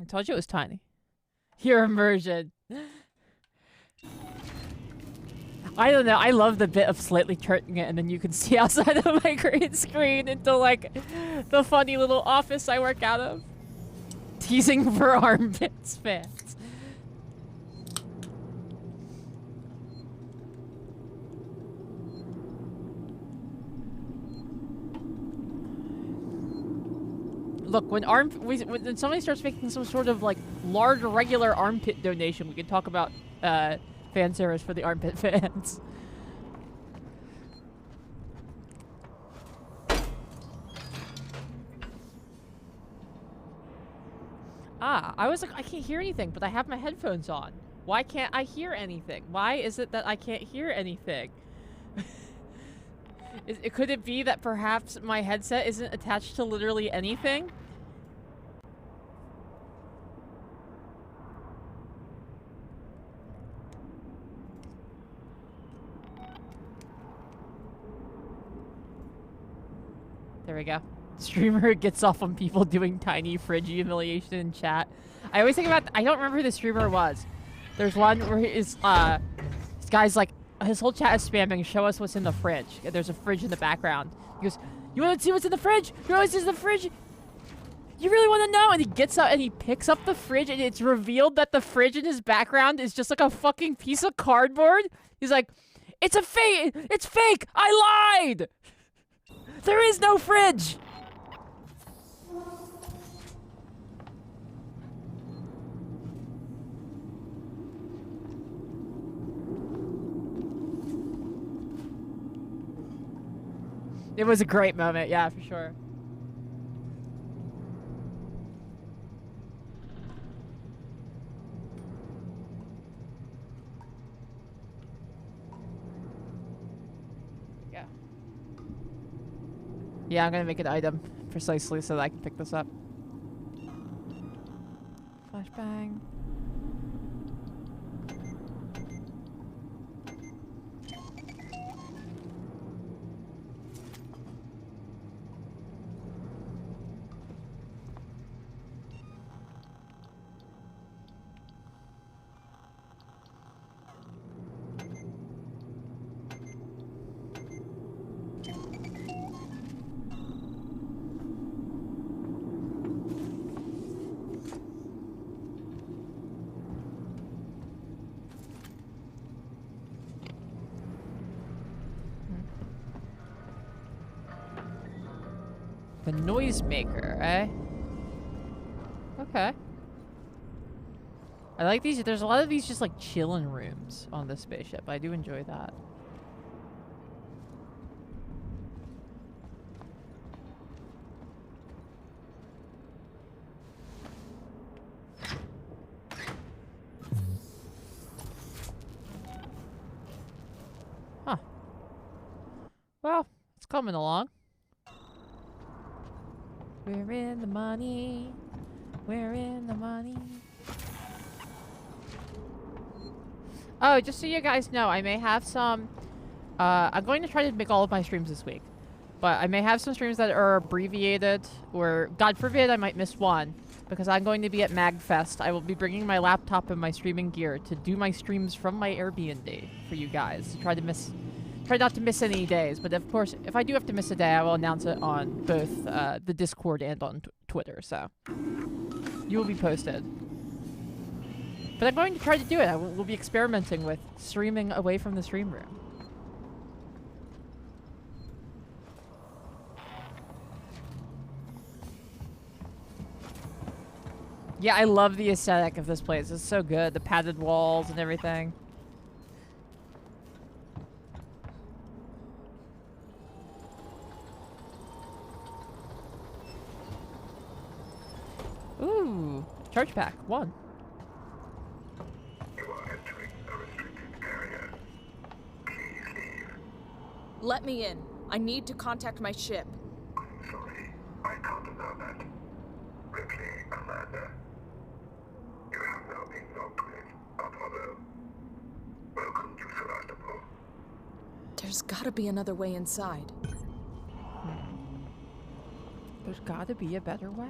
I told you it was tiny. Your immersion. I don't know. I love the bit of slightly turning it and then you can see outside of my green screen into like the funny little office I work out of. Teasing for armpits fans. Look, when when somebody starts making some sort of like large regular armpit donation, we can talk about fan service for the armpit fans. I was like, I can't hear anything, but I have my headphones on. Why can't I hear anything? Why is it that I can't hear anything? Could it be that perhaps my headset isn't attached to literally anything? There we go. Streamer gets off on people doing tiny fridge humiliation in chat. I always think about, I don't remember who the streamer was. There's one where this guy's like, his whole chat is spamming, show us what's in the fridge. There's a fridge in the background. He goes, you want to see what's in the fridge? You know what's in the fridge? You really want to know? And he gets up and he picks up the fridge and it's revealed that the fridge in his background is just like a fucking piece of cardboard. He's like, it's a fake! It's fake! I lied! There is no fridge! It was a great moment, yeah, for sure. Yeah. Yeah, I'm gonna make an item precisely so that I can pick this up. Flashbang. The noisemaker, eh? Okay. I like these. There's a lot of these just like chilling rooms on the spaceship. I do enjoy that. Huh. Well, it's coming along. We're in the money. We're in the money. Oh, just so you guys know, I may have some... I'm going to try to make all of my streams this week. But I may have some streams that are abbreviated, or God forbid I might miss one. Because I'm going to be at MagFest. I will be bringing my laptop and my streaming gear to do my streams from my Airbnb for you guys. Try not to miss any days, but of course, if I do have to miss a day, I will announce it on both the Discord and on Twitter, so you will be posted. But I'm going to try to do it. We'll be experimenting with streaming away from the stream room. Yeah, I love the aesthetic of this place. It's so good. The padded walls and everything. Ooh, charge pack, 1. You are entering a restricted area. Please leave. Let me in. I need to contact my ship. Sorry, I can't allow that. Ripley, Amanda. You have now been locked with Apollo. Welcome to Sevastopol. There's gotta be another way inside. There's gotta be a better way.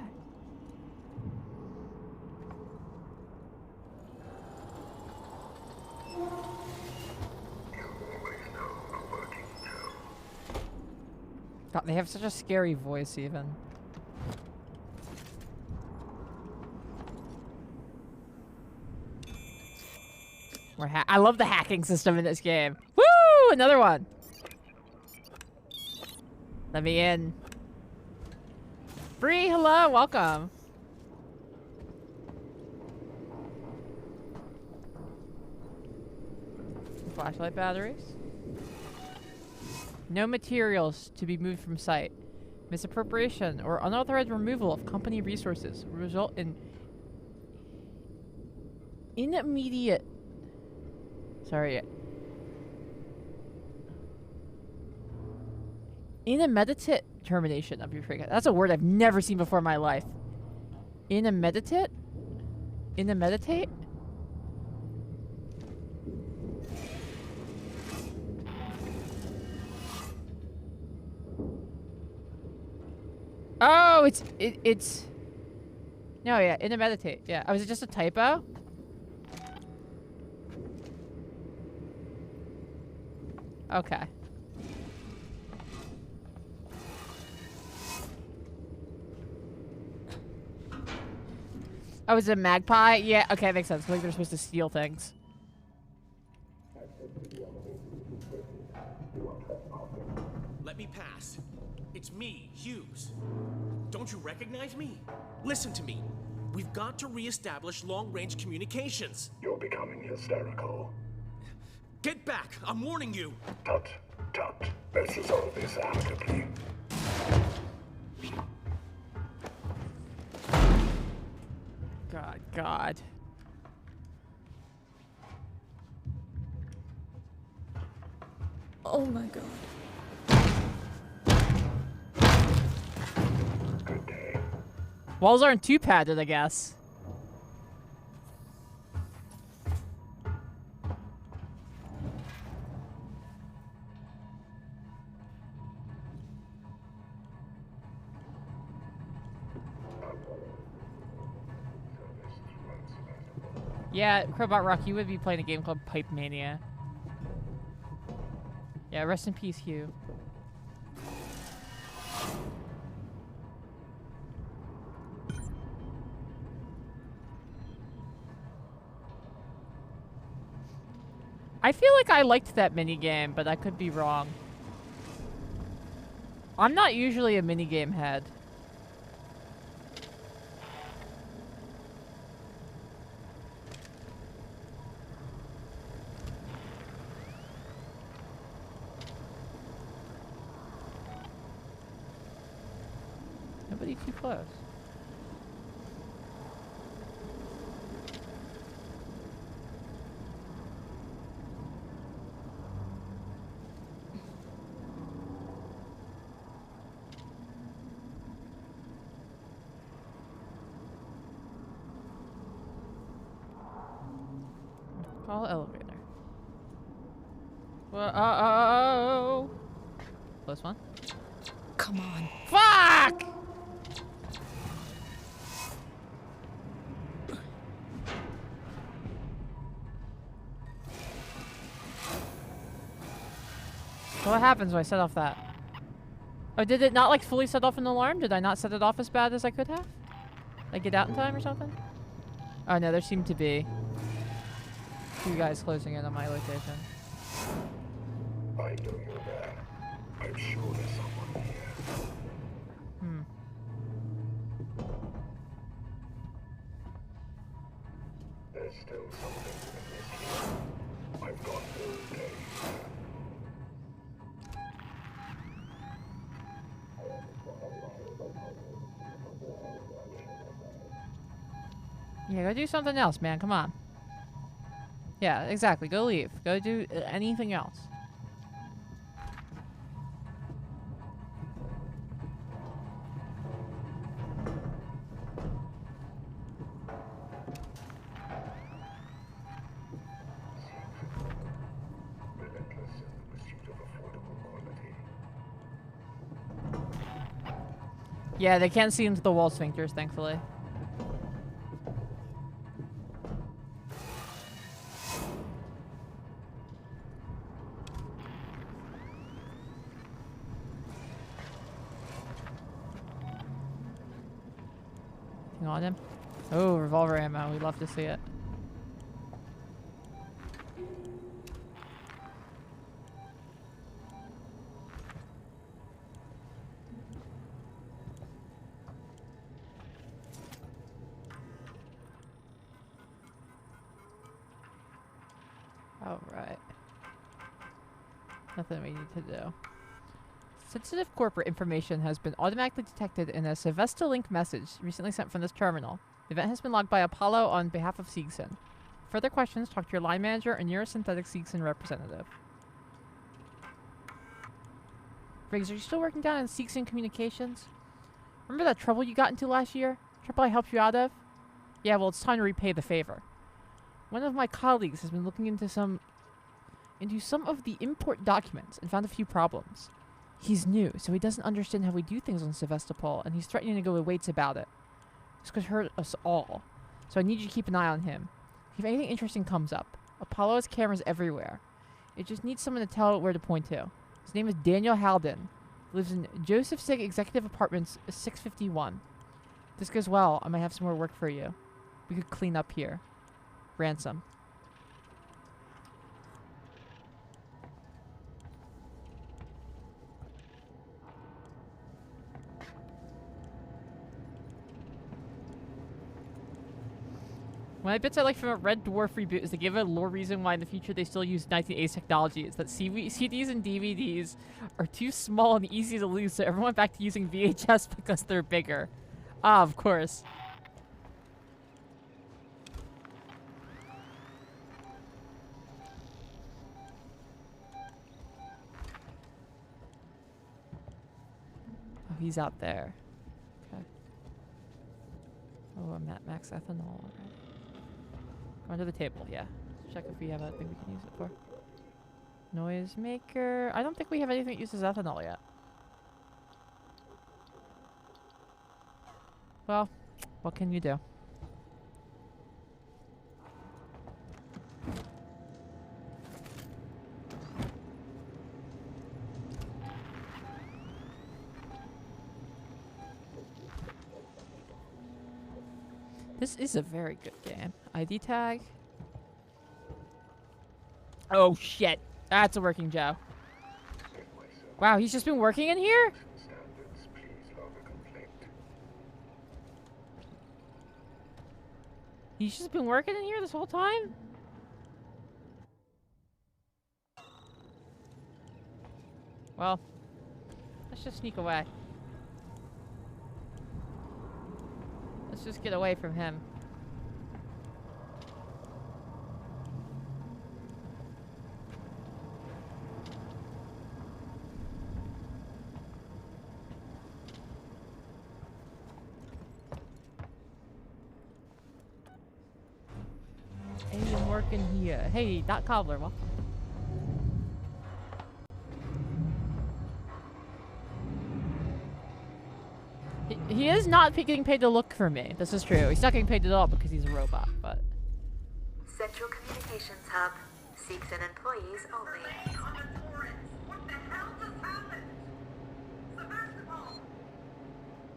God, they have such a scary voice, even. I love the hacking system in this game. Woo! Another one. Let me in. Bree, hello, welcome. Flashlight batteries. No materials to be moved from site. Misappropriation or unauthorized removal of company resources will result in immediate termination of your free. That's a word I've never seen before in my life. Immediate? Oh, it's no, yeah, immediate. Yeah, was it just a typo? Okay. Oh, is it a magpie? Yeah, okay, makes sense. I think they're supposed to steal things. Let me pass. It's me, Hughes. Don't you recognize me? Listen to me. We've got to re-establish long-range communications. You're becoming hysterical. Get back! I'm warning you! Tut, tut. Let's resolve this amicably. God. Oh my god. Walls aren't too padded, I guess. Yeah, Crowbot Rock, you would be playing a game called Pipe Mania. Yeah, rest in peace, Hugh. I feel like I liked that minigame, but I could be wrong. I'm not usually a minigame head. Nobody too close. Call elevator. Whoa! Close one. Come on. Fuck! So what happens when I set off that? Oh, did it not like fully set off an alarm? Did I not set it off as bad as I could have? Like get out in time or something? Oh no, there seemed to be 2 guys closing in on my location. I know you're there. I'm sure there's someone here. There's still something in this here. I've got all day. Yeah, go do something else, man. Come on. Yeah, exactly. Go leave. Go do anything else. Relentless in the pursuit of affordable quality. Yeah, they can't see into the wall sphincters, thankfully. On him. Oh, revolver ammo. We'd love to see it. Alright. Nothing we need to do. Sensitive corporate information has been automatically detected in a Sevastopol message recently sent from this terminal. The event has been logged by Apollo on behalf of Seegson. Further questions, talk to your line manager or neurosynthetic Seegson representative. Riggs, are you still working down in Seegson Communications? Remember that trouble you got into last year? Trouble I helped you out of? Yeah, well, it's time to repay the favor. One of my colleagues has been looking into some of the import documents and found a few problems. He's new, so he doesn't understand how we do things on Sevastopol, and he's threatening to go with Waits about it. This could hurt us all, so I need you to keep an eye on him. If anything interesting comes up, Apollo has cameras everywhere. It just needs someone to tell it where to point to. His name is Daniel Halden. He lives in Joseph Sig Executive Apartments 651. If this goes well, I might have some more work for you. We could clean up here. Ransom. One of the bits I like from a Red Dwarf reboot is they give a lore reason why in the future they still use 1980s technology. It's that CDs and DVDs are too small and easy to lose, so everyone went back to using VHS because they're bigger. Ah, of course. Oh, he's out there. Okay. Oh, I'm at max ethanol already. Go under the table, yeah. Let's check if we have anything we can use it for. Noisemaker. I don't think we have anything that uses ethanol yet. Well, what can you do? This is a very good game. ID tag. Oh shit. That's a working Joe. Wow, he's just been working in here? He's just been working in here this whole time? Well, let's just sneak away. Let's just get away from him. Hey, I'm working here. Hey, Doc Cobbler, welcome. He is not getting paid to look for me. This is true. He's not getting paid at all because he's a robot, but... Central Communications Hub. Seeks and employees only. What the hell just happened? Sevastopol!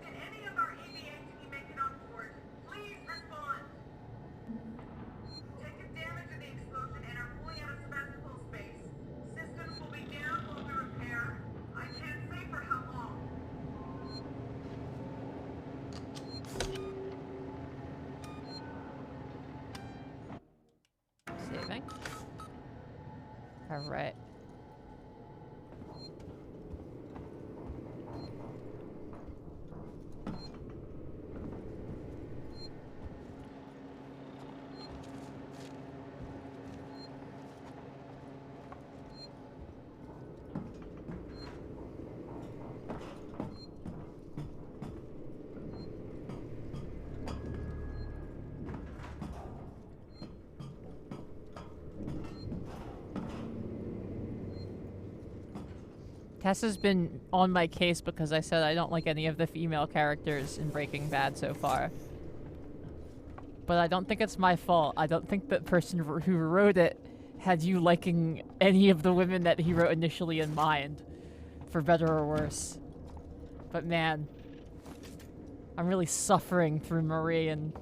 Did any of our EVA team make it on board? Please respond. Taken damage in the explosion and are pulling out of Sevastopol space. Systems will be down while we repair. I can't say for how long. Alright. Tessa's been on my case because I said I don't like any of the female characters in Breaking Bad so far. But I don't think it's my fault. I don't think the person who wrote it had you liking any of the women that he wrote initially in mind. For better or worse. But man, I'm really suffering through Marie and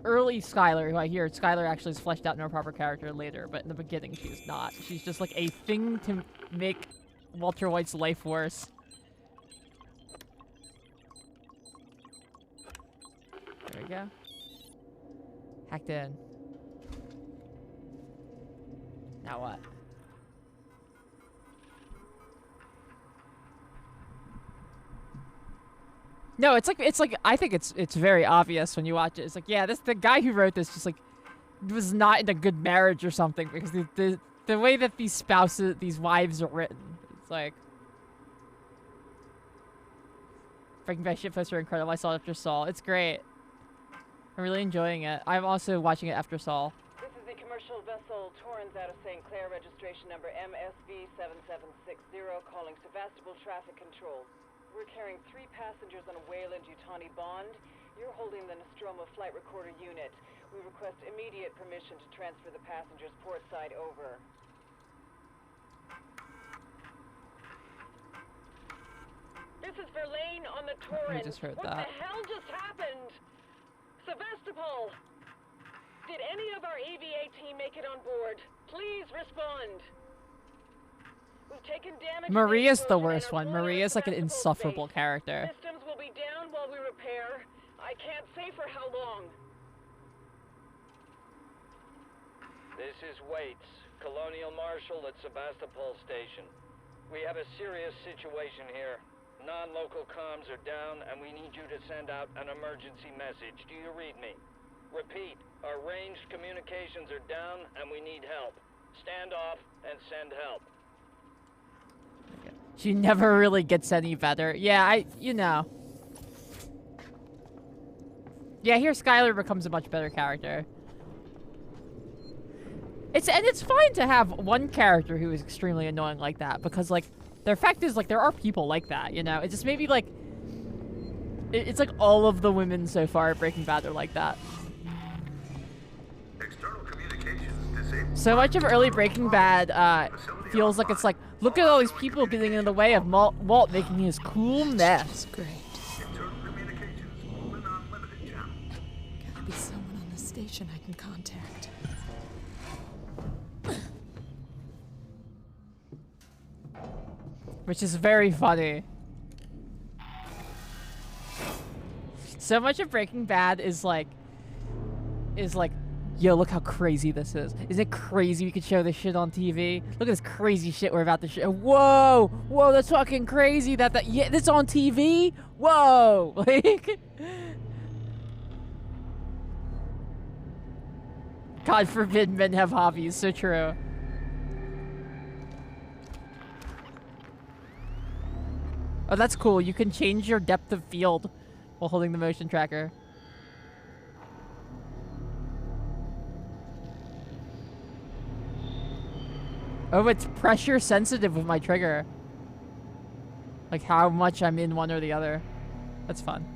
early Skylar, who I hear Skylar actually is fleshed out in a proper character later, but in the beginning she is not. She's just like a thing to make Walter White's life worse. There we go. Hacked in. Now what? No, it's like I think it's very obvious when you watch it. It's like, yeah, the guy who wrote this just like was not in a good marriage or something, because the way that these wives are written, it's like Breaking Bad shitposts are incredible. I saw it after Saul. It's great. I'm really enjoying it. I'm also watching it after Saul. This is the commercial vessel Torrens out of St. Clair, registration number MSV7760, calling Sevastopol Traffic Control. We're carrying 3 passengers on a Wayland-Yutani bond. You're holding the Nostromo flight recorder unit. We request immediate permission to transfer the passengers port side over. This is Verlaine on the Torrens. I just heard what that. the hell just happened? Sevastopol! Did any of our EVA team make it on board? Please respond. We've taken damage. Maria's the worst one. Maria's like an insufferable character. Systems will be down while we repair. I can't say for how long. This is Waits, Colonial Marshal at Sevastopol Station. We have a serious situation here. Non-local comms are down, and we need you to send out an emergency message. Do you read me? Repeat, our ranged communications are down, and we need help. Stand off and send help. She never really gets any better. Yeah, you know. Yeah, here Skylar becomes a much better character. It's fine to have one character who is extremely annoying like that, because like the fact is like there are people like that, you know. It's just maybe like it's like all of the women so far at Breaking Bad are like that. External communications disabled. So much of early Breaking Bad feels like it's like, look at all these people getting in the way of Walt making his cool mess. Great. Internal communications open on limited channel. Gotta be someone on the station I can contact. Which is very funny. So much of Breaking Bad is like, yo, look how crazy this is. Is it crazy we could show this shit on TV? Look at this crazy shit we're about to show. Whoa! Whoa, that's fucking crazy yeah, this on TV? Whoa! Like, God forbid men have hobbies, so true. Oh, that's cool. You can change your depth of field while holding the motion tracker. Oh, it's pressure sensitive with my trigger. Like how much I'm in one or the other. That's fun.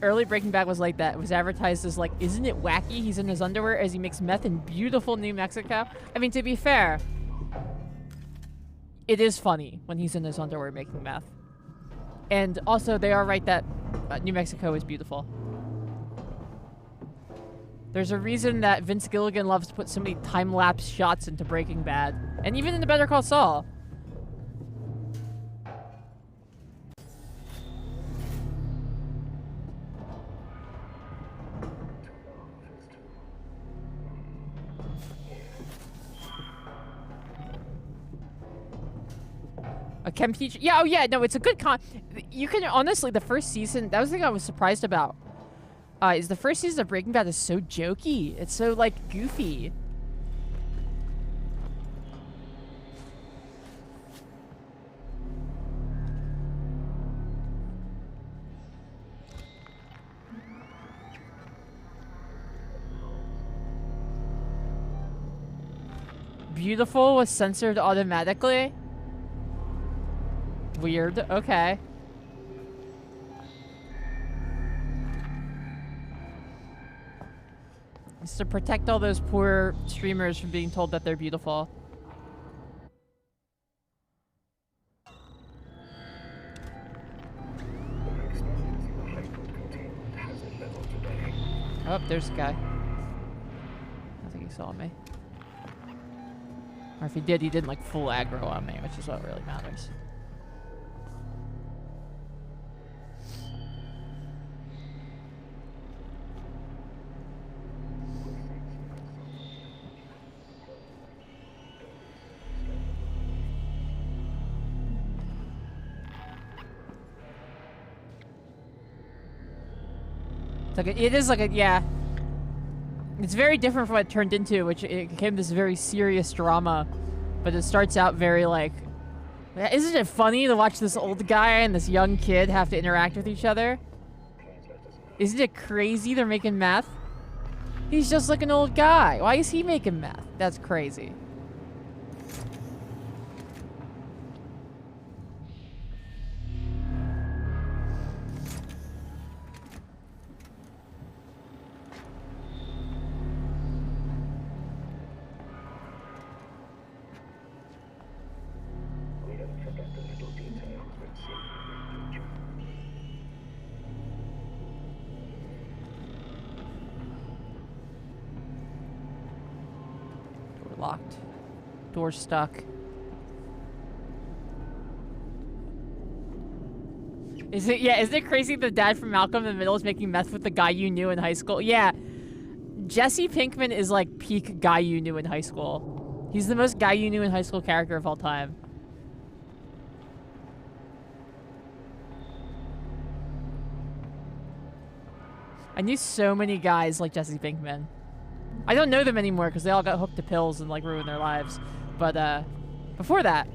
Early Breaking Bad was like that. It was advertised as like, isn't it wacky? He's in his underwear as he makes meth in beautiful New Mexico. I mean, to be fair, it is funny when he's in his underwear making meth. And also, they are right that New Mexico is beautiful. There's a reason that Vince Gilligan loves to put so many time-lapse shots into Breaking Bad. And even in the Better Call Saul. A chem teacher? Yeah, oh yeah, no, it's a good you can, honestly, the first season, that was the thing I was surprised about. Is the first season of Breaking Bad is so jokey. It's so, like, goofy. Beautiful was censored automatically? Weird, okay. It's to protect all those poor streamers from being told that they're beautiful. Oh, there's a guy. I think he saw me. Or if he did, he didn't like full aggro on me, which is what really matters. It's like it is like a, yeah. It's very different from what it turned into, which it became this very serious drama. But it starts out very like, isn't it funny to watch this old guy and this young kid have to interact with each other? Isn't it crazy they're making meth? He's just like an old guy. Why is he making meth? That's crazy. Locked. Door stuck. Is it, yeah, isn't it crazy the dad from Malcolm in the Middle is making meth with the guy you knew in high school? Yeah. Jesse Pinkman is like peak guy you knew in high school. He's the most guy you knew in high school character of all time. I knew so many guys like Jesse Pinkman. I don't know them anymore because they all got hooked to pills and like ruined their lives. But before that.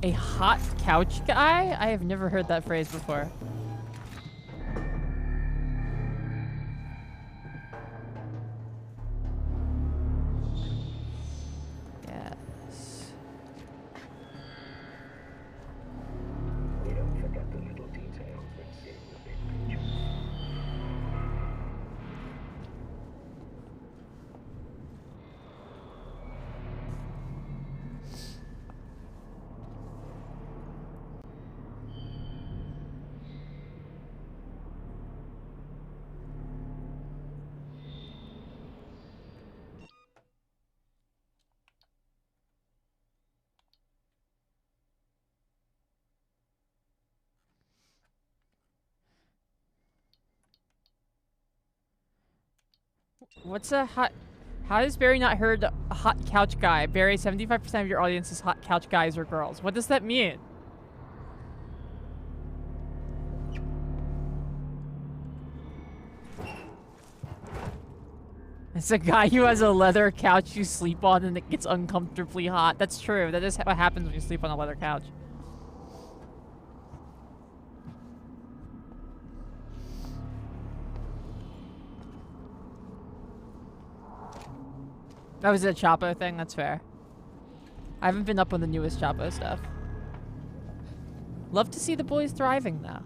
A hot couch guy? I have never heard that phrase before. Yes. We don't forget the little details that see the big picture. What's a hot... How has Barry not heard a hot couch guy? Barry, 75% of your audience is hot couch guys or girls. What does that mean? It's a guy who has a leather couch you sleep on and it gets uncomfortably hot. That's true. That is what happens when you sleep on a leather couch. That was a Chapo thing. That's fair. I haven't been up on the newest Chapo stuff. Love to see the boys thriving, though.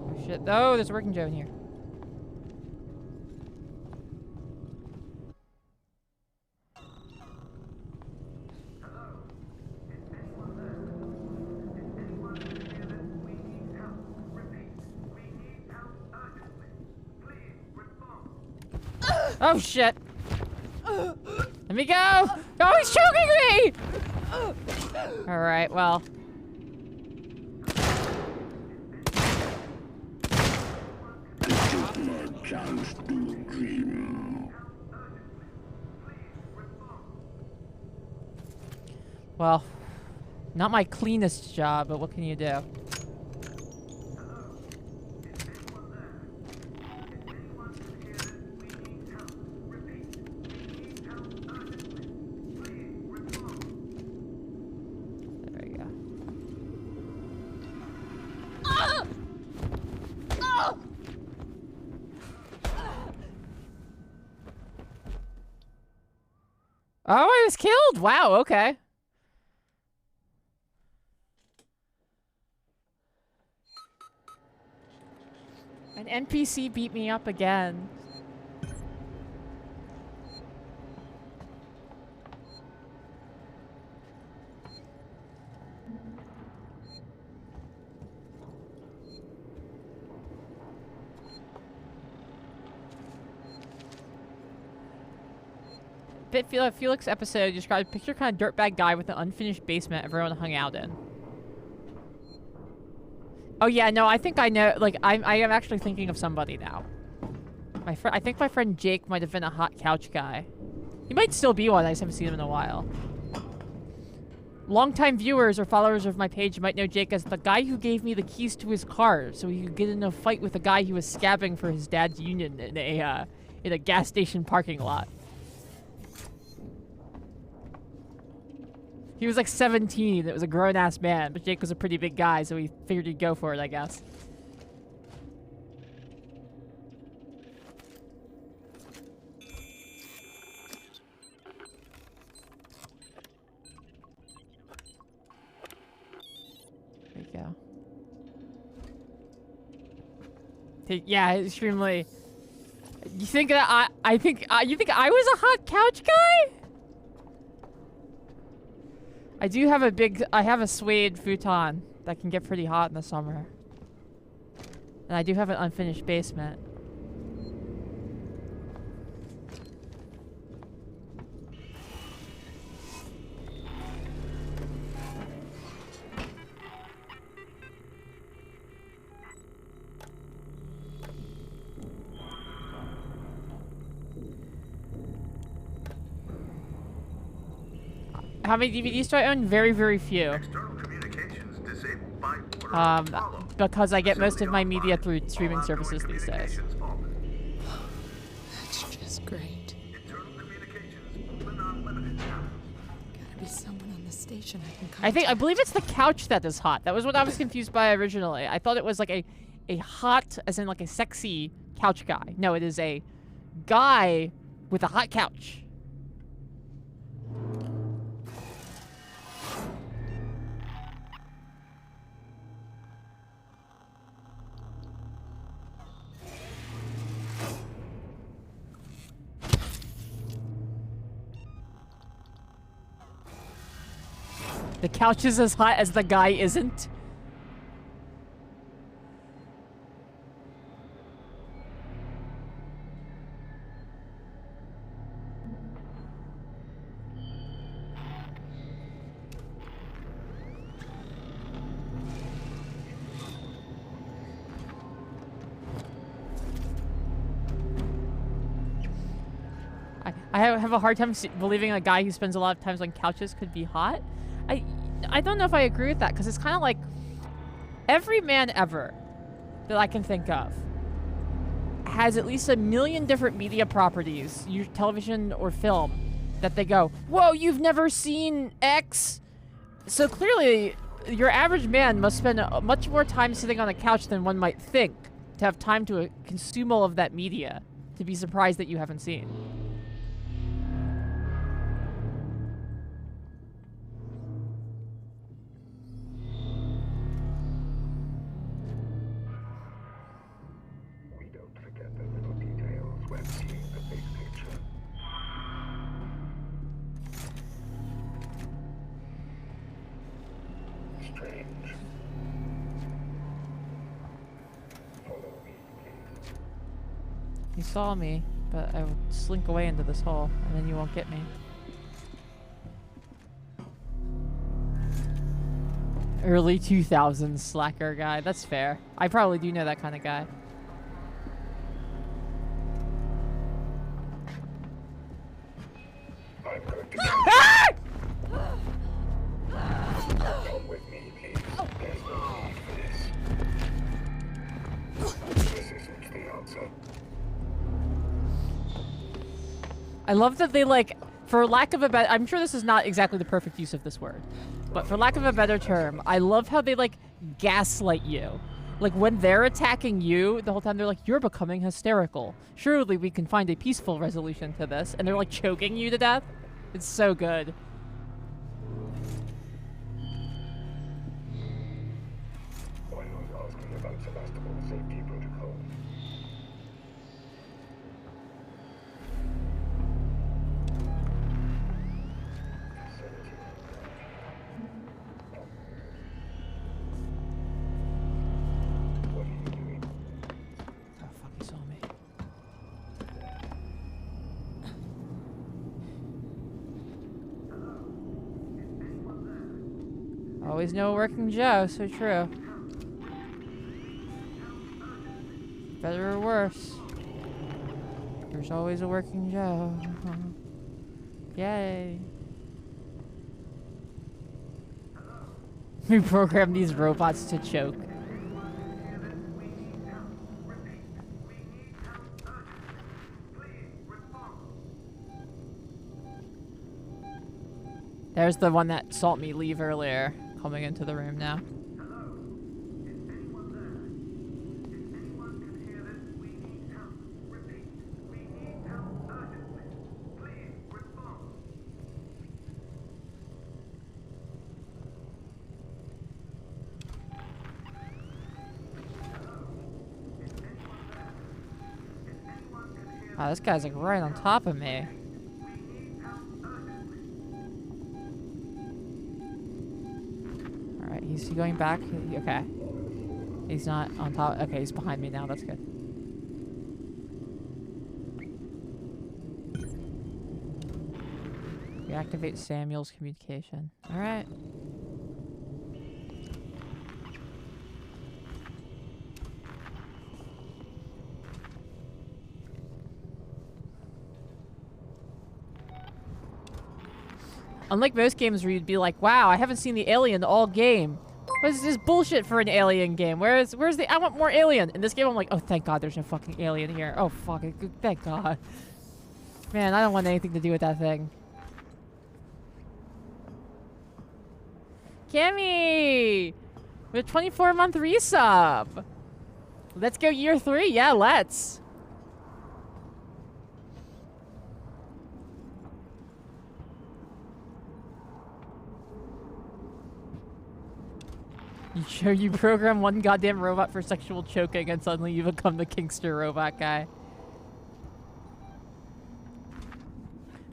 Oh, shit. Oh, there's a working Joe in here. Oh shit! Let me go! Oh, he's choking me! Alright, well. Well, not my cleanest job, but what can you do? Oh, I was killed! Wow, okay. An NPC beat me up again. Felix episode described picture kind of dirtbag guy with an unfinished basement everyone hung out in. Oh yeah, no, I think I know. Like, I am actually thinking of somebody now. I think my friend Jake might have been a hot couch guy. He might still be one. I just haven't seen him in a while. Longtime viewers or followers of my page might know Jake as the guy who gave me the keys to his car so he could get in a fight with a guy he was scabbing for his dad's union in a gas station parking lot. He was like 17. It was a grown-ass man, but Jake was a pretty big guy, so he figured he'd go for it, I guess. There you go. Yeah, extremely. You think that you think I was a hot couch guy? I have a suede futon that can get pretty hot in the summer. And I do have an unfinished basement. How many DVDs do I own? Very, very few. Because I get most of my media through streaming services these days. That's just great. Gotta be someone on the station I can contact. I believe it's the couch that is hot. That was what I was confused by originally. I thought it was like a hot, as in like a sexy couch guy. No, it is a guy with a hot couch. The couch is as hot as the guy isn't. I have a hard time believing a guy who spends a lot of times on couches could be hot. I don't know if I agree with that, because it's kind of like every man ever that I can think of has at least 1 million different media properties, television or film, that they go, whoa, you've never seen X? So clearly, your average man must spend much more time sitting on a couch than one might think to have time to consume all of that media, to be surprised that you haven't seen. We don't forget the little details when seeing the big picture. Strange. Follow me, please. You saw me, but I will slink away into this hole, and then you won't get me. Early 2000s slacker guy. That's fair. I probably do know that kind of guy. I'm going to Ah! come with me, please. There's no need for this. This isn't the answer. I love that they, like, for lack of a better... I'm sure this is not exactly the perfect use of this word. But for lack of a better term, I love how they, like, gaslight you. Like, when they're attacking you, the whole time they're like, you're becoming hysterical. Surely we can find a peaceful resolution to this. And they're, like, choking you to death. It's so good. Why not ask me about Sevastopol safety protocol? What are you doing? Oh, fuck, he saw me. Always know a working Joe, so true. Better or worse, there's always a working Joe. Yay. We programmed these robots to choke. There's the one that saw me leave earlier, coming into the room now. Wow, this guy's like right on top of me. Alright, he's going back. Okay. He's not on top. Okay, he's behind me now. That's good. Reactivate Samuel's communication. Alright. Unlike most games where you'd be like, wow, I haven't seen the alien all game. What is this bullshit for an alien game? Where's the... I want more alien. In this game, I'm like, oh, thank God there's no fucking alien here. Oh, fuck it. Thank God. Man, I don't want anything to do with that thing. Kimmy! With a 24-month resub. Let's go year 3. Yeah, let's. You program one goddamn robot for sexual choking and suddenly you become the Kingster robot guy.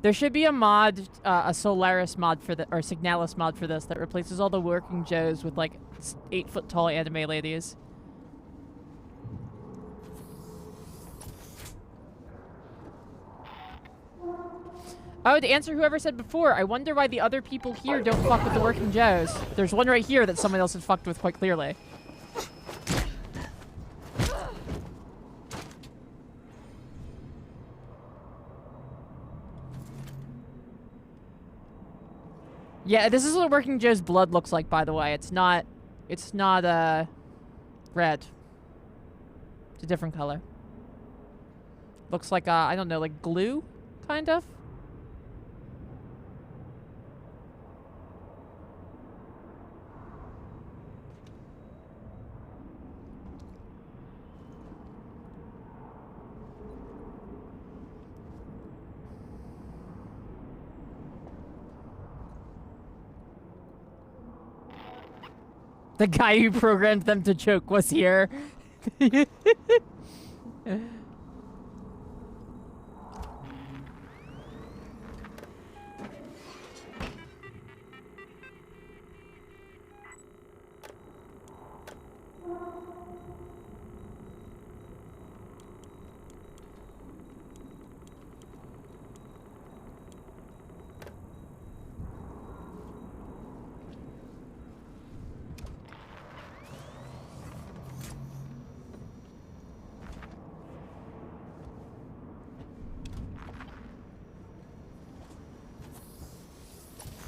There should be a mod, a Solaris mod for the, or Signalis mod for this that replaces all the working Joes with like 8-foot tall anime ladies. Oh, to answer whoever said before, I wonder why the other people here don't fuck with the working Joes. There's one right here that someone else has fucked with quite clearly. Yeah, this is what working Joe's blood looks like, by the way. It's not red. It's a different color. Looks like, I don't know, like glue, kind of? The guy who programmed them to choke was here.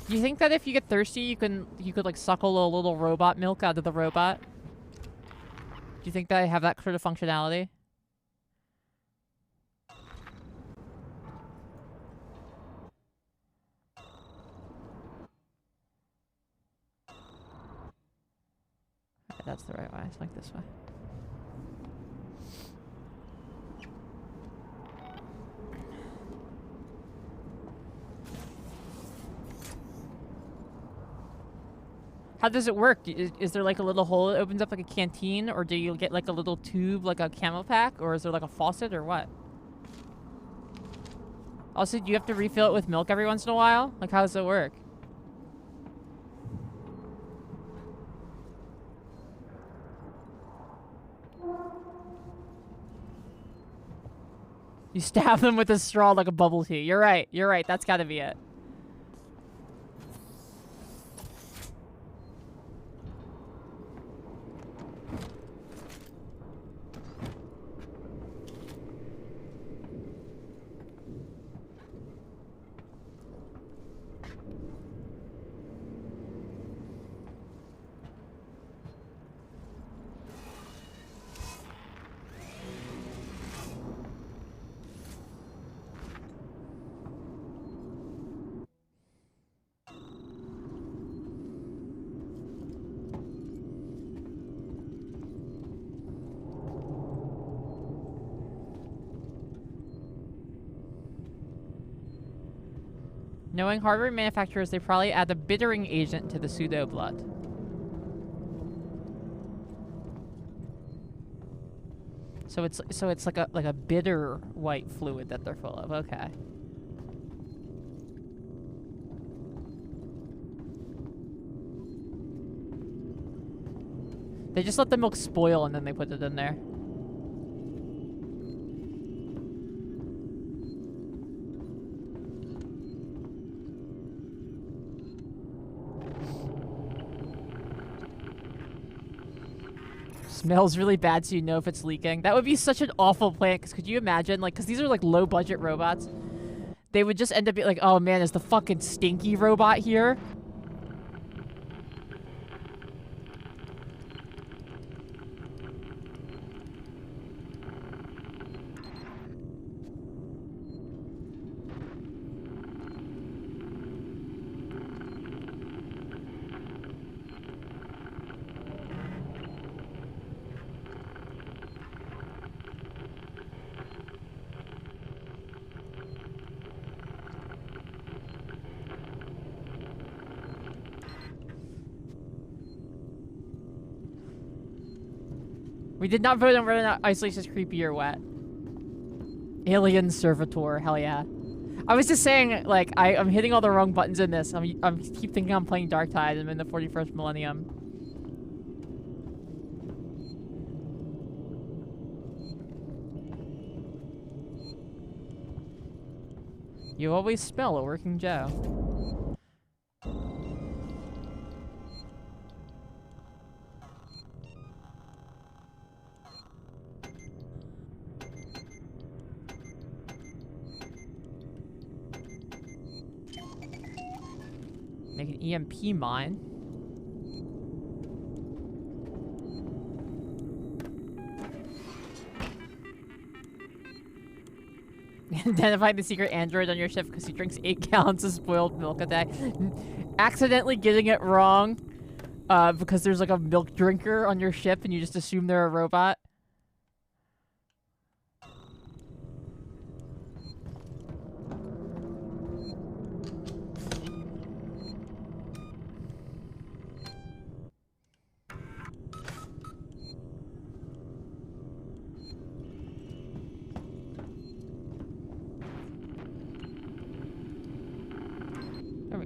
Do you think that if you get thirsty, you could like suckle a little robot milk out of the robot? Do you think that I have that sort of functionality? Okay, that's the right way. It's like this way. How does it work? Is there like a little hole that opens up like a canteen, or do you get like a little tube like a camel pack, or is there like a faucet or what? Also, do you have to refill it with milk every once in a while? Like, how does it work? You stab them with a straw like a bubble tea. You're right. You're right. That's gotta be it. Knowing hardware manufacturers, they probably add a bittering agent to the pseudo blood. So it's like a bitter white fluid that they're full of. Okay. They just let the milk spoil and then they put it in there. Smells really bad so you know if it's leaking. That would be such an awful plan, because could you imagine, like, because these are like low budget robots. They would just end up being like, oh man, is the fucking stinky robot here? We did not vote on whether or not isolation is creepy or wet. Alien servitor, hell yeah. I was just saying, like, I'm hitting all the wrong buttons in this. I'm keep thinking I'm playing Dark Tide. I'm in the 41st millennium. You always smell a working Joe. Make an EMP mine. Identify the secret android on your ship because he drinks 8 gallons of spoiled milk a day. Accidentally getting it wrong because there's like a milk drinker on your ship and you just assume they're a robot.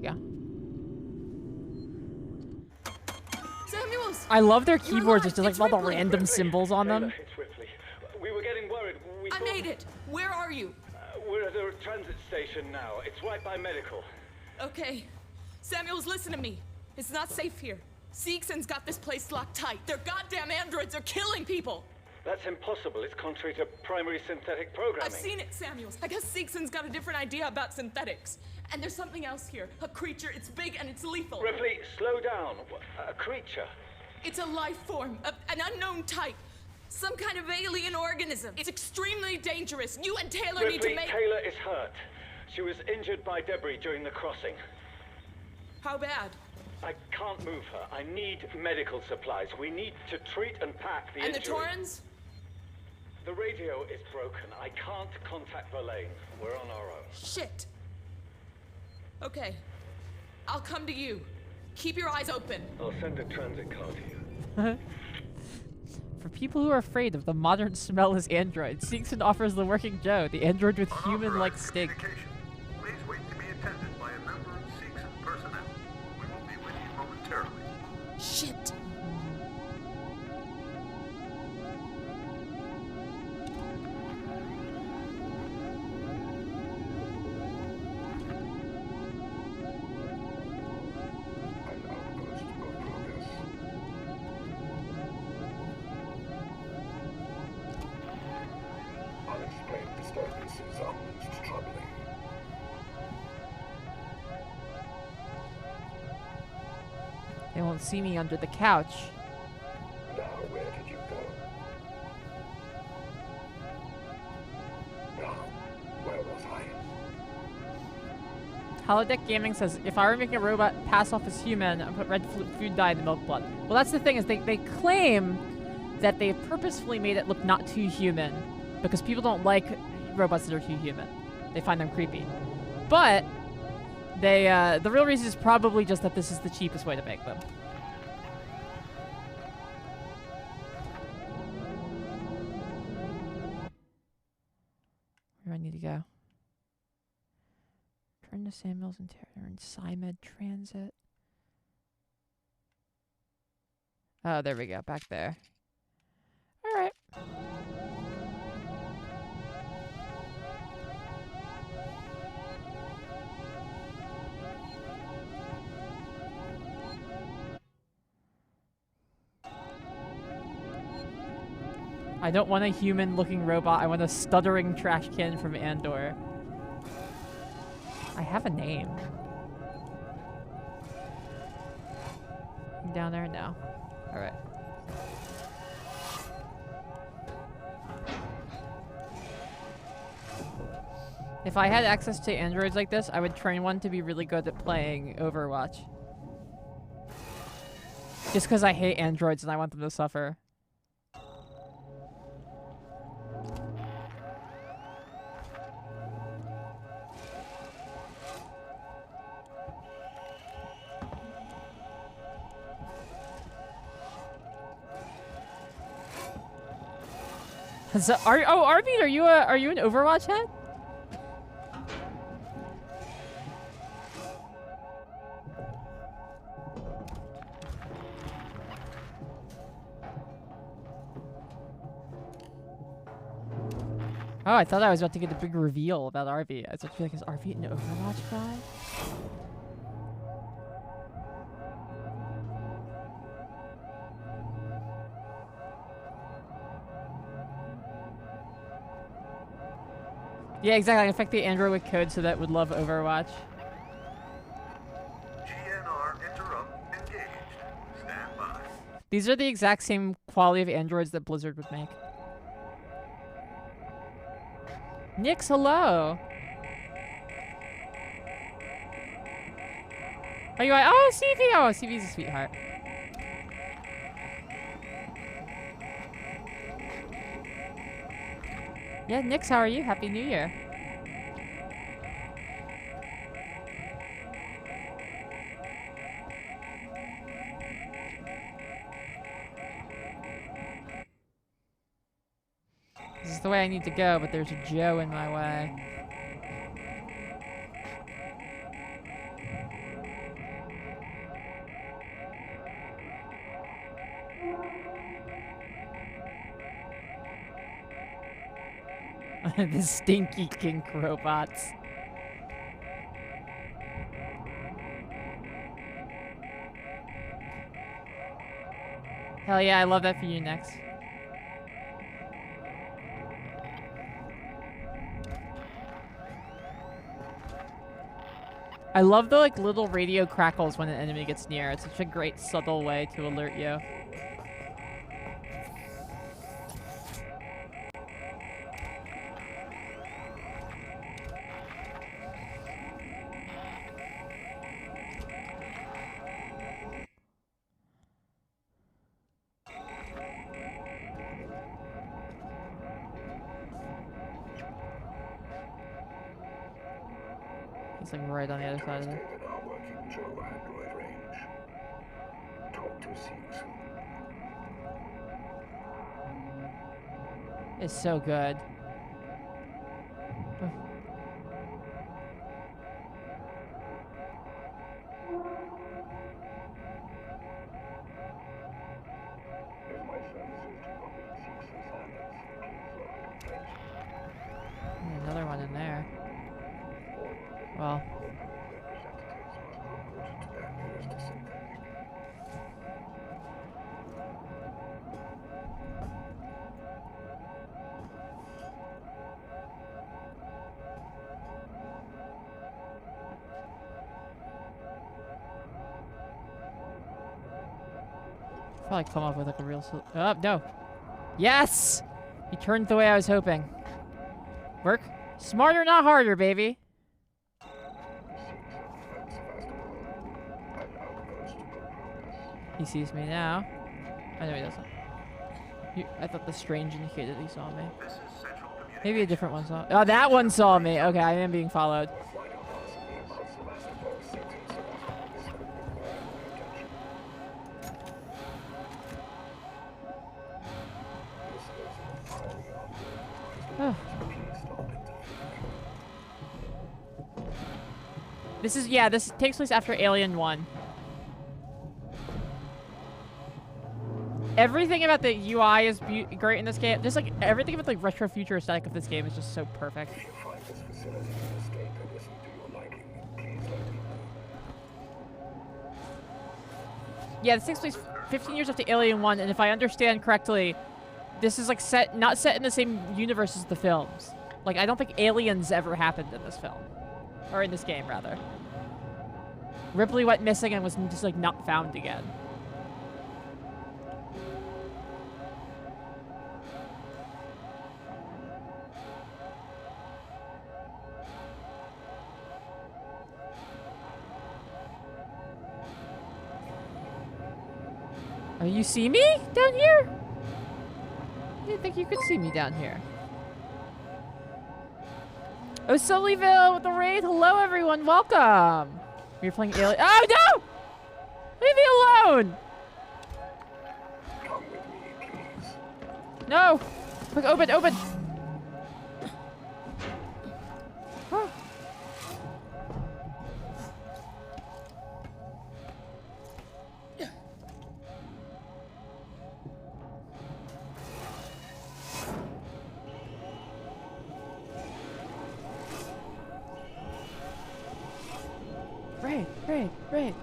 we go. Samuels! I love their keyboards. It's just like all the random symbols on them. It's Ripley. We were getting worried. I made it. Where are you? We're at a transit station now. It's right by medical. Okay. Samuels, listen to me. It's not safe here. Seegson's got this place locked tight. Their goddamn androids are killing people. That's impossible. It's contrary to primary synthetic programming. I've seen it, Samuels. I guess Seegson's got a different idea about synthetics. And there's something else here. A creature. It's big and it's lethal. Ripley, slow down. A creature. It's a life form. An unknown type. Some kind of alien organism. It's extremely dangerous. You and Taylor need to make... Taylor is hurt. She was injured by debris during the crossing. How bad? I can't move her. I need medical supplies. We need to treat and pack the injury. And the Torrens? The radio is broken. I can't contact Verlaine. We're on our own. Shit. Okay. I'll come to you. Keep your eyes open. I'll send a transit car to you. For people who are afraid of the modern smellless android, Seegson offers the working Joe, the android with human-like stink. Please wait to be attended by a member of Seegson personnel. We will be with you momentarily. Shit. Unexplained disturbances are most troubling. They won't see me under the couch. Now, where did you go? Now, where was I? Holodeck Gaming says, if I were making a robot pass off as human, I'd put red food dye in the milk blood. Well, that's the thing, is they claim that they purposefully made it look not too human because people don't like robots that are too human. They find them creepy. But they, the real reason is probably just that this is the cheapest way to make them. Where do I need to go? Turn to Samuels and Taylor and Symed Transit. Oh, there we go. Back there. All right. I don't want a human-looking robot. I want a stuttering trash can from Andor. I have a name. Down there? No. Alright. If I had access to androids like this, I would train one to be really good at playing Overwatch. Just because I hate androids and I want them to suffer. So, Arvid, are you an Overwatch head? Oh, I thought I was about to get a big reveal about Arvid. I was like, is Arvid an Overwatch guy? Yeah, exactly. I infect the android with code so that it would love Overwatch. GNR interrupt engaged. Stand by. These are the exact same quality of androids that Blizzard would make. Nix, hello. Are you like, oh, CV? Oh, CV's a sweetheart. Yeah, Nix, how are you? Happy New Year. This is the way I need to go, but there's a Joe in my way. The stinky kink robots. Hell yeah, I love that for you next. I love the like little radio crackles when an enemy gets near. It's such a great subtle way to alert you. It's like right on the other side of it. It's so good. Another one in there. Well. Probably come up with like a real oh no. Yes! You turned the way I was hoping. Work smarter, not harder, baby. He sees me now. I know he doesn't. I thought the strange indicated he saw me. Maybe a different one saw. Oh, that one saw me. Okay, I am being followed. Oh. This takes place after Alien 1. Everything about the UI is great in this game. Just like everything about the retro future aesthetic of this game is just so perfect. Yeah, this takes place 15 years after Alien 1, and if I understand correctly, this is like not set in the same universe as the films. Like, I don't think aliens ever happened in this film. Or in this game, rather. Ripley went missing and was just like not found again. Oh, you see me down here? I didn't think you could see me down here. Oh, Sullyville with the raid. Hello, everyone. Welcome. We're playing Alien. Oh, no! Leave me alone! Come with me, please. No! Quick, open, open! Raid.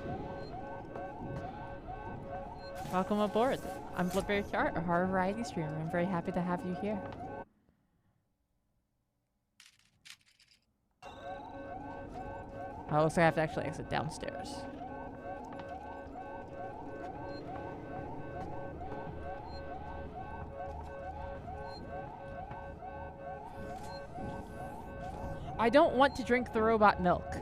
Welcome aboard. I'm Bloodberry Chart, a horror variety streamer. I'm very happy to have you here. Oh, looks like I have to actually exit downstairs. I don't want to drink the robot milk.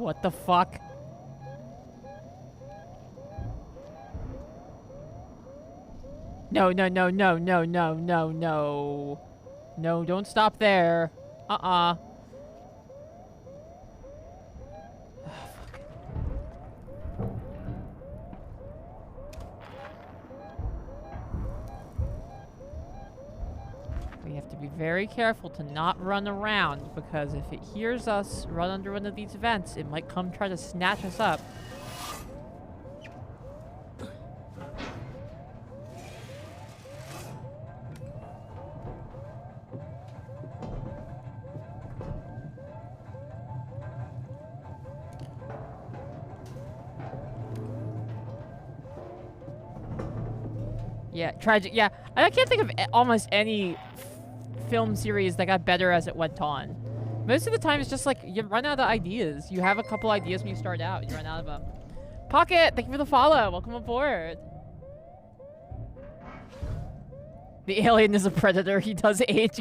What the fuck? No, no, no, no, no, no, no, no. No, don't stop there. Uh-uh. We have to be very careful to not run around, because if it hears us run under one of these vents, it might come try to snatch us up. Yeah, tragic. Yeah, I can't think of almost any film series that got better as it went on. Most of the time, it's just like you run out of ideas. You have a couple ideas when you start out, you run out of them. Pocket, thank you for the follow. Welcome aboard. The alien is a predator. He does age.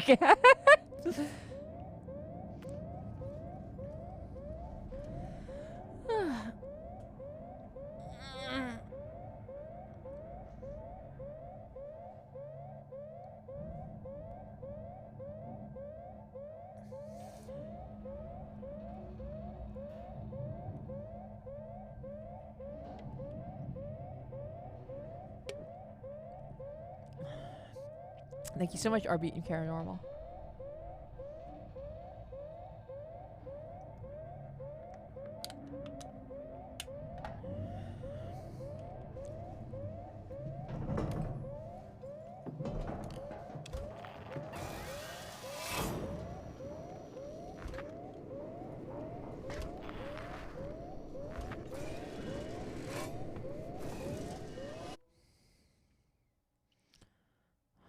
Thank you so much, RB and Paranormal.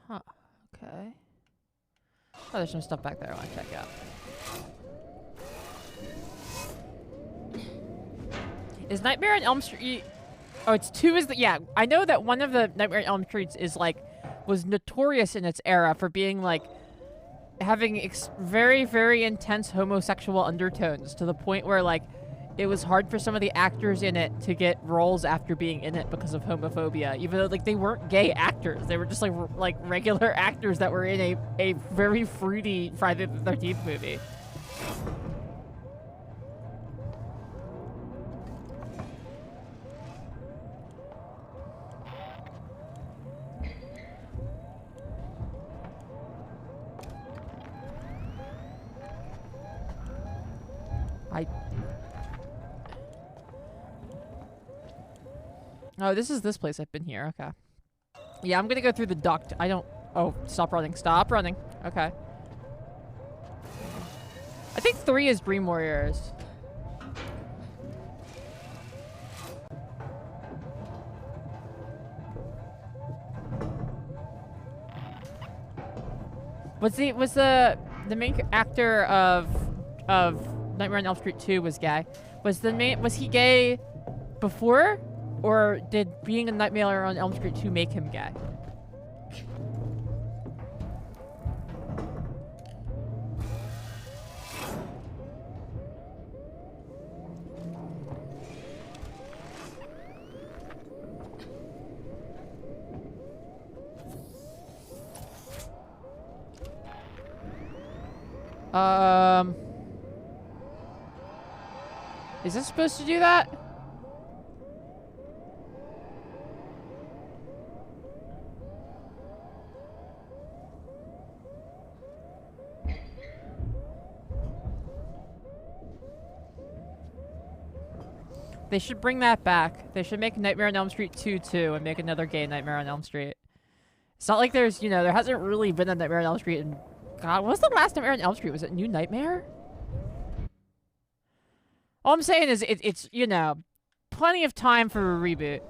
Huh. Okay. Oh, there's some stuff back there I want to check out. Is Nightmare on Elm Street... Oh, it's 2 is the... Yeah, I know that one of the Nightmare on Elm Streets is, like, was notorious in its era for being, like, having very, very intense homosexual undertones to the point where, like, it was hard for some of the actors in it to get roles after being in it because of homophobia, even though, like, they weren't gay actors. They were just, like regular actors that were in a very fruity Friday the 13th movie. Oh, this is this place. I've been here. Okay. Yeah, I'm gonna go through the duct. I don't... Oh, stop running. Stop running. Okay. I think 3 is Dream Warriors. Was the main actor of Nightmare on Elm Street 2 was gay? Was he gay before? Or did being a Nightmare on Elm Street 2 make him gay? Is this supposed to do that? They should bring that back. They should make Nightmare on Elm Street 2 too and make another gay Nightmare on Elm Street. It's not like there's, you know, there hasn't really been a Nightmare on Elm Street in... God, what was the last Nightmare on Elm Street? Was it New Nightmare? All I'm saying is it's, you know, plenty of time for a reboot.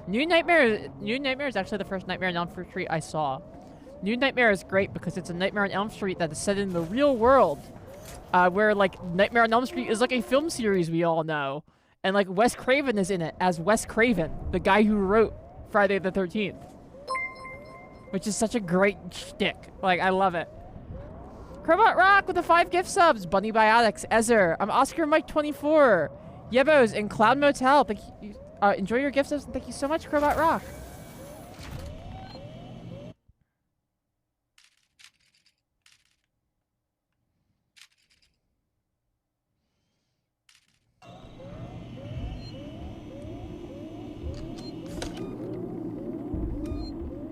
New Nightmare is actually the first Nightmare on Elm Street I saw. New Nightmare is great because it's a Nightmare on Elm Street that is set in the real world, where like Nightmare on Elm Street is like a film series we all know, and like Wes Craven is in it as Wes Craven, the guy who wrote Friday the 13th, which is such a great shtick. Like, I love it. Crobot Rock with the 5 gift subs. Bunny Biotics, Ezer. I'm Oscar Mike 24. Yebos in Cloud Motel. Thank you. Enjoy your gift subs and thank you so much, Crobot Rock.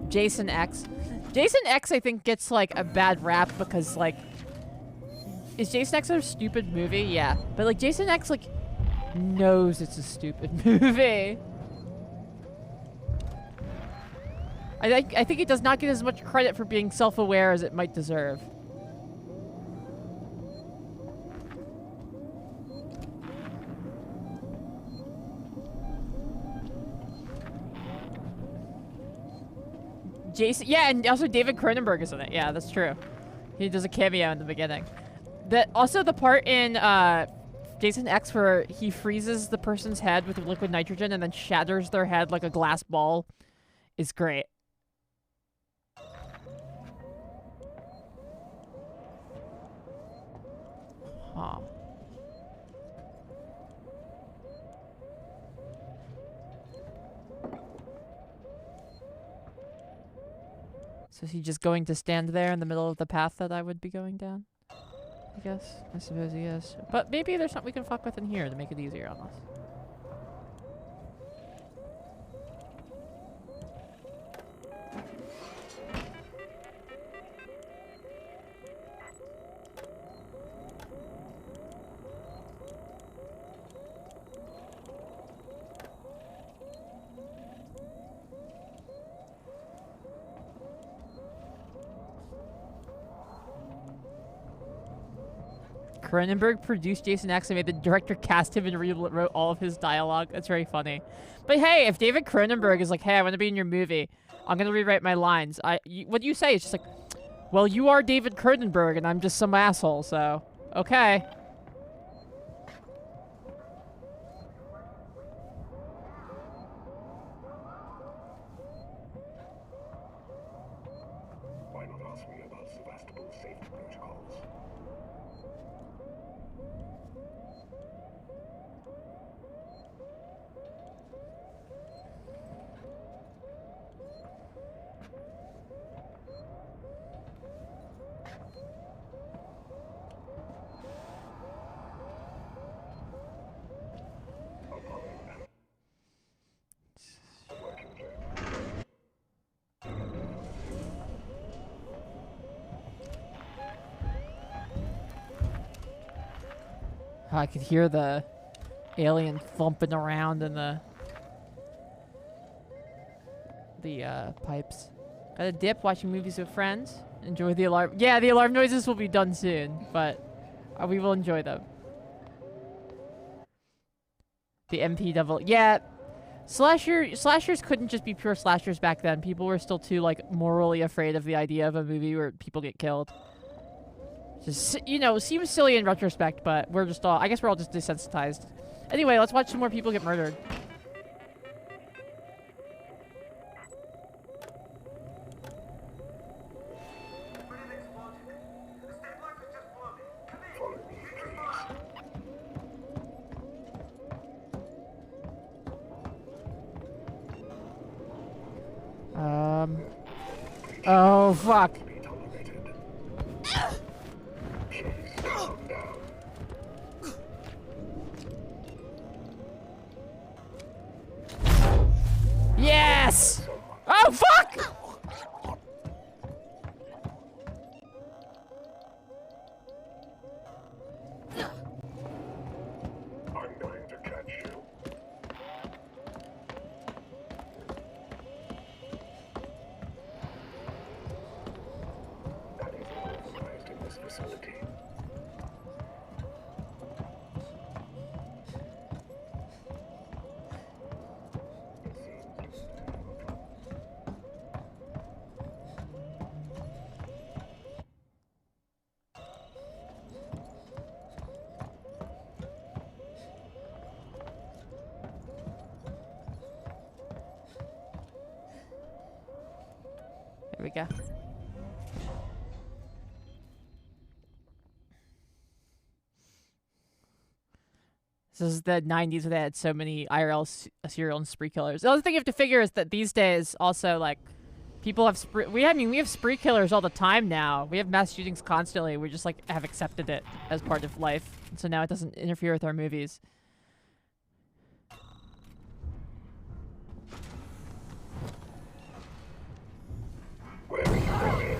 Jason X. Jason X, I think, gets, like, a bad rap because, like... Is Jason X a stupid movie? Yeah. But, like, Jason X, like, knows it's a stupid movie. I think it does not get as much credit for being self-aware as it might deserve. Jason, yeah, and also David Cronenberg is in it. Yeah, that's true. He does a cameo in the beginning. Also the part in Jason X where he freezes the person's head with liquid nitrogen and then shatters their head like a glass ball is great. Huh. So is he just going to stand there in the middle of the path that I would be going down? I guess. I suppose he is. But maybe there's something we can fuck with in here to make it easier on us. Cronenberg produced Jason X and made the director cast him and rewrote all of his dialogue. That's very funny. But hey, if David Cronenberg is like, hey, I want to be in your movie, I'm going to rewrite my lines. What you say is just like, well, you are David Cronenberg and I'm just some asshole, so, okay. Why not ask me about Sevastopol safety protocols? I could hear the alien thumping around in the pipes. Got a dip watching movies with friends. Enjoy the alarm. Yeah, the alarm noises will be done soon, but we will enjoy them. The MP double. Yeah, slashers couldn't just be pure slashers back then. People were still too like morally afraid of the idea of a movie where people get killed. Just, you know, seems silly in retrospect, but we're just all, I guess we're all just desensitized. Anyway, let's watch some more people get murdered. Oh, fuck. Yes! Oh, fuck! I'm going to catch you. That is organized in this facility. Here we go. This is the 90s where they had so many IRL serial and spree killers. The other thing you have to figure is that these days also, like, people have we have spree killers all the time now. We have mass shootings constantly. We just, like, have accepted it as part of life. And so now it doesn't interfere with our movies.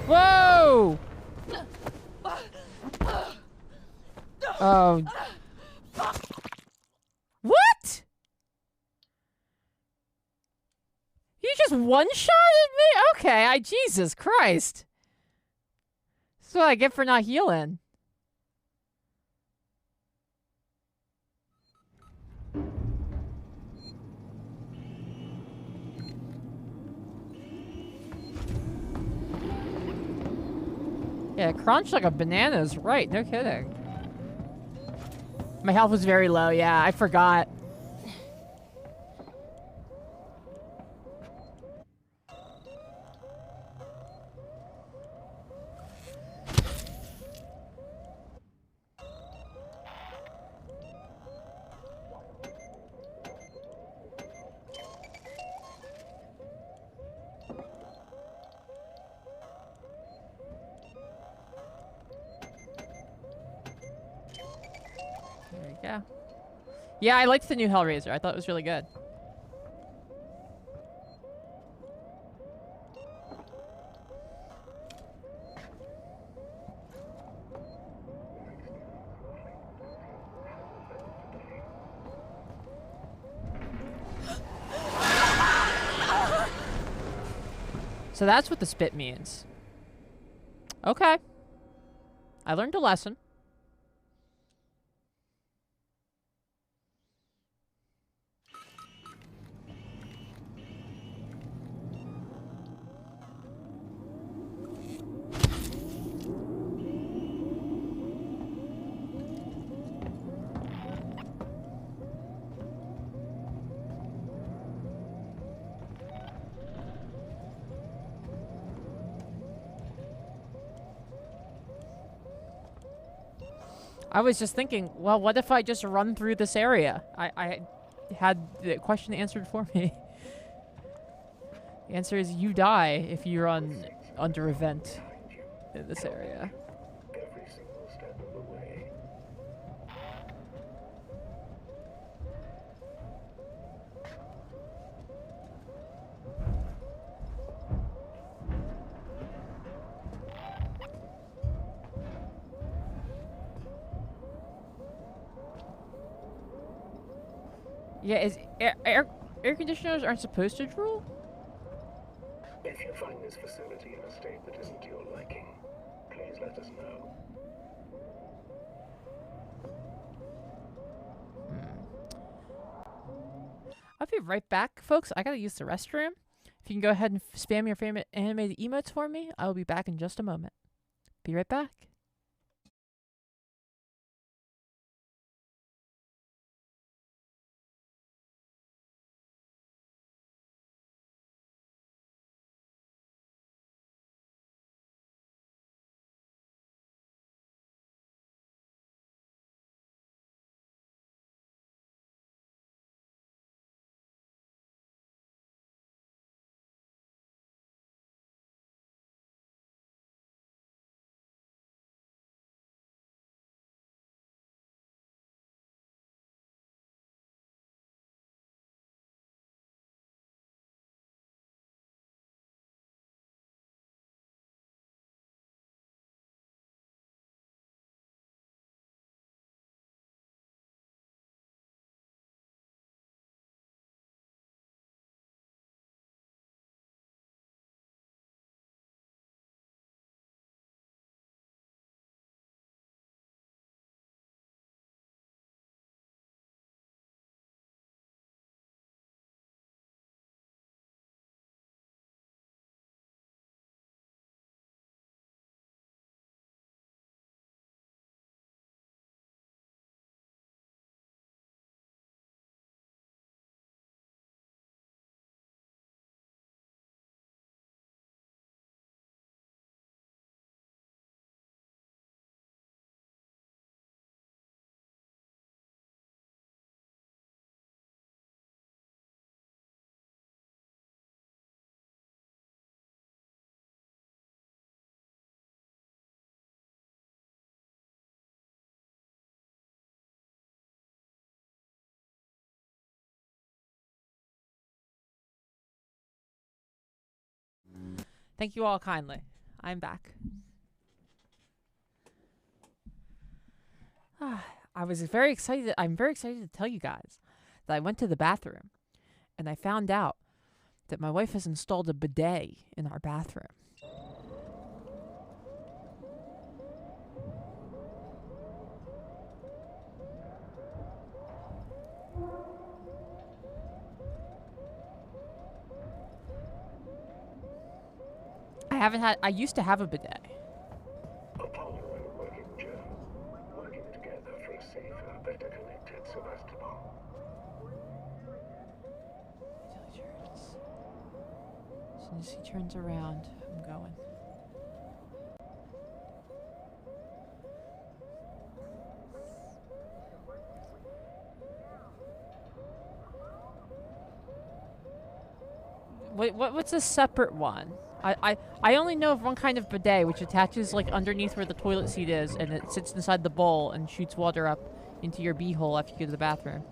Whoa! Oh. What? You just one-shotted me? Okay, Jesus Christ. That's what I get for not healing. Yeah, crunch like a banana is right, no kidding. My health was very low, yeah, I forgot. There we go. Yeah, I liked the new Hellraiser. I thought it was really good. So that's what the spit means. Okay. I learned a lesson. I was just thinking, well, what if I just run through this area? I had the question answered for me. The answer is you die if you run under a vent in this area. Every single step of the way. Yeah, is air conditioners aren't supposed to drool? If you find this facility in a state that isn't to your liking, please let us know. I'll be right back, folks. I gotta use the restroom. If you can go ahead and spam your favorite animated emotes for me, I will be back in just a moment. Be right back. Thank you all kindly. I'm back. I was very excited. I'm very excited to tell you guys that I went to the bathroom and I found out that my wife has installed a bidet in our bathroom. I used to have a bidet. Apollo and working Joe, working together for a safer, better connected Sevastopol. As soon as he turns around, I'm going. What's a separate one? I only know of one kind of bidet which attaches like underneath where the toilet seat is, and it sits inside the bowl and shoots water up into your beehole after you go to the bathroom.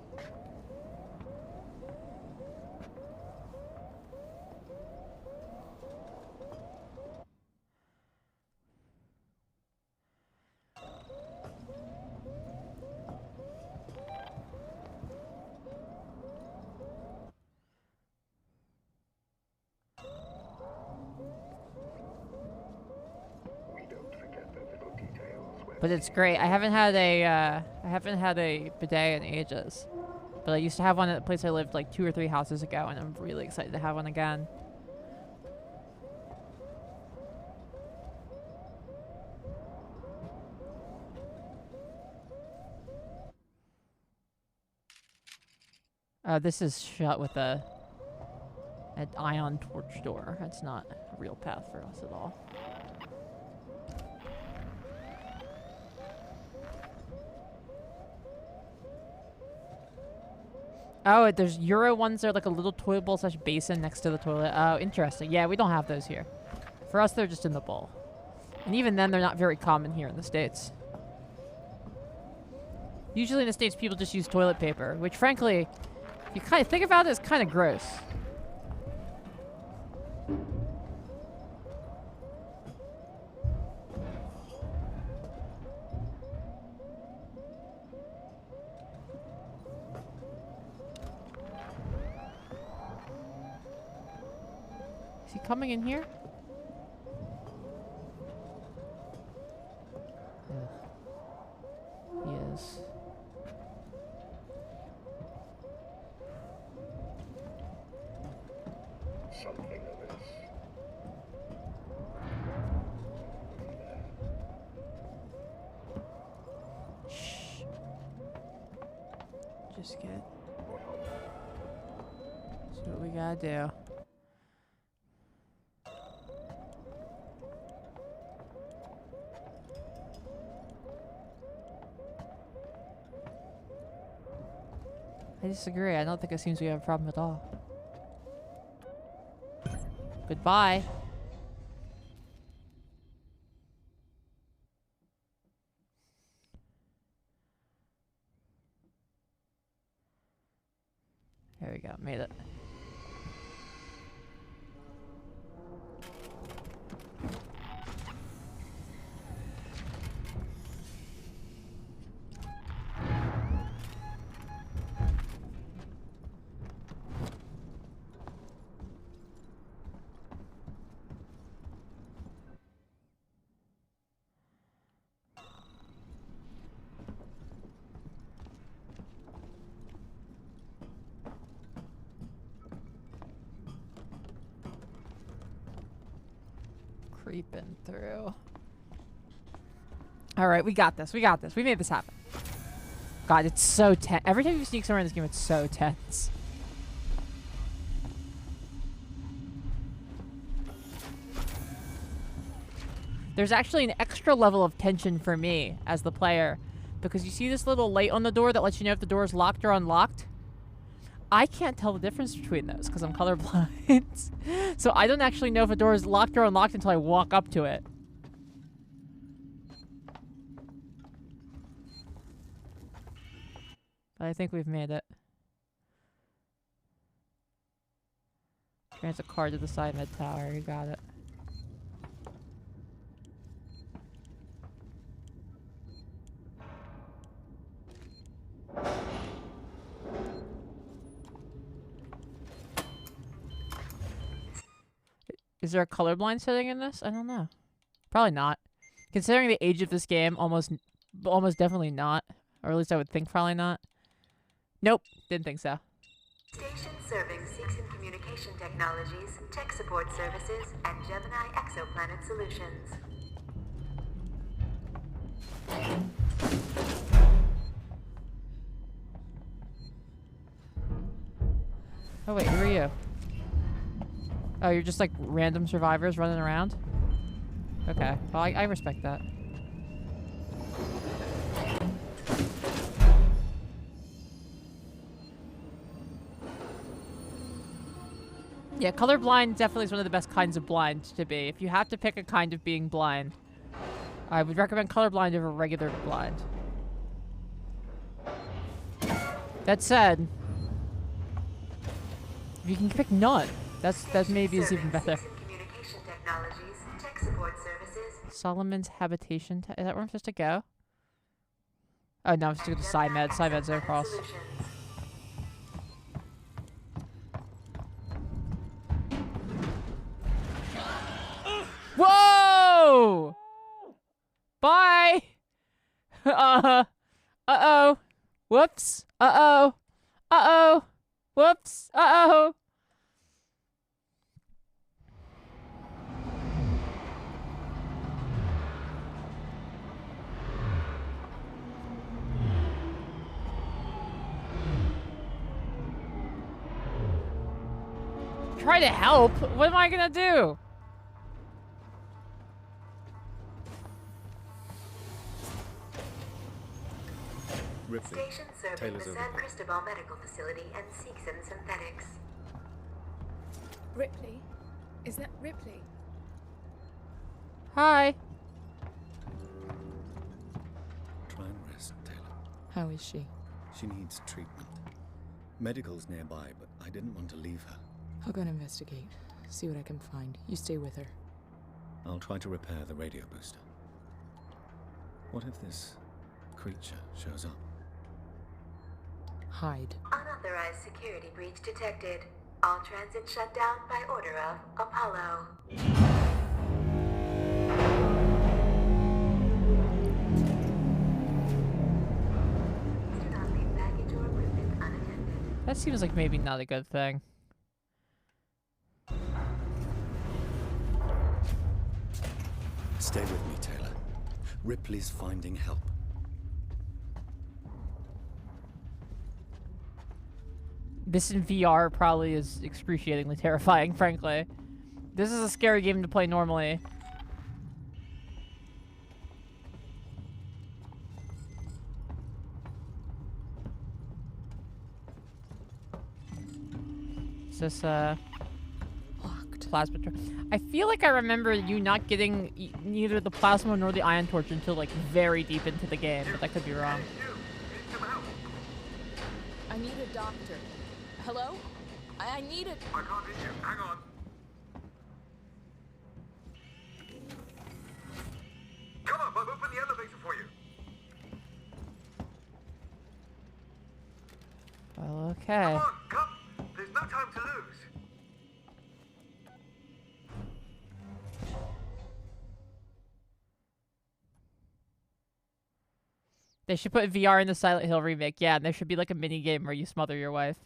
But it's great. I haven't had a bidet in ages. But I used to have one at the place I lived like 2 or 3 houses ago, and I'm really excited to have one again. This is shut with an ion torch door. That's not a real path for us at all. Oh, there's Euro ones. They're like a little toilet bowl / basin next to the toilet. Oh, interesting. Yeah, we don't have those here. For us, they're just in the bowl. And even then, they're not very common here in the States. Usually in the States, people just use toilet paper, which frankly, if you kind of think about it, is kind of gross. Is he coming in here? Ugh. He is. Something amiss. Shh. Just get. That's what we gotta do. I disagree. I don't think it seems we have a problem at all. Goodbye. There we go. Made it. Creeping through. Alright, we got this. We got this. We made this happen. God, it's so tense. Every time you sneak somewhere in this game, it's so tense. There's actually an extra level of tension for me as the player, because you see this little light on the door that lets you know if the door is locked or unlocked? I can't tell the difference between those because I'm colorblind. So I don't actually know if a door is locked or unlocked until I walk up to it. But I think we've made it. Transit car to the side mid tower. You got it. Is there a colorblind setting in this? I don't know. Probably not. Considering the age of this game, almost definitely not. Or at least I would think probably not. Nope, didn't think so. Station serving Seegson Communication Technologies, Tech Support Services, and Gemini Exoplanet Solutions. Oh wait, who are you? Oh, you're just like random survivors running around? Okay, well I respect that. Yeah, colorblind definitely is one of the best kinds of blind to be. If you have to pick a kind of being blind, I would recommend colorblind over regular blind. That said, if you can pick none, that maybe is even better. Communication Technologies, Tech Support Services. Solomon's Habitation. Is that where I'm supposed to go? Oh no, I'm supposed to go to SciMed. SciMed's there across. Whoa! Bye! Uh-oh. Whoops. Uh-oh. Uh-oh. Whoops. Uh-oh. Try to help? What am I gonna do? Ripley, Station serving Taylor's the over San here. Cristobal Medical Facility and Seegson Synthetics. Ripley? Is that Ripley? Hi. Try and rest, Taylor. How is she? She needs treatment. Medical's nearby, but I didn't want to leave her. I'll go and investigate. See what I can find. You stay with her. I'll try to repair the radio booster. What if this creature shows up? Hide. Unauthorized security breach detected. All transit shut down by order of Apollo. Do not leave baggage or equipment unattended. That seems like maybe not a good thing. Stay with me, Taylor. Ripley's finding help. This in VR probably is excruciatingly terrifying, frankly. This is a scary game to play normally. Is this, locked? Plasma torch. I feel like I remember you not getting neither the plasma nor the ion torch until, like, very deep into the game, but that could be wrong. I need a doctor. Hello? I need it. I can't reach you. Hang on. Come up, I've opened the elevator for you. Well, okay. Come on, come. There's no time to lose. They should put VR in the Silent Hill remake. Yeah, and there should be like a mini game where you smother your wife.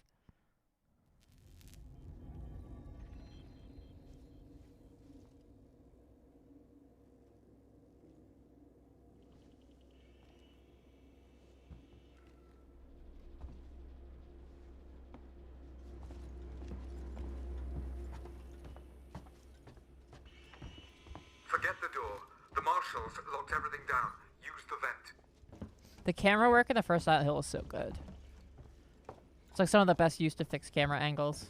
Forget the door. The marshals locked everything down. Use the vent. The camera work in the first Silent Hill is so good. It's like some of the best used to fix camera angles.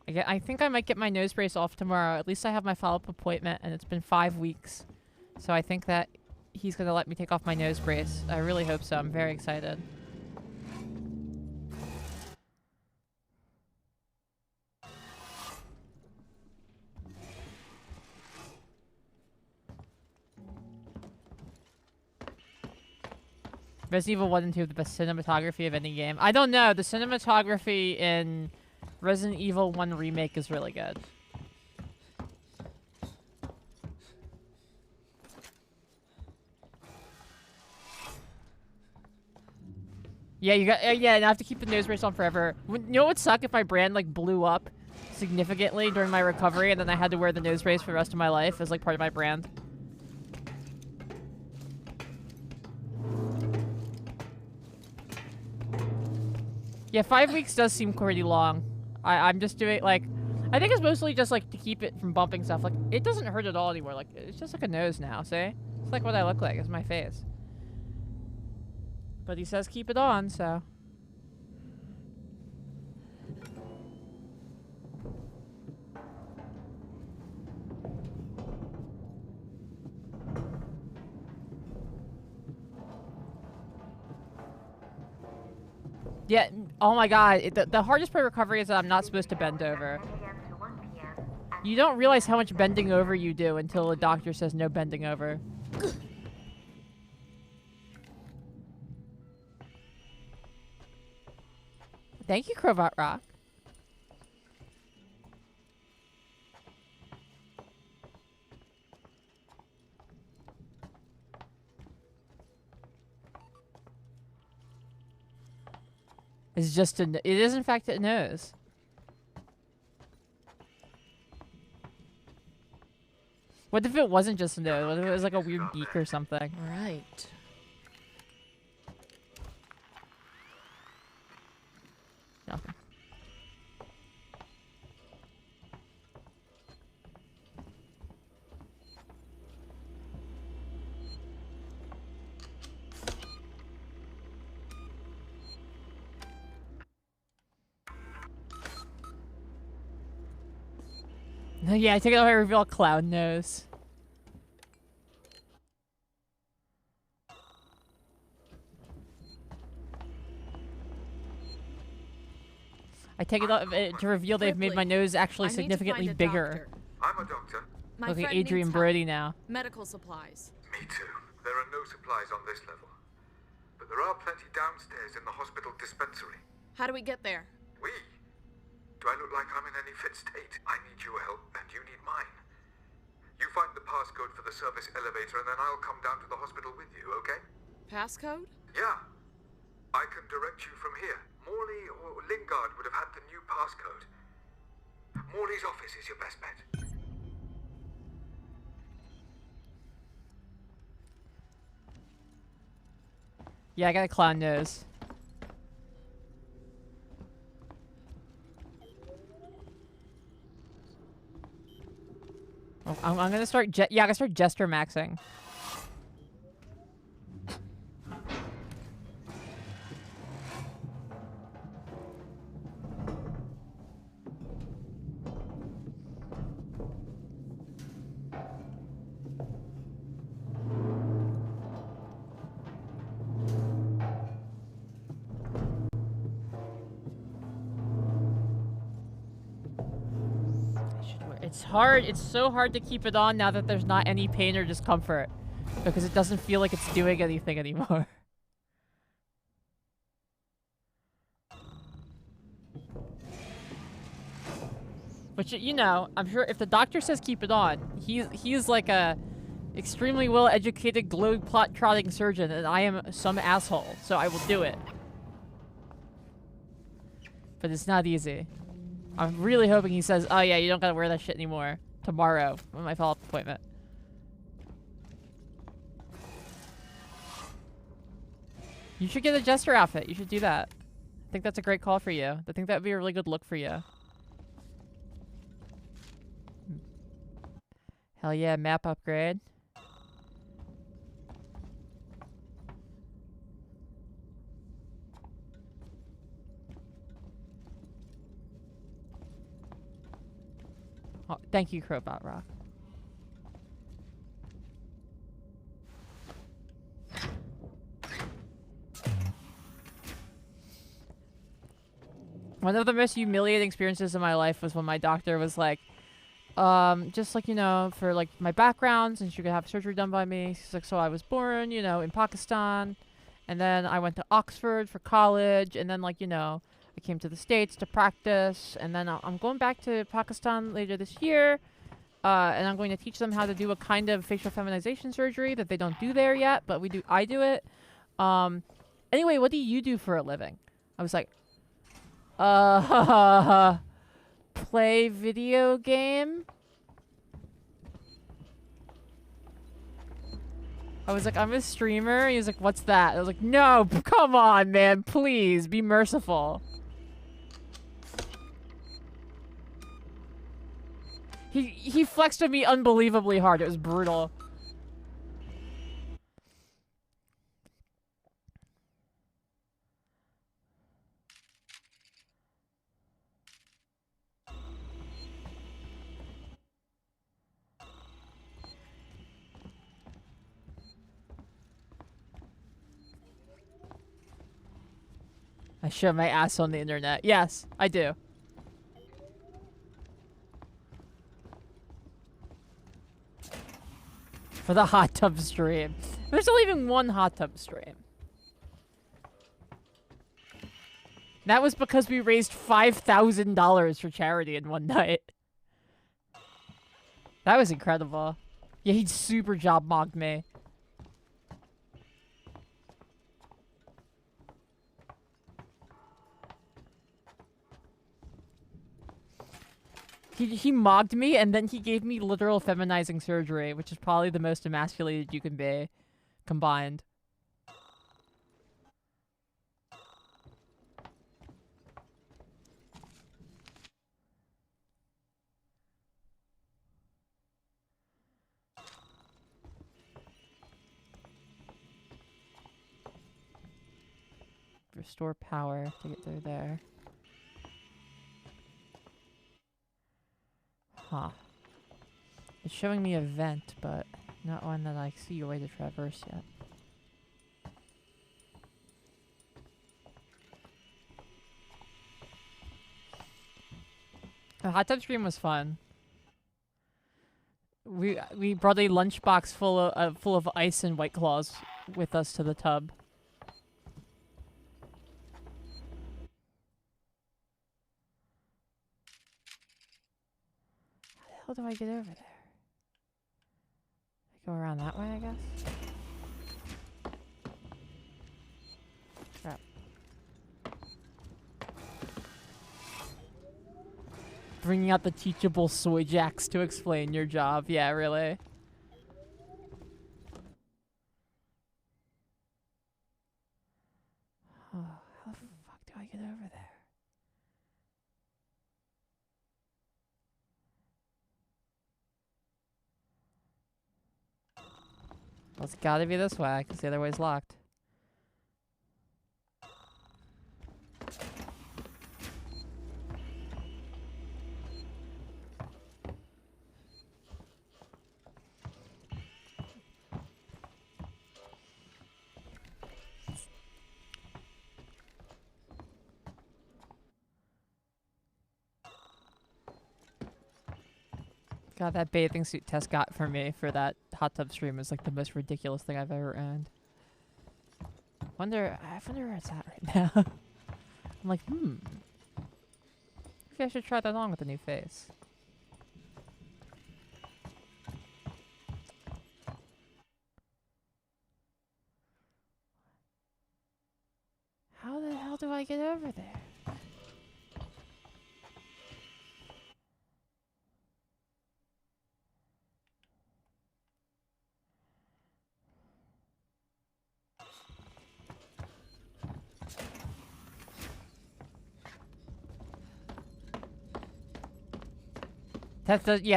I think I might get my nose brace off tomorrow. At least I have my follow-up appointment, and it's been 5 weeks. So I think that he's going to let me take off my nose brace. I really hope so. I'm very excited. Resident Evil 1 and 2 have the best cinematography of any game. I don't know. The cinematography in Resident Evil 1 Remake is really good. Yeah, you got yeah, and I have to keep the nose brace on forever. You know what would suck if my brand like blew up significantly during my recovery and then I had to wear the nose brace for the rest of my life as like part of my brand. Yeah, 5 weeks does seem pretty long. I'm just doing like, I think it's mostly just like to keep it from bumping stuff. Like it doesn't hurt at all anymore. Like it's just like a nose now. See, it's like what I look like. It's my face. But he says keep it on, so. Yeah, oh my god, the hardest part of recovery is that I'm not supposed to bend over. You don't realize how much bending over you do until the doctor says no bending over. Thank you, Crowbot Rock. It's just it is in fact a nose. What if it wasn't just a nose? What if it was like a weird beak or something? Right. Nothing. Yeah, I take it out. I reveal a clown nose. I take it out to reveal they've made my nose actually significantly bigger. I'm a doctor. Look at Adrian Brody now. Medical supplies. Me too. There are no supplies on this level. But there are plenty downstairs in the hospital dispensary. How do we get there? We? Do I look like I'm in any fit state? I need your help, and you need mine. You find the passcode for the service elevator, and then I'll come down to the hospital with you, okay? Passcode? Yeah. I can direct you from here. Morley or Lingard would have had the new passcode. Morley's office is your best bet. Yeah, I got a clown nose. Oh, I'm gonna start I'm gonna start gesture maxing. It's hard. It's so hard to keep it on now that there's not any pain or discomfort. Because it doesn't feel like it's doing anything anymore. Which, you know, I'm sure if the doctor says keep it on, he's like a extremely well-educated globe-trotting surgeon, and I am some asshole, so I will do it. But it's not easy. I'm really hoping he says, oh yeah, you don't gotta wear that shit anymore tomorrow on my follow-up appointment. You should get a jester outfit. You should do that. I think that's a great call for you. I think that would be a really good look for you. Hell yeah, map upgrade. Oh, thank you, Crowbot Rock. One of the most humiliating experiences in my life was when my doctor was like, just like, you know, for like my background, since you could have surgery done by me. She's like, so I was born, you know, in Pakistan, And then I went to Oxford for college, and then, like, you know, I came to the States to practice, and then I'm going back to Pakistan later this year, and I'm going to teach them how to do a kind of facial feminization surgery that they don't do there yet, but I do it. Anyway, what do you do for a living? I was like, play video game? I was like, I'm a streamer. He was like, what's that? I was like, no, come on, man, please, be merciful. He flexed at me unbelievably hard. It was brutal. I show my ass on the internet. Yes, I do. For the hot tub stream. There's only even one hot tub stream. That was because we raised $5,000 for charity in one night. That was incredible. Yeah, he super job mocked me. He mocked me, and then he gave me literal feminizing surgery, which is probably the most emasculated you can be, combined. Restore power to get through there. Huh. It's showing me a vent, but not one that I see a way to traverse yet. The hot tub stream was fun. We brought a lunchbox full of ice and White Claws with us to the tub. How do I get over there? I go around that way, I guess? Crap. Bringing out the teachable soy jacks to explain your job. Yeah, really. Oh, how the fuck do I get over there? Well, it's gotta be this way, because the other way's locked. God, that bathing suit Tess got for me for that hot tub stream was like the most ridiculous thing I've ever owned. I wonder where it's at right now. I'm like, maybe I should try that on with a new face. How the hell do I get over there?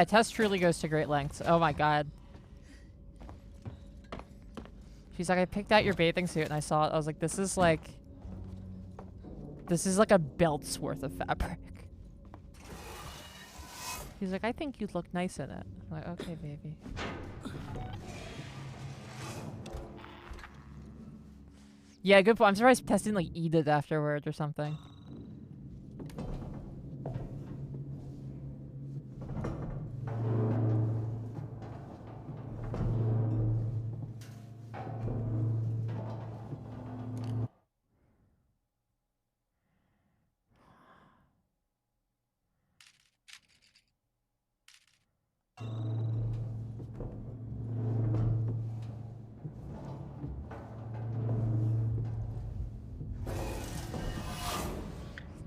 Tess truly goes to great lengths. Oh my god. She's like, I picked out your bathing suit and I saw it. I was like, this is like a belt's worth of fabric. She's like, I think you'd look nice in it. I'm like, okay, baby. Yeah, good point. I'm surprised Tess didn't like eat it afterwards or something.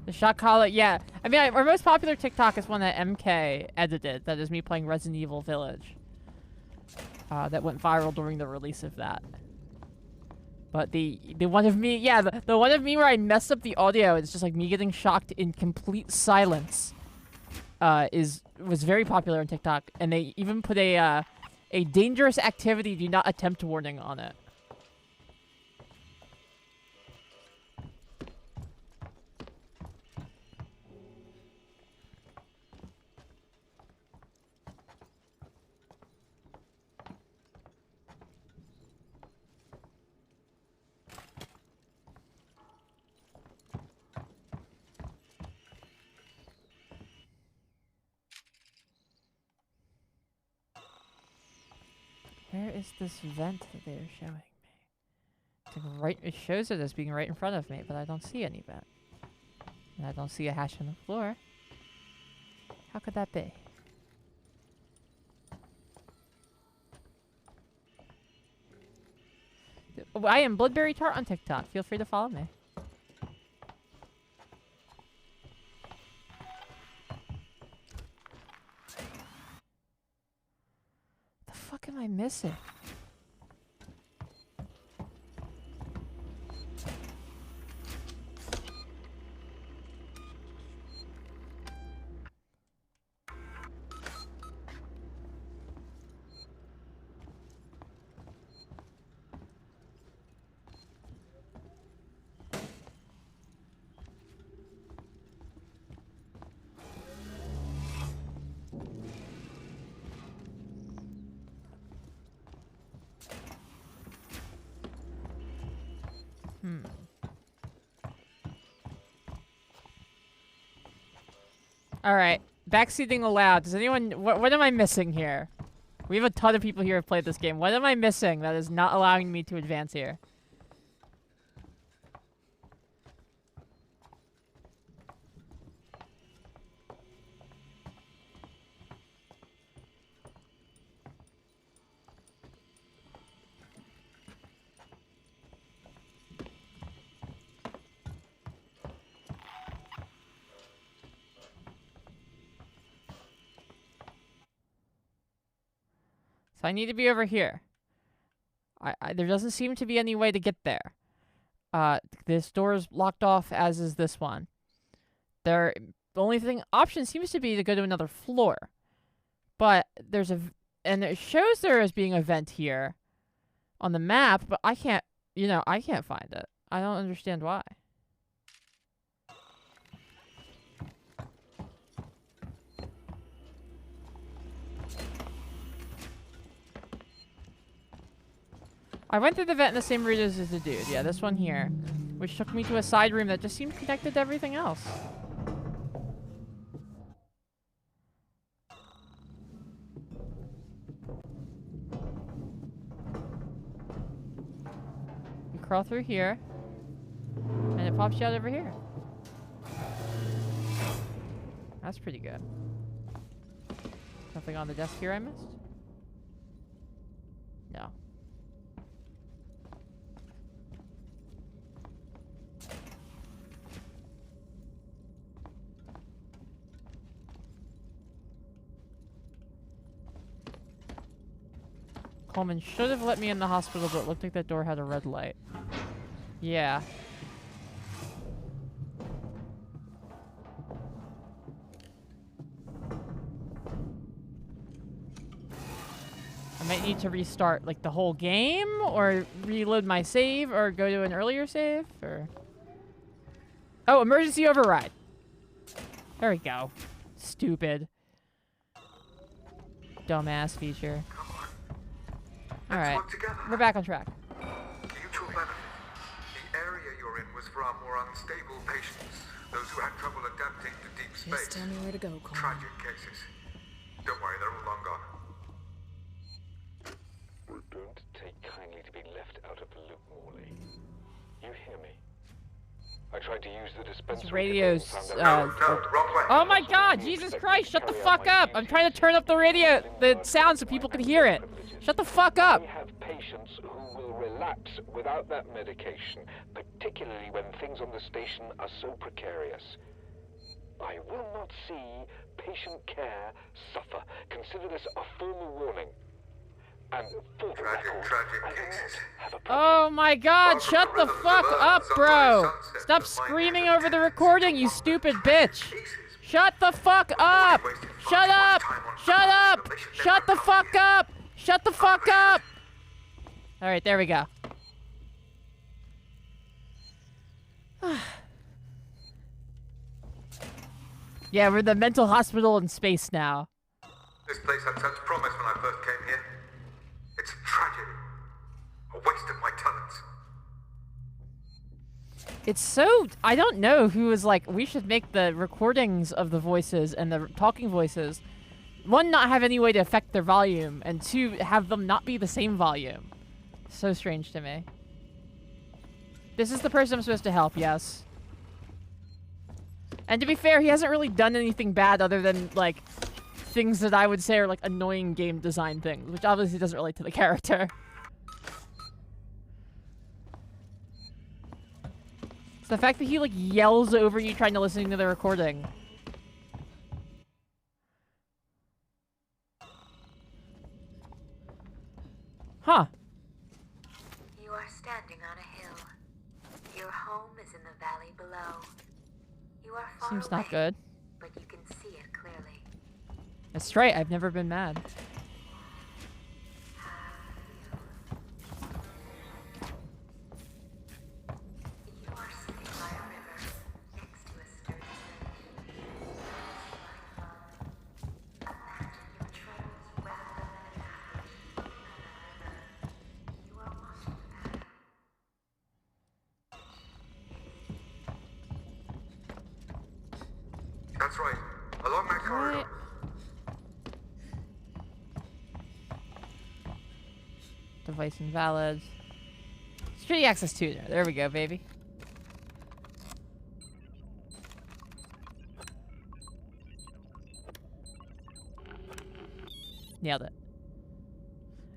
The shot caller, yeah. I mean, our most popular TikTok is one that MK edited. That is me playing Resident Evil Village. That went viral during the release of that. But the one of me, yeah, the one of me where I messed up the audio, it's just like me getting shocked in complete silence, was very popular on TikTok, and they even put a dangerous activity do not attempt warning on it. Where is this vent that they are showing me? It's like right, it shows it as being right in front of me, but I don't see any vent. And I don't see a hatch on the floor. How could that be? I am Bloodberry Tart on TikTok. Feel free to follow me. The fuck am I missing? Alright. Backseating allowed. Does anyone... What am I missing here? We have a ton of people here who have played this game. What am I missing that is not allowing me to advance here? So I need to be over here. There doesn't seem to be any way to get there. This door is locked off, as is this one. The only option seems to be to go to another floor. But there's and it shows there as being a vent here on the map, but I can't, I can't find it. I don't understand why. I went through the vent in the same route as the dude. Yeah, this one here. Which took me to a side room that just seemed connected to everything else. You crawl through here. And it pops you out over here. That's pretty good. Something on the desk here I missed? No. Coleman should have let me in the hospital, but it looked like that door had a red light. Yeah. I might need to restart, like, the whole game, or reload my save, or go to an earlier save, or... Oh, emergency override. There we go. Stupid. Dumbass feature. Alright, we're back on track. Mutual benefit. The area you're in was for our more unstable patients, those who had trouble adapting to deep space. Just tell me where to go, Coleman. Tragic cases. Don't worry, they're all long gone. Don't take kindly to be left out of the loop, Morley. You hear me? I tried to use the dispenser. This radio's, oh my god, Jesus Christ, shut the fuck up! I'm trying to turn up the radio, the sound so people can hear it. Shut the fuck up! We have patients who will relapse without that medication, particularly when things on the station are so precarious. I will not see patient care suffer. Consider this a formal warning. And for the record, I do not have a Oh my god, shut the fuck up, bro! Stop screaming over the recording, you stupid bitch! Shut the fuck up! Shut up! Shut up! Shut the fuck up! Shut the fuck up! Alright, there we go. Yeah, we're the mental hospital in space now. This place had such promise when I first came here. It's a tragedy. A waste of my talents. It's so... I don't know who was like, we should make the recordings of the voices and the talking voices, one, not have any way to affect their volume, and two, have them not be the same volume. So strange to me. This is the person I'm supposed to help, yes. And to be fair, he hasn't really done anything bad other than, like, things that I would say are, like, annoying game design things, which obviously doesn't relate to the character. It's the fact that he, like, yells over you trying to listen to the recording. Huh. You are standing on a hill. Your home is in the valley below. You are far Seems away, not good. but you can see it clearly. That's right, I've never been mad. You are sitting by a river, next to a sturdy bridge. Imagine your troubles rather than an average floating on the river. You are watching that. That's right. Along that corridor. Device invalid. Security access tuner. There we go, baby. Nailed it.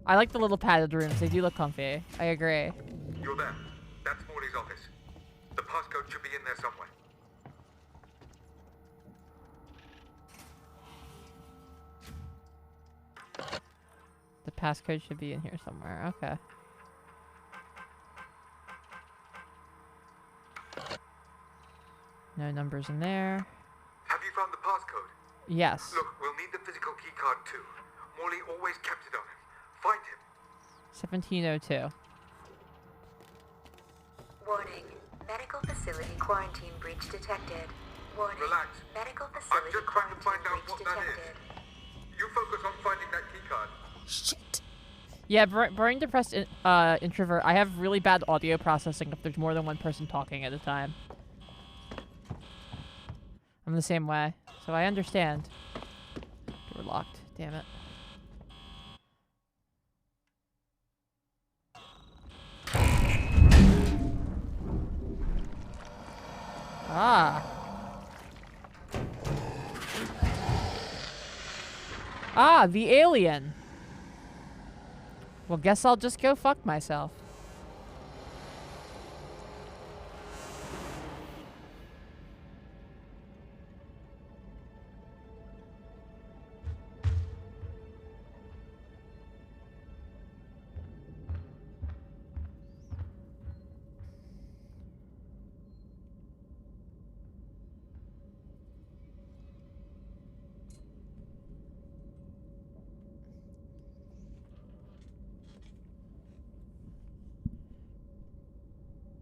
I like the little padded rooms. They do look comfy. I agree. You're there. That's Morley's office. The passcode should be in there somewhere. The passcode should be in here somewhere. Okay. No numbers in there. Have you found the passcode? Yes. Look, we'll need the physical keycard too. Morley always kept it on him. Find him. 1702. Warning. Medical facility quarantine breach detected. Warning. Relax. Medical facility I'm just trying to find out breach what that detected. is. You focus on finding that keycard. Shit. Yeah, brain depressed introvert. I have really bad audio processing if there's more than one person talking at a time. I'm the same way, so I understand. Door locked. Damn it. Ah. Ah, the alien. Well, guess I'll just go fuck myself.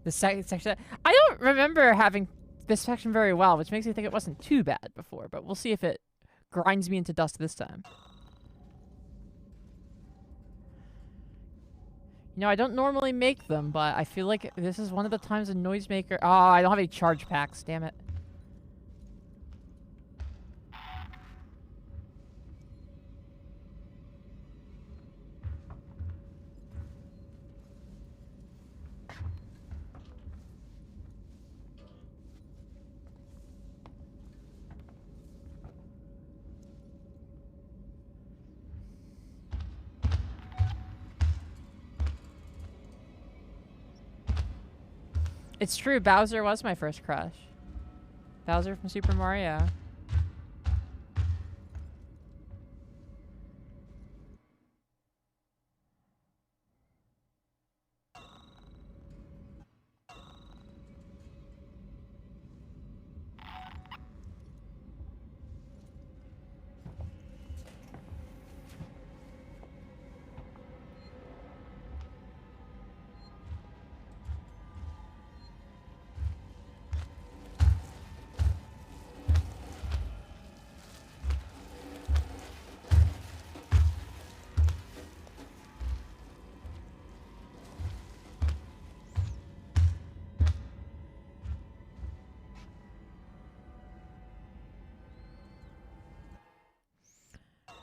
The second section. I don't remember having this section very well, which makes me think it wasn't too bad before, but we'll see if it grinds me into dust this time. You know, I don't normally make them, but I feel like this is one of the times a noisemaker... Oh, I don't have any charge packs, damn it. It's true, Bowser was my first crush. Bowser from Super Mario.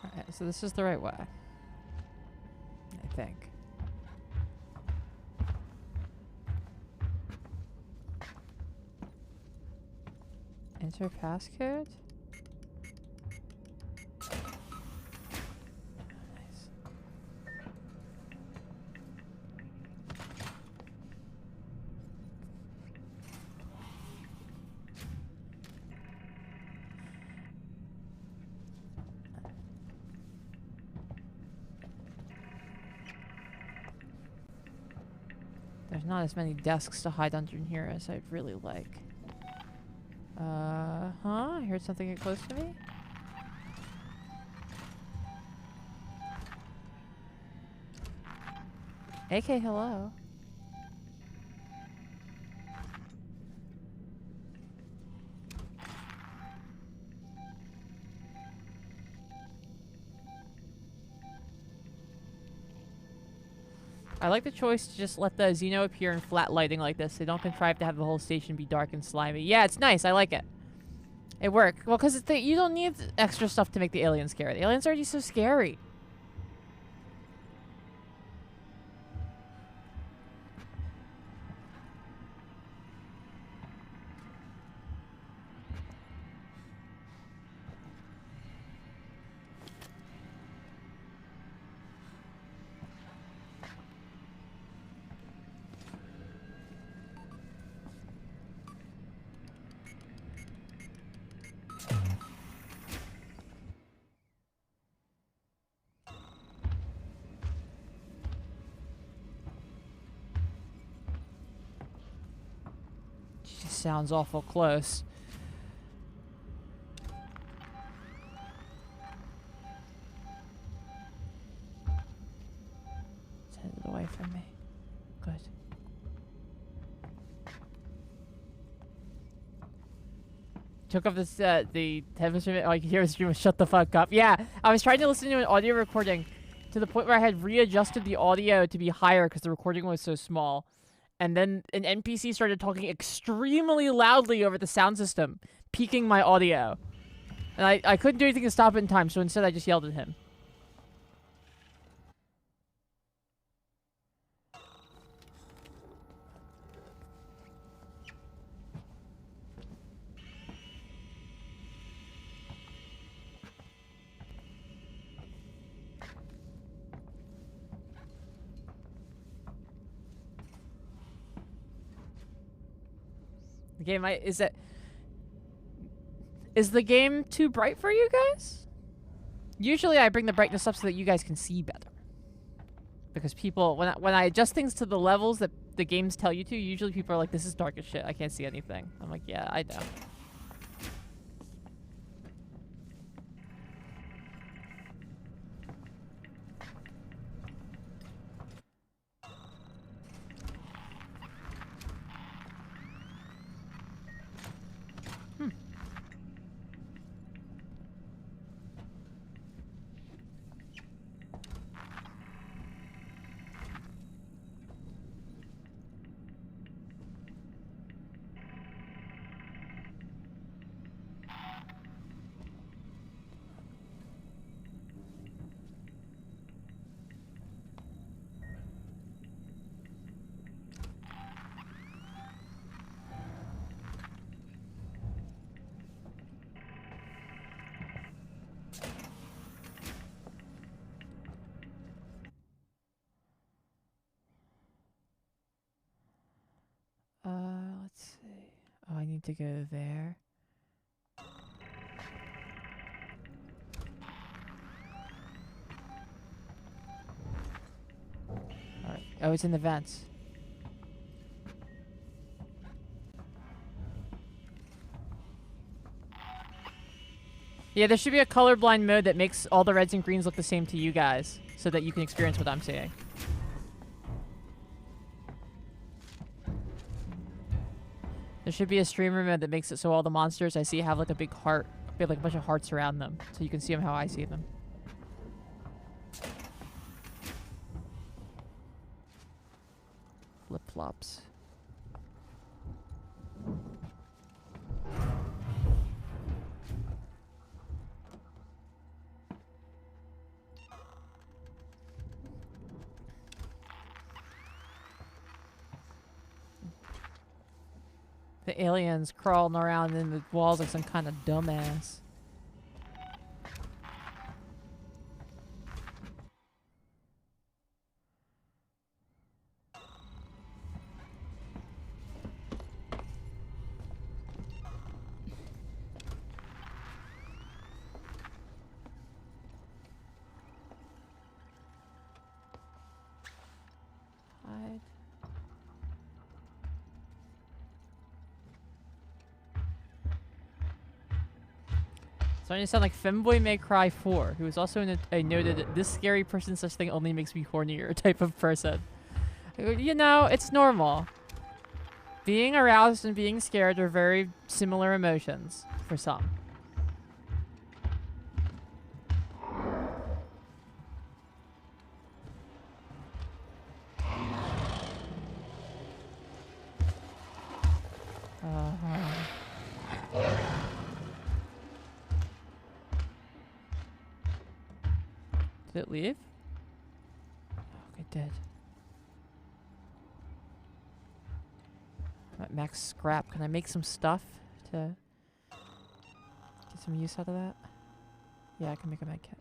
Alright, so this is the right way. I think. Enter passcode? Nice. There's not as many desks to hide under in here as I'd really like. Huh? I heard something get close to me? AK, hello. I like the choice to just let the Xeno appear in flat lighting like this. They don't contrive to have the whole station be dark and slimy. Yeah, it's nice. I like it. It worked. Well, because you don't need extra stuff to make the aliens scary. The aliens are already so scary. Sounds awful close. It's headed away from me. Good. Took off this, the headphones. Oh, I can hear the stream. Shut the fuck up. Yeah, I was trying to listen to an audio recording to the point where I had readjusted the audio to be higher because the recording was so small. And then an NPC started talking extremely loudly over the sound system, peaking my audio. And I couldn't do anything to stop it in time, so instead I just yelled at him. The game, is the game too bright for you guys? Usually I bring the brightness up so that you guys can see better. Because people, when I adjust things to the levels that the games tell you to, usually people are like, this is dark as shit, I can't see anything. I'm like, yeah, I know. Let's see. Oh, I need to go there. Oh, it's in the vents. Yeah, there should be a colorblind mode that makes all the reds and greens look the same to you guys, so that you can experience what I'm seeing. There should be a streamer mode that makes it so all the monsters I see have like a big heart, like a bunch of hearts around them, so you can see them how I see them. Flip-flops. The aliens crawling around in the walls like some kind of dumbass. Hide. Starting to sound like Femboy May Cry 4, who is also a noted "this scary person such thing only makes me hornier" type of person. You know, it's normal. Being aroused and being scared are very similar emotions for some. Did it leave? Oh, it did. Right, max scrap. Can I make some stuff to get some use out of that? Yeah, I can make a med kit.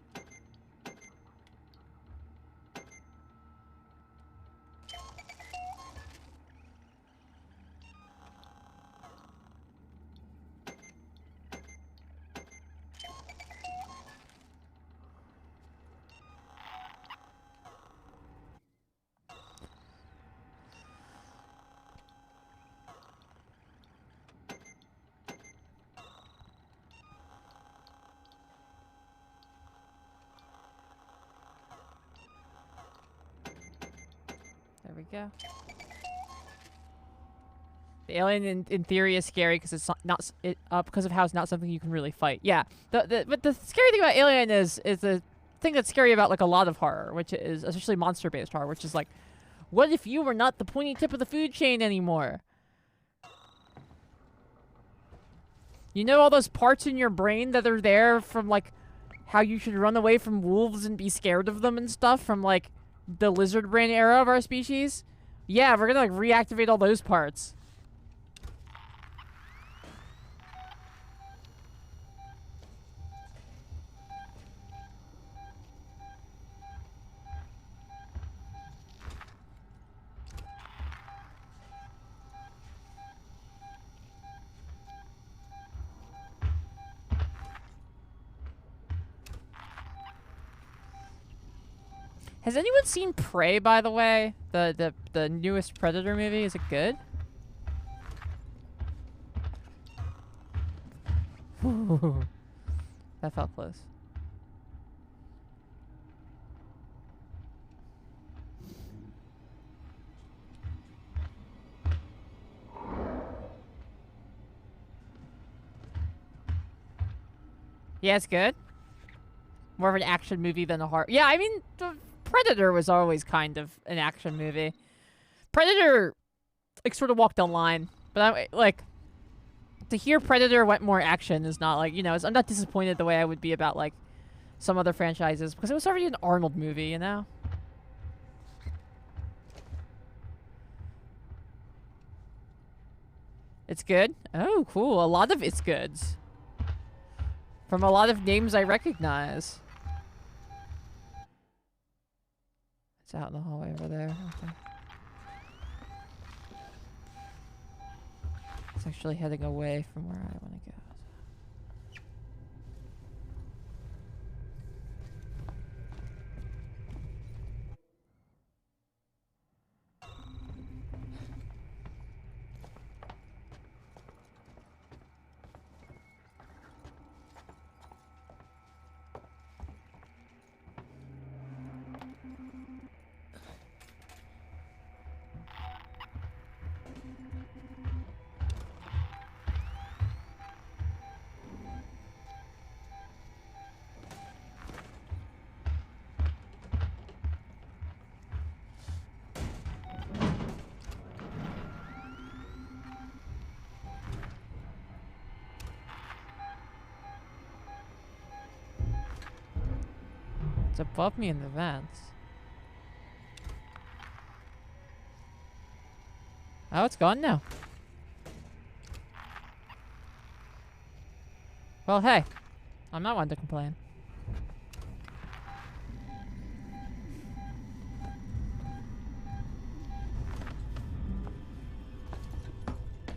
There we go. The alien in theory is scary because it's not because of how it's not something you can really fight. Yeah. But the scary thing about Alien is the thing that's scary about like a lot of horror, which is especially monster-based horror, which is like, what if you were not the pointy tip of the food chain anymore? You know all those parts in your brain that are there from like how you should run away from wolves and be scared of them and stuff from like the lizard brain era of our species? Yeah, we're gonna like reactivate all those parts. Has anyone seen Prey, by the way? The newest Predator movie? Is it good? That felt close. Yeah, it's good. More of an action movie than a horror. Yeah, I mean, Predator was always kind of an action movie. Predator, like, sort of walked the line. But, like, to hear Predator went more action is not, like, you know, I'm not disappointed the way I would be about, like, some other franchises. Because it was already an Arnold movie, you know? It's good? Oh, cool. A lot of it's goods. From a lot of names I recognize. It's out in the hallway over there. Okay. It's actually heading away from where I want to go. above me in the vents. Oh, it's gone now. Well, hey. I'm not one to complain.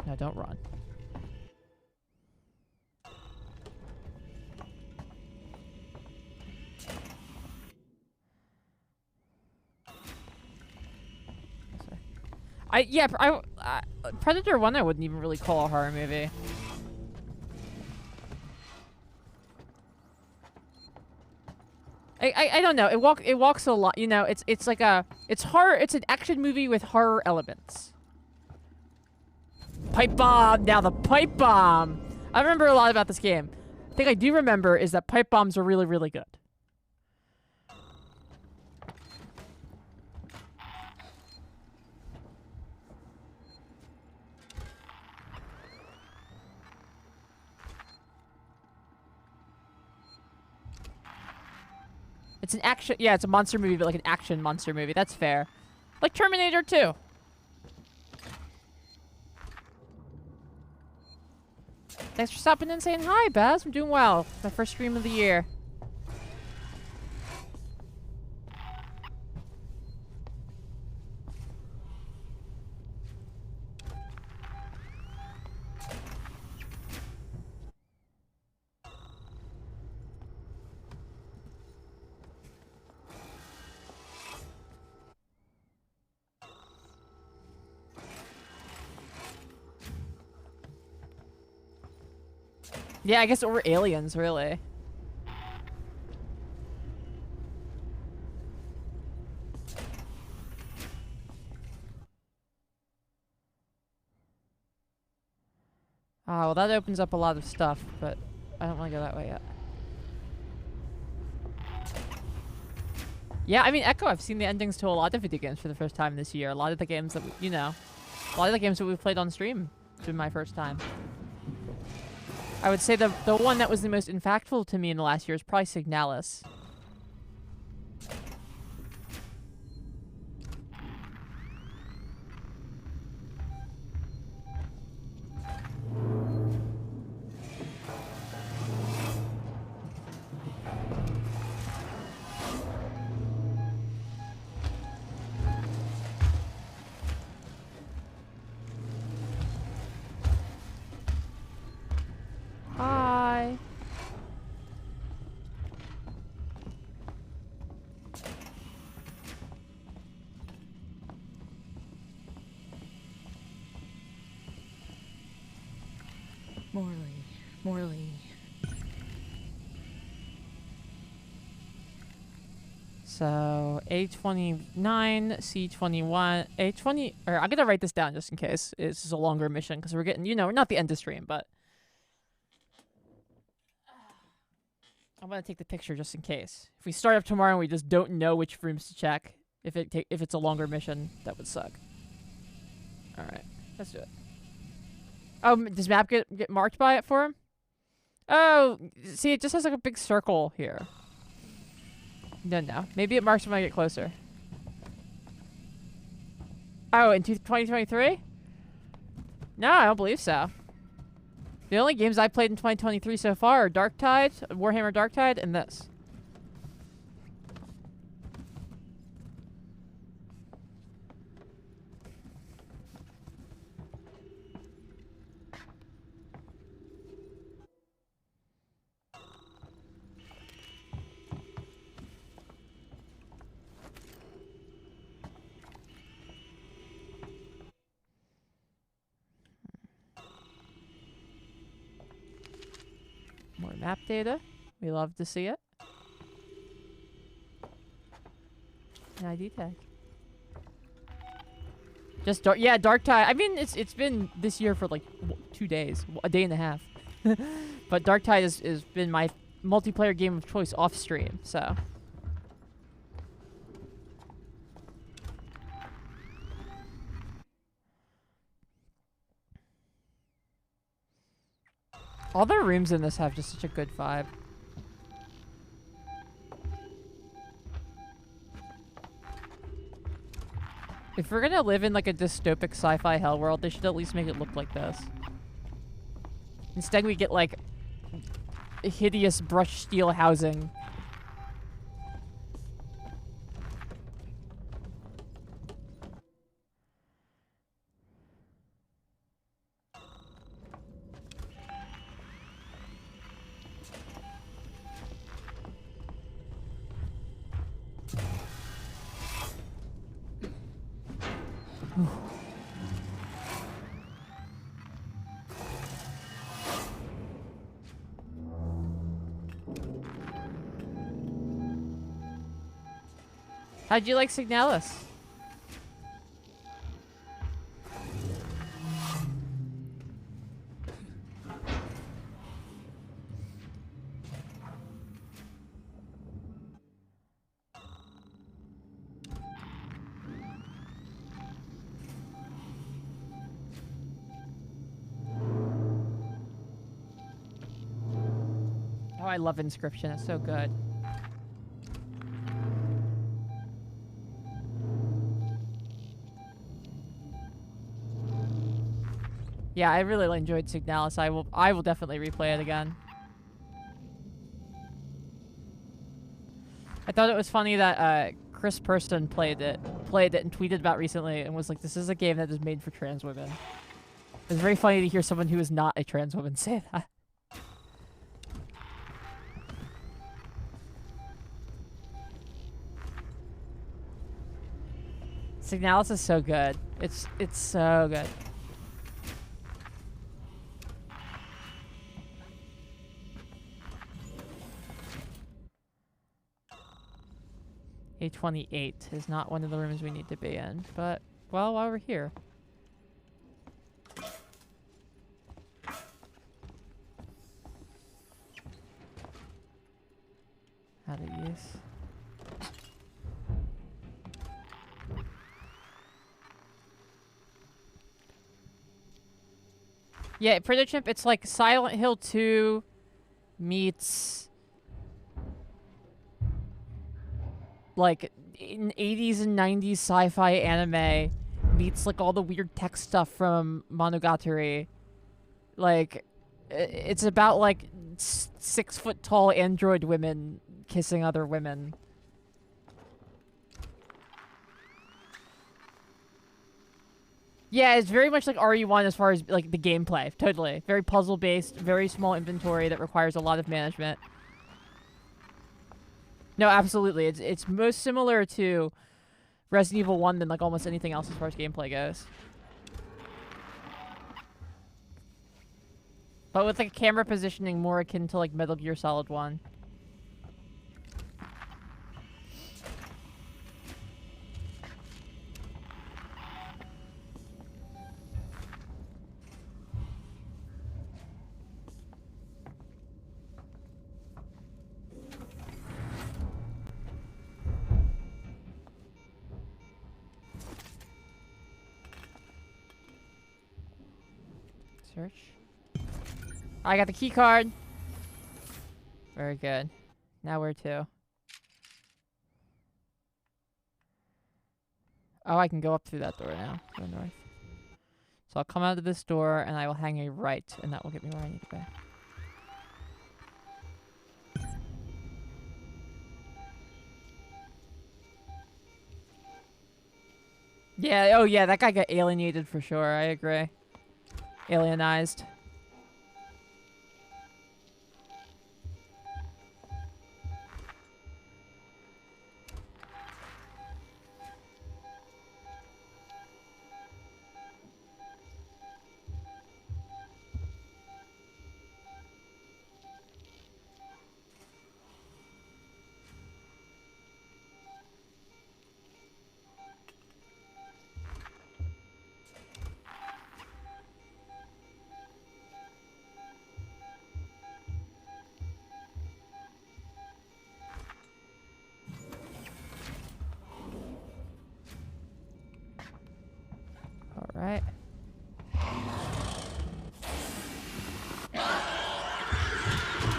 No, don't run. Predator 1 I wouldn't even really call a horror movie. I don't know. It walks a lot, you know, it's like it's horror, it's an action movie with horror elements. Pipe bomb! Now the pipe bomb! I remember a lot about this game. The thing I do remember is that pipe bombs are really, really good. It's an action, yeah, it's a monster movie, but like an action monster movie. That's fair. Like Terminator 2. Thanks for stopping in and saying hi, Baz. I'm doing well. My first stream of the year. Yeah, I guess we're aliens, really. Ah, well, that opens up a lot of stuff, but I don't want to go that way yet. Yeah, I mean, Echo, I've seen the endings to a lot of video games for the first time this year. A lot of the games that, you know, a lot of the games that we've played on stream to my first time. I would say the one that was the most impactful to me in the last year is probably Signalis. Hi. Morley. So A29, C21, A20, or I'm gonna write this down just in case. This is a longer mission because we're getting, you know, not the end of stream, but I'm gonna take the picture just in case. If we start up tomorrow and we just don't know which rooms to check, if it's a longer mission, that would suck. All right, let's do it. Oh, does map get marked by it for him? Oh, see, it just has like a big circle here. No. Maybe it marks when I get closer. Oh, in 2023? No, I don't believe so. The only games I played in 2023 so far are Darktide, Warhammer Darktide, and this. More map data. We love to see it. An ID tag. Just Darktide. I mean, it's been this year for like 2 days, a day and a half. But Darktide has been my multiplayer game of choice off stream. So. All the rooms in this have just such a good vibe. If we're gonna live in like a dystopic sci-fi hell world, they should at least make it look like this. Instead we get like hideous brushed steel housing. How'd you like Signalis? Oh, I love Inscription. It's so good. Yeah, I really enjoyed Signalis. I will definitely replay it again. I thought it was funny that Chris Person played it and tweeted about recently and was like, "This is a game that is made for trans women." It's very funny to hear someone who is not a trans woman say that. Signalis is so good. It's so good. A28 is not one of the rooms we need to be in, but, well, while we're here. How to use. Yeah, Protochimp, it's like Silent Hill 2 meets like in 80s and 90s sci-fi anime meets like all the weird tech stuff from Monogatari. Like, it's about like 6-foot tall android women kissing other women. Yeah, it's very much like RE1 as far as like the gameplay. Totally. Very puzzle based, very small inventory that requires a lot of management. No, absolutely. It's most similar to Resident Evil 1 than like almost anything else as far as gameplay goes. But with like camera positioning more akin to like Metal Gear Solid 1. Search. I got the key card. Very good. Now where to? Oh, I can go up through that door now. Go north. So I'll come out of this door and I will hang a right, and that will get me where I need to go. Yeah, oh yeah, that guy got alienated for sure. I agree. Alienized. Alright.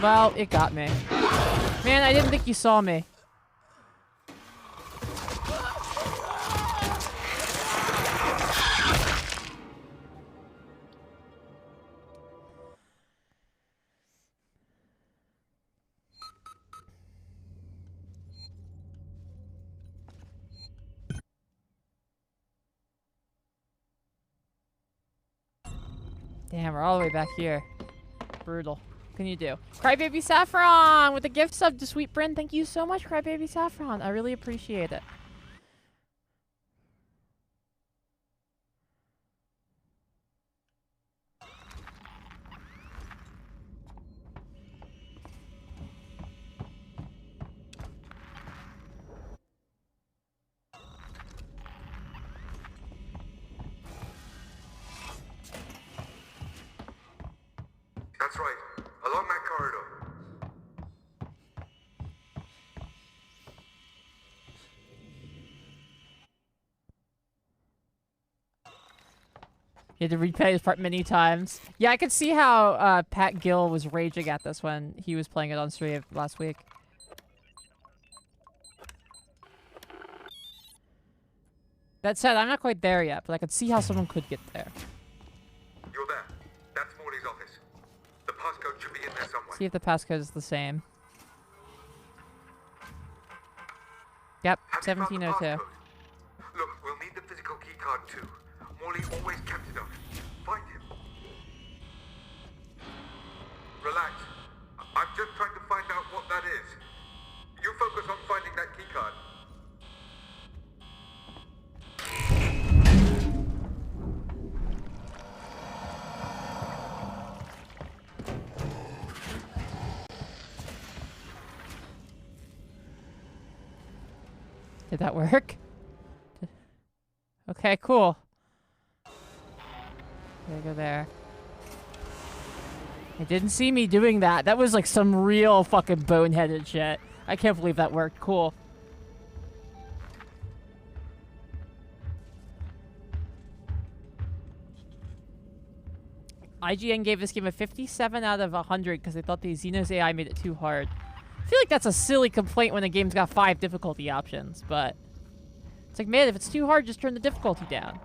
Well, it got me. Man, I didn't think you saw me. Damn, we're all the way back here. Brutal. What can you do? Crybaby Saffron with the gift sub to Sweet Bryn. Thank you so much, Crybaby Saffron. I really appreciate it. That's right. Along that corridor. You had to replay this part many times. Yeah, I could see how Pat Gill was raging at this when he was playing it on stream last week. That said, I'm not quite there yet, but I could see how someone could get there. You're there. That's Morley's office. The passcode should be in there somewhere. See if the passcode is the same. Yep, 1702. Look, we'll need the physical keycard too. Morley always kept it on him. Find him. Relax. I'm just trying to find out what that is. You focus on finding that keycard. Did that work? Okay, cool. Gotta go there. It didn't see me doing that. That was like some real fucking boneheaded shit. I can't believe that worked. Cool. IGN gave this game a 57 out of 100 because they thought the Xenos AI made it too hard. I feel like that's a silly complaint when a game's got 5 difficulty options, but it's like, man, if it's too hard, just turn the difficulty down.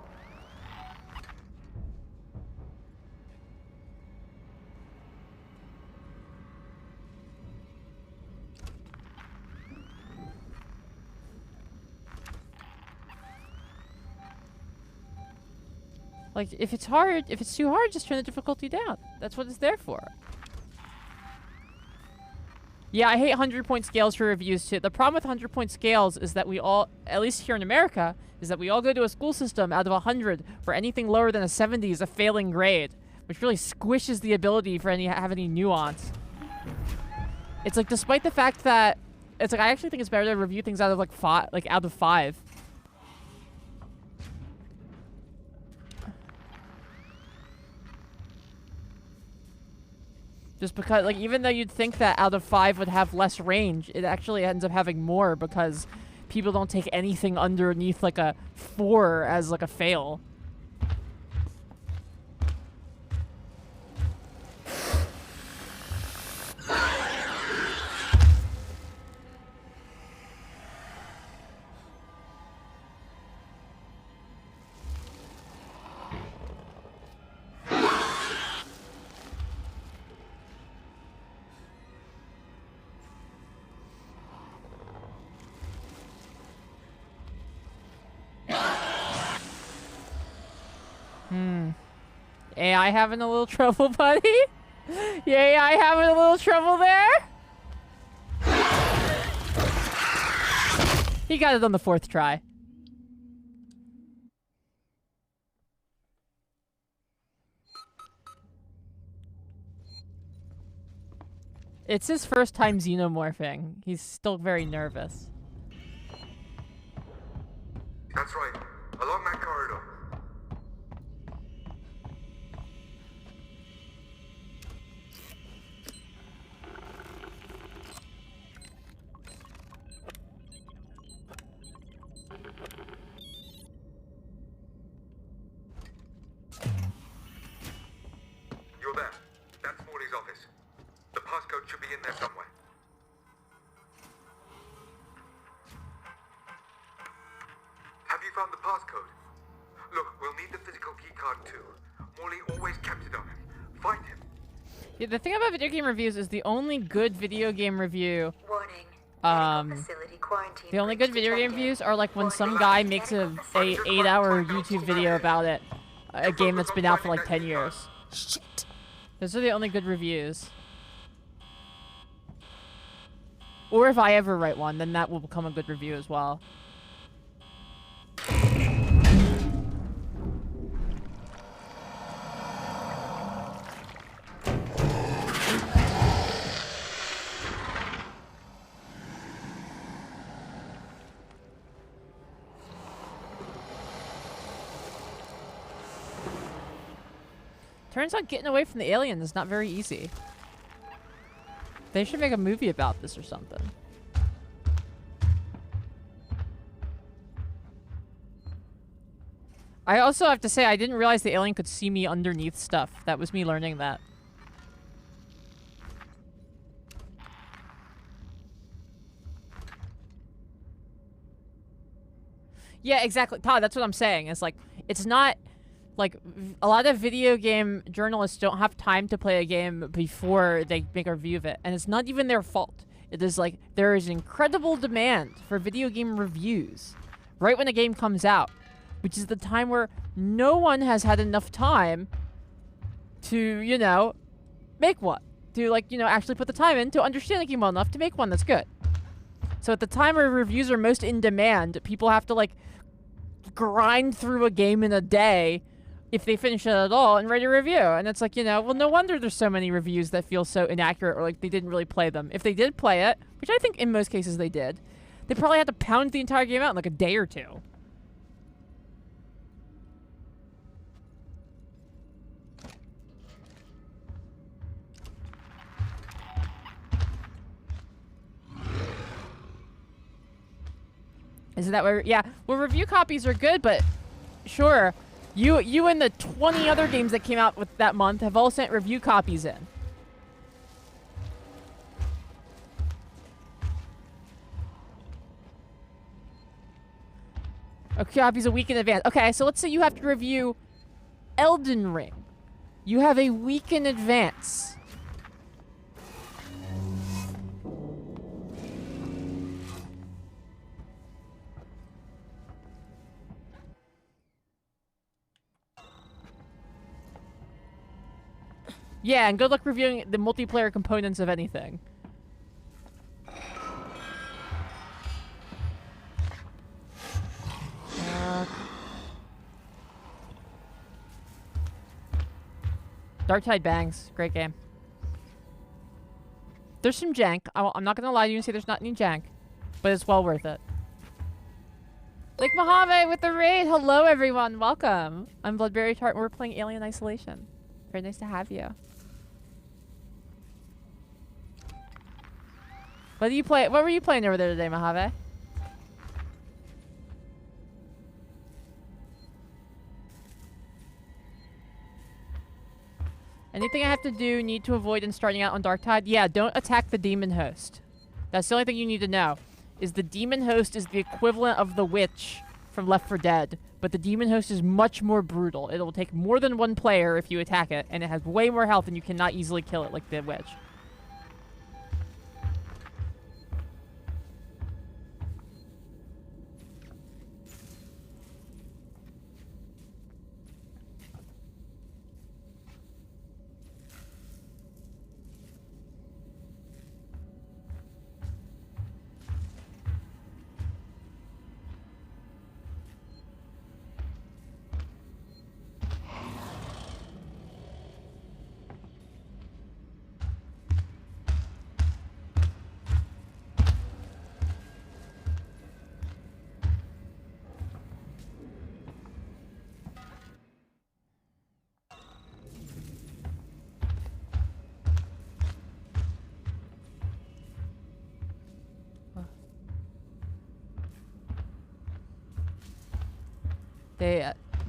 Like, if it's hard, if it's too hard, just turn the difficulty down. That's what it's there for. Yeah, I hate 100-point scales for reviews, too. The problem with 100-point scales is that we all, at least here in America, is that we all go to a school system out of 100 where anything lower than a 70 is a failing grade, which really squishes the ability for have any nuance. It's like, despite the fact that, it's like, I actually think it's better to review things out of like out of 5. Just because, like, even though you'd think that out of 5 would have less range, it actually ends up having more because people don't take anything underneath, like, a 4 as, like, a fail. AI having a little trouble, buddy? Yeah, AI having a little trouble there? He got it on the 4th try. It's his first time xenomorphing. He's still very nervous. That's right. Along that corridor. You're there. That's Morley's office. The passcode should be in there somewhere. Have you found the passcode? Look, we'll need the physical keycard too. Morley always kept it on him. Find him. Yeah, the thing about video game reviews is the only good video game review... the only good video game reviews are like when some guy makes a 8-hour YouTube video about it. A game that's been out for like 10 years. Shit. Those are the only good reviews. Or if I ever write one, then that will become a good review as well. Turns out getting away from the alien is not very easy. They should make a movie about this or something. I also have to say, I didn't realize the alien could see me underneath stuff. That was me learning that. Yeah, exactly. Todd, that's what I'm saying. It's like, it's not... Like, a lot of video game journalists don't have time to play a game before they make a review of it. And it's not even their fault. It is like, there is incredible demand for video game reviews right when a game comes out. Which is the time where no one has had enough time to, you know, make one. To, like, you know, actually put the time in to understand the game well enough to make one that's good. So at the time where reviews are most in demand, people have to, like, grind through a game in a day if they finish it at all and write a review. And it's like, you know, well, no wonder there's so many reviews that feel so inaccurate or like they didn't really play them. If they did play it, which I think in most cases they did, they probably had to pound the entire game out in like a day or two. Isn't that where, yeah, well, review copies are good, but sure, you and the 20 other games that came out with that month have all sent review copies in. Okay, copies a week in advance. Okay, so let's say you have to review Elden Ring. You have a week in advance. Yeah, and good luck reviewing the multiplayer components of anything. Dark Tide bangs. Great game. There's some jank. I'm not gonna lie to you and say there's not any jank. But it's well worth it. Lake Mojave with the raid. Hello, everyone. Welcome. I'm Bloodberry Tart, and we're playing Alien Isolation. Very nice to have you. What do you play? What were you playing over there today, Mojave? Anything I have to do, need to avoid in starting out on Dark Tide? Yeah, don't attack the demon host. That's the only thing you need to know. Is the demon host is the equivalent of the witch from Left 4 Dead, but the demon host is much more brutal. It will take more than one player if you attack it, and it has way more health and you cannot easily kill it like the witch.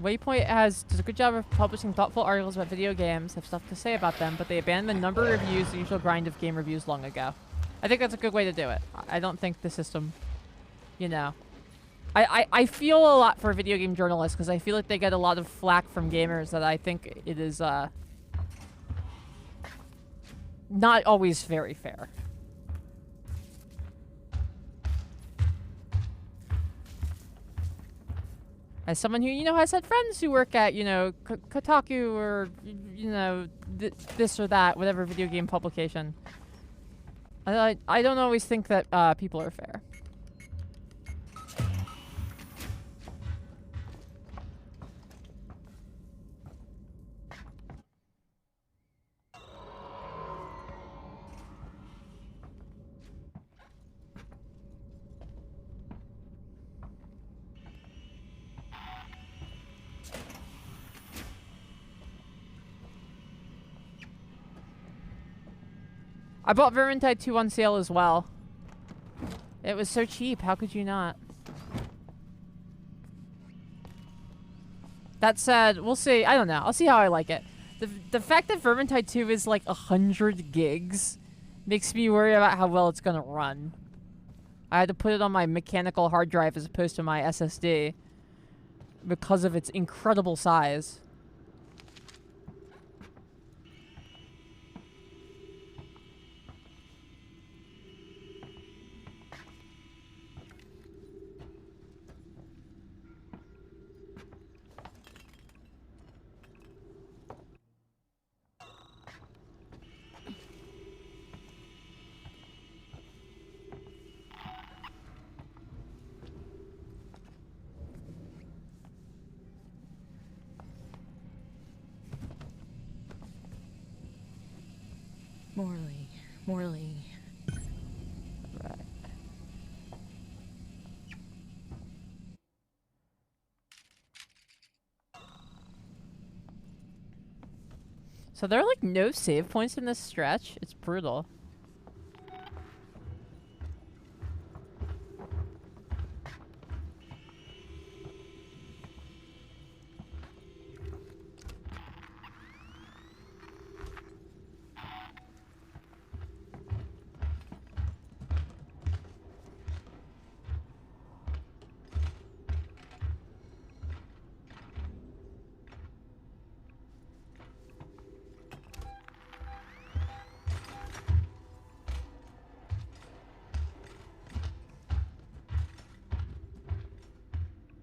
Waypoint does a good job of publishing thoughtful articles about video games, have stuff to say about them, but they abandoned the number of reviews, the usual grind of game reviews long ago. I think that's a good way to do it. I don't think the system, you know. I feel a lot for video game journalists because I feel like they get a lot of flack from gamers that I think it is not always very fair. As someone who, you know, has had friends who work at, you know, Kotaku or, you know, this or that, whatever video game publication. I don't always think that people are fair. I bought Vermintide 2 on sale as well. It was so cheap, how could you not? That said, we'll see. I don't know. I'll see how I like it. The fact that Vermintide 2 is like 100 gigs makes me worry about how well it's gonna run. I had to put it on my mechanical hard drive as opposed to my SSD because of its incredible size. Morley. Right. So there are like no save points in this stretch. It's brutal.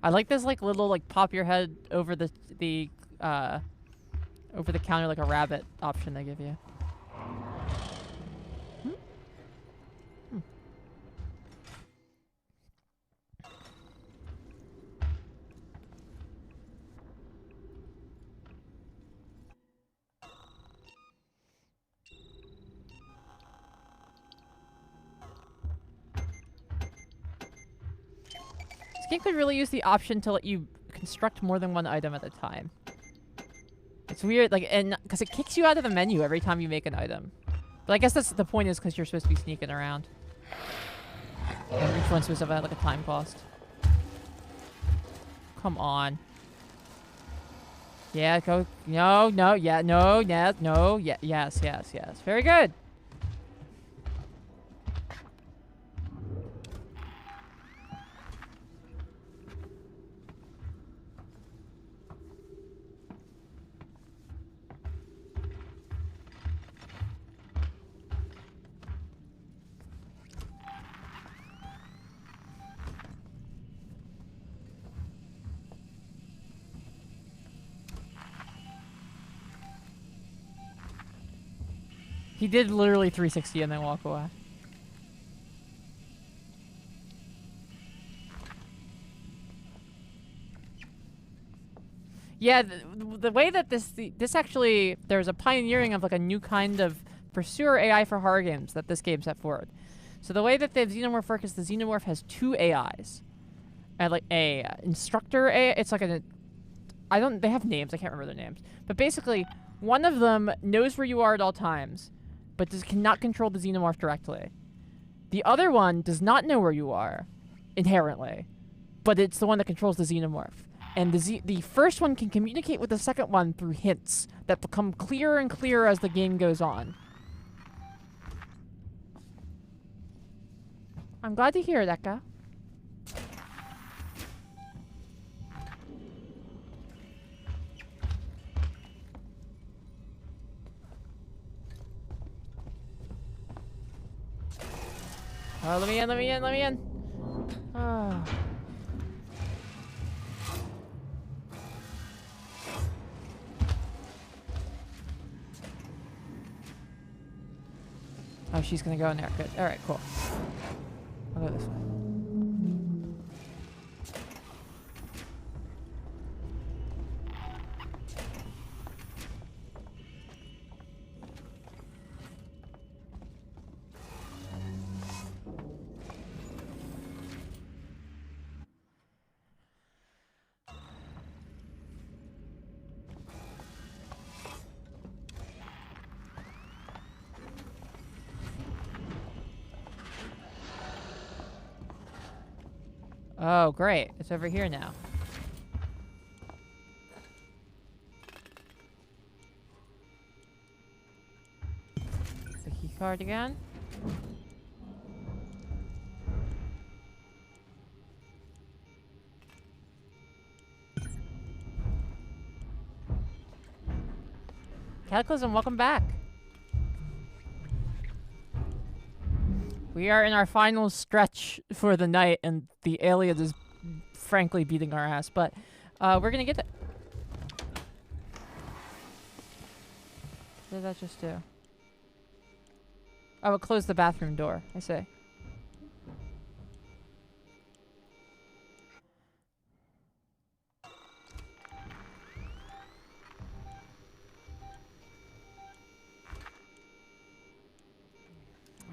I like this like little like pop your head over the over the counter like a rabbit option they give you. This game could really use the option to let you construct more than one item at a time. It's weird, like, and because it kicks you out of the menu every time you make an item. But I guess that's the point, is because you're supposed to be sneaking around. And each one's supposed to have like a time cost. Come on. Yeah, go. No, no, yeah, no, yeah, no, yeah, yes, yes, yes. Very good. He did literally 360 and then walk away. Yeah, the way that this actually, there's a pioneering of like a new kind of pursuer AI for horror games that this game set forward. So the way that the Xenomorph works is the Xenomorph has two AIs. And like a instructor AI, it's like they have names, I can't remember their names. But basically, one of them knows where you are at all times, but cannot control the Xenomorph directly. The other one does not know where you are, inherently, but it's the one that controls the Xenomorph. And the first one can communicate with the second one through hints that become clearer and clearer as the game goes on. I'm glad to hear it, Eka. Oh, let me in, let me in, let me in. Oh. Oh, she's gonna go in there. Good. Alright, cool. I'll go this way. Oh, great. It's over here now. The key card again. Cataclysm, welcome back. We are in our final stretch for the night, and the alien is frankly beating our ass, but we're gonna get it. What did that just do? Oh, it closed the bathroom door. I see.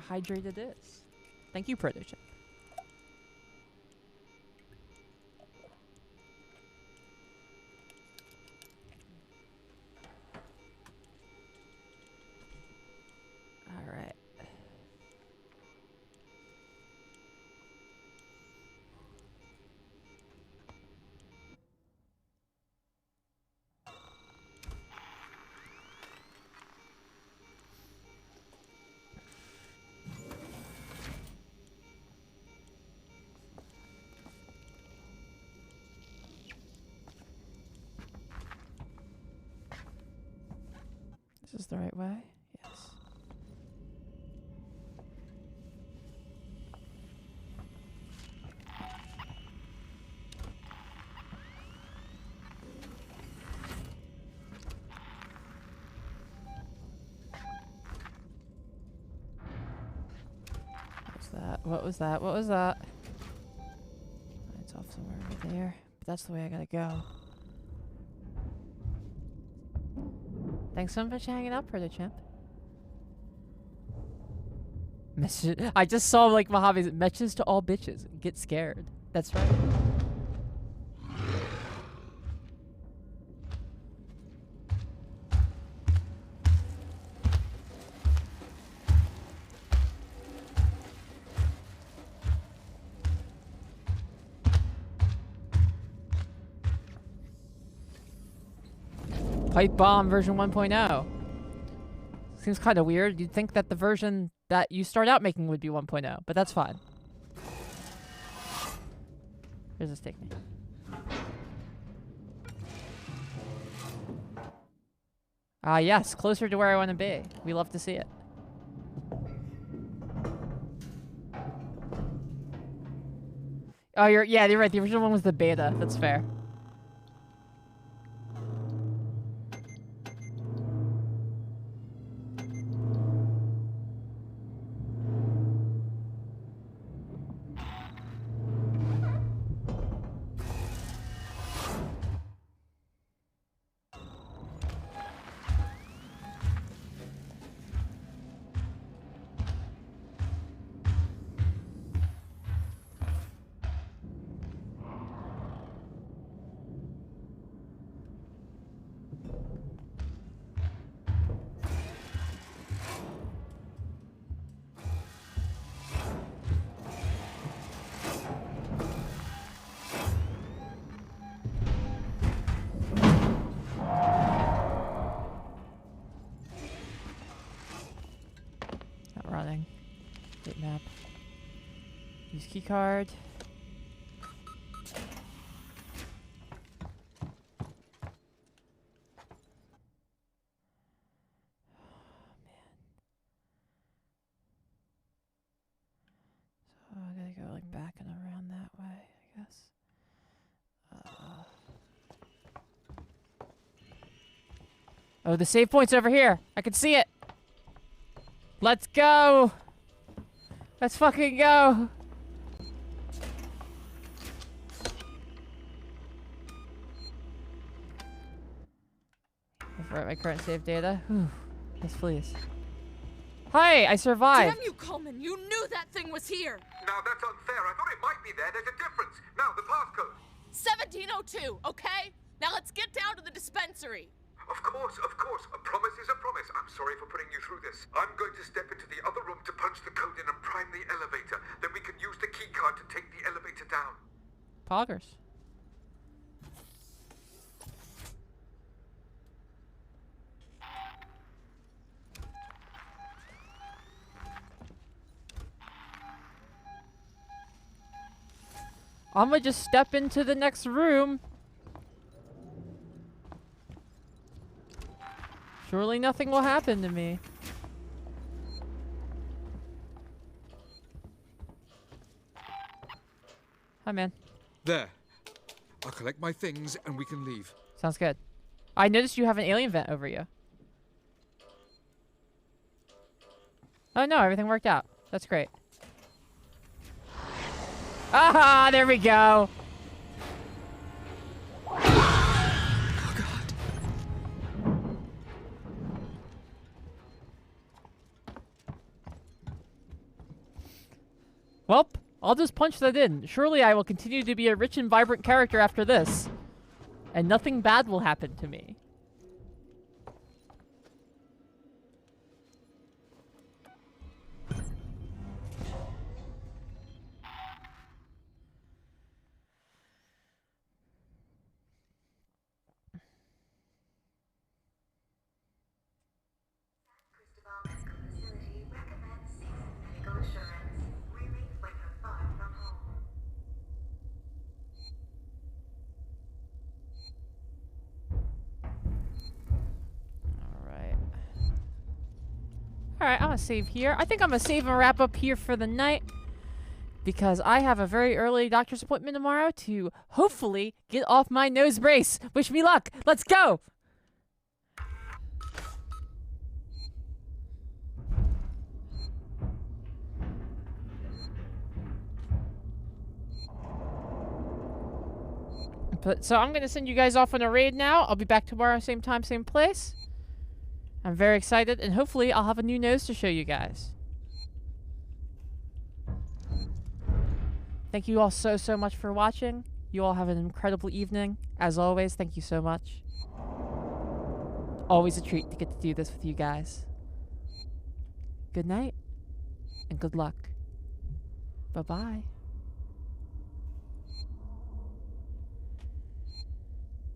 Hydrated is. Thank you, Prototype. All right. This is the right way? Yes. What's that? What was that? What was that? It's off somewhere over there. But that's the way I gotta go. Thanks so much for hanging out, Proto-Champ. Message. I just saw like Mojave's messages to all bitches. Get scared. That's right. Pipe Bomb version 1.0. Seems kind of weird. You'd think that the version that you start out making would be 1.0, but that's fine. Where does this take me? Ah, yes, closer to where I want to be. We love to see it. Oh, you're right. The original one was the beta. That's fair. Running. Gate map. Use key card. So I gotta go like back and around that way, I guess. Oh, the save point's over here. I can see it. Let's go! Let's fucking go! Overwrite my current save data. Whew. Yes, please. Hi, I survived! Damn you, Coleman! You knew that thing was here! Now that's unfair. I thought it might be there. There's a difference. Now, the passcode. 1702, okay? Now let's get down to the dispensary. Of course, of course. A promise is a promise. I'm sorry for putting you through this. I'm going to step into the other room to punch the code in and prime the elevator. Then we can use the key card to take the elevator down. Poggers. I'm gonna just step into the next room. Surely nothing will happen to me. Hi, man. There. I'll collect my things and we can leave. Sounds good. I noticed you have an alien vent over you. Oh no, everything worked out. That's great. Aha, there we go. Oh god. Welp, I'll just punch that in. Surely I will continue to be a rich and vibrant character after this. And nothing bad will happen to me. Alright, I'm gonna save here. I think I'm gonna save and wrap up here for the night. Because I have a very early doctor's appointment tomorrow to hopefully get off my nose brace. Wish me luck. Let's go! So I'm gonna send you guys off on a raid now. I'll be back tomorrow, same time, same place. I'm very excited, and hopefully I'll have a new nose to show you guys. Thank you all so much for watching. You all have an incredible evening. As always, thank you so much. Always a treat to get to do this with you guys. Good night, and good luck. Bye-bye.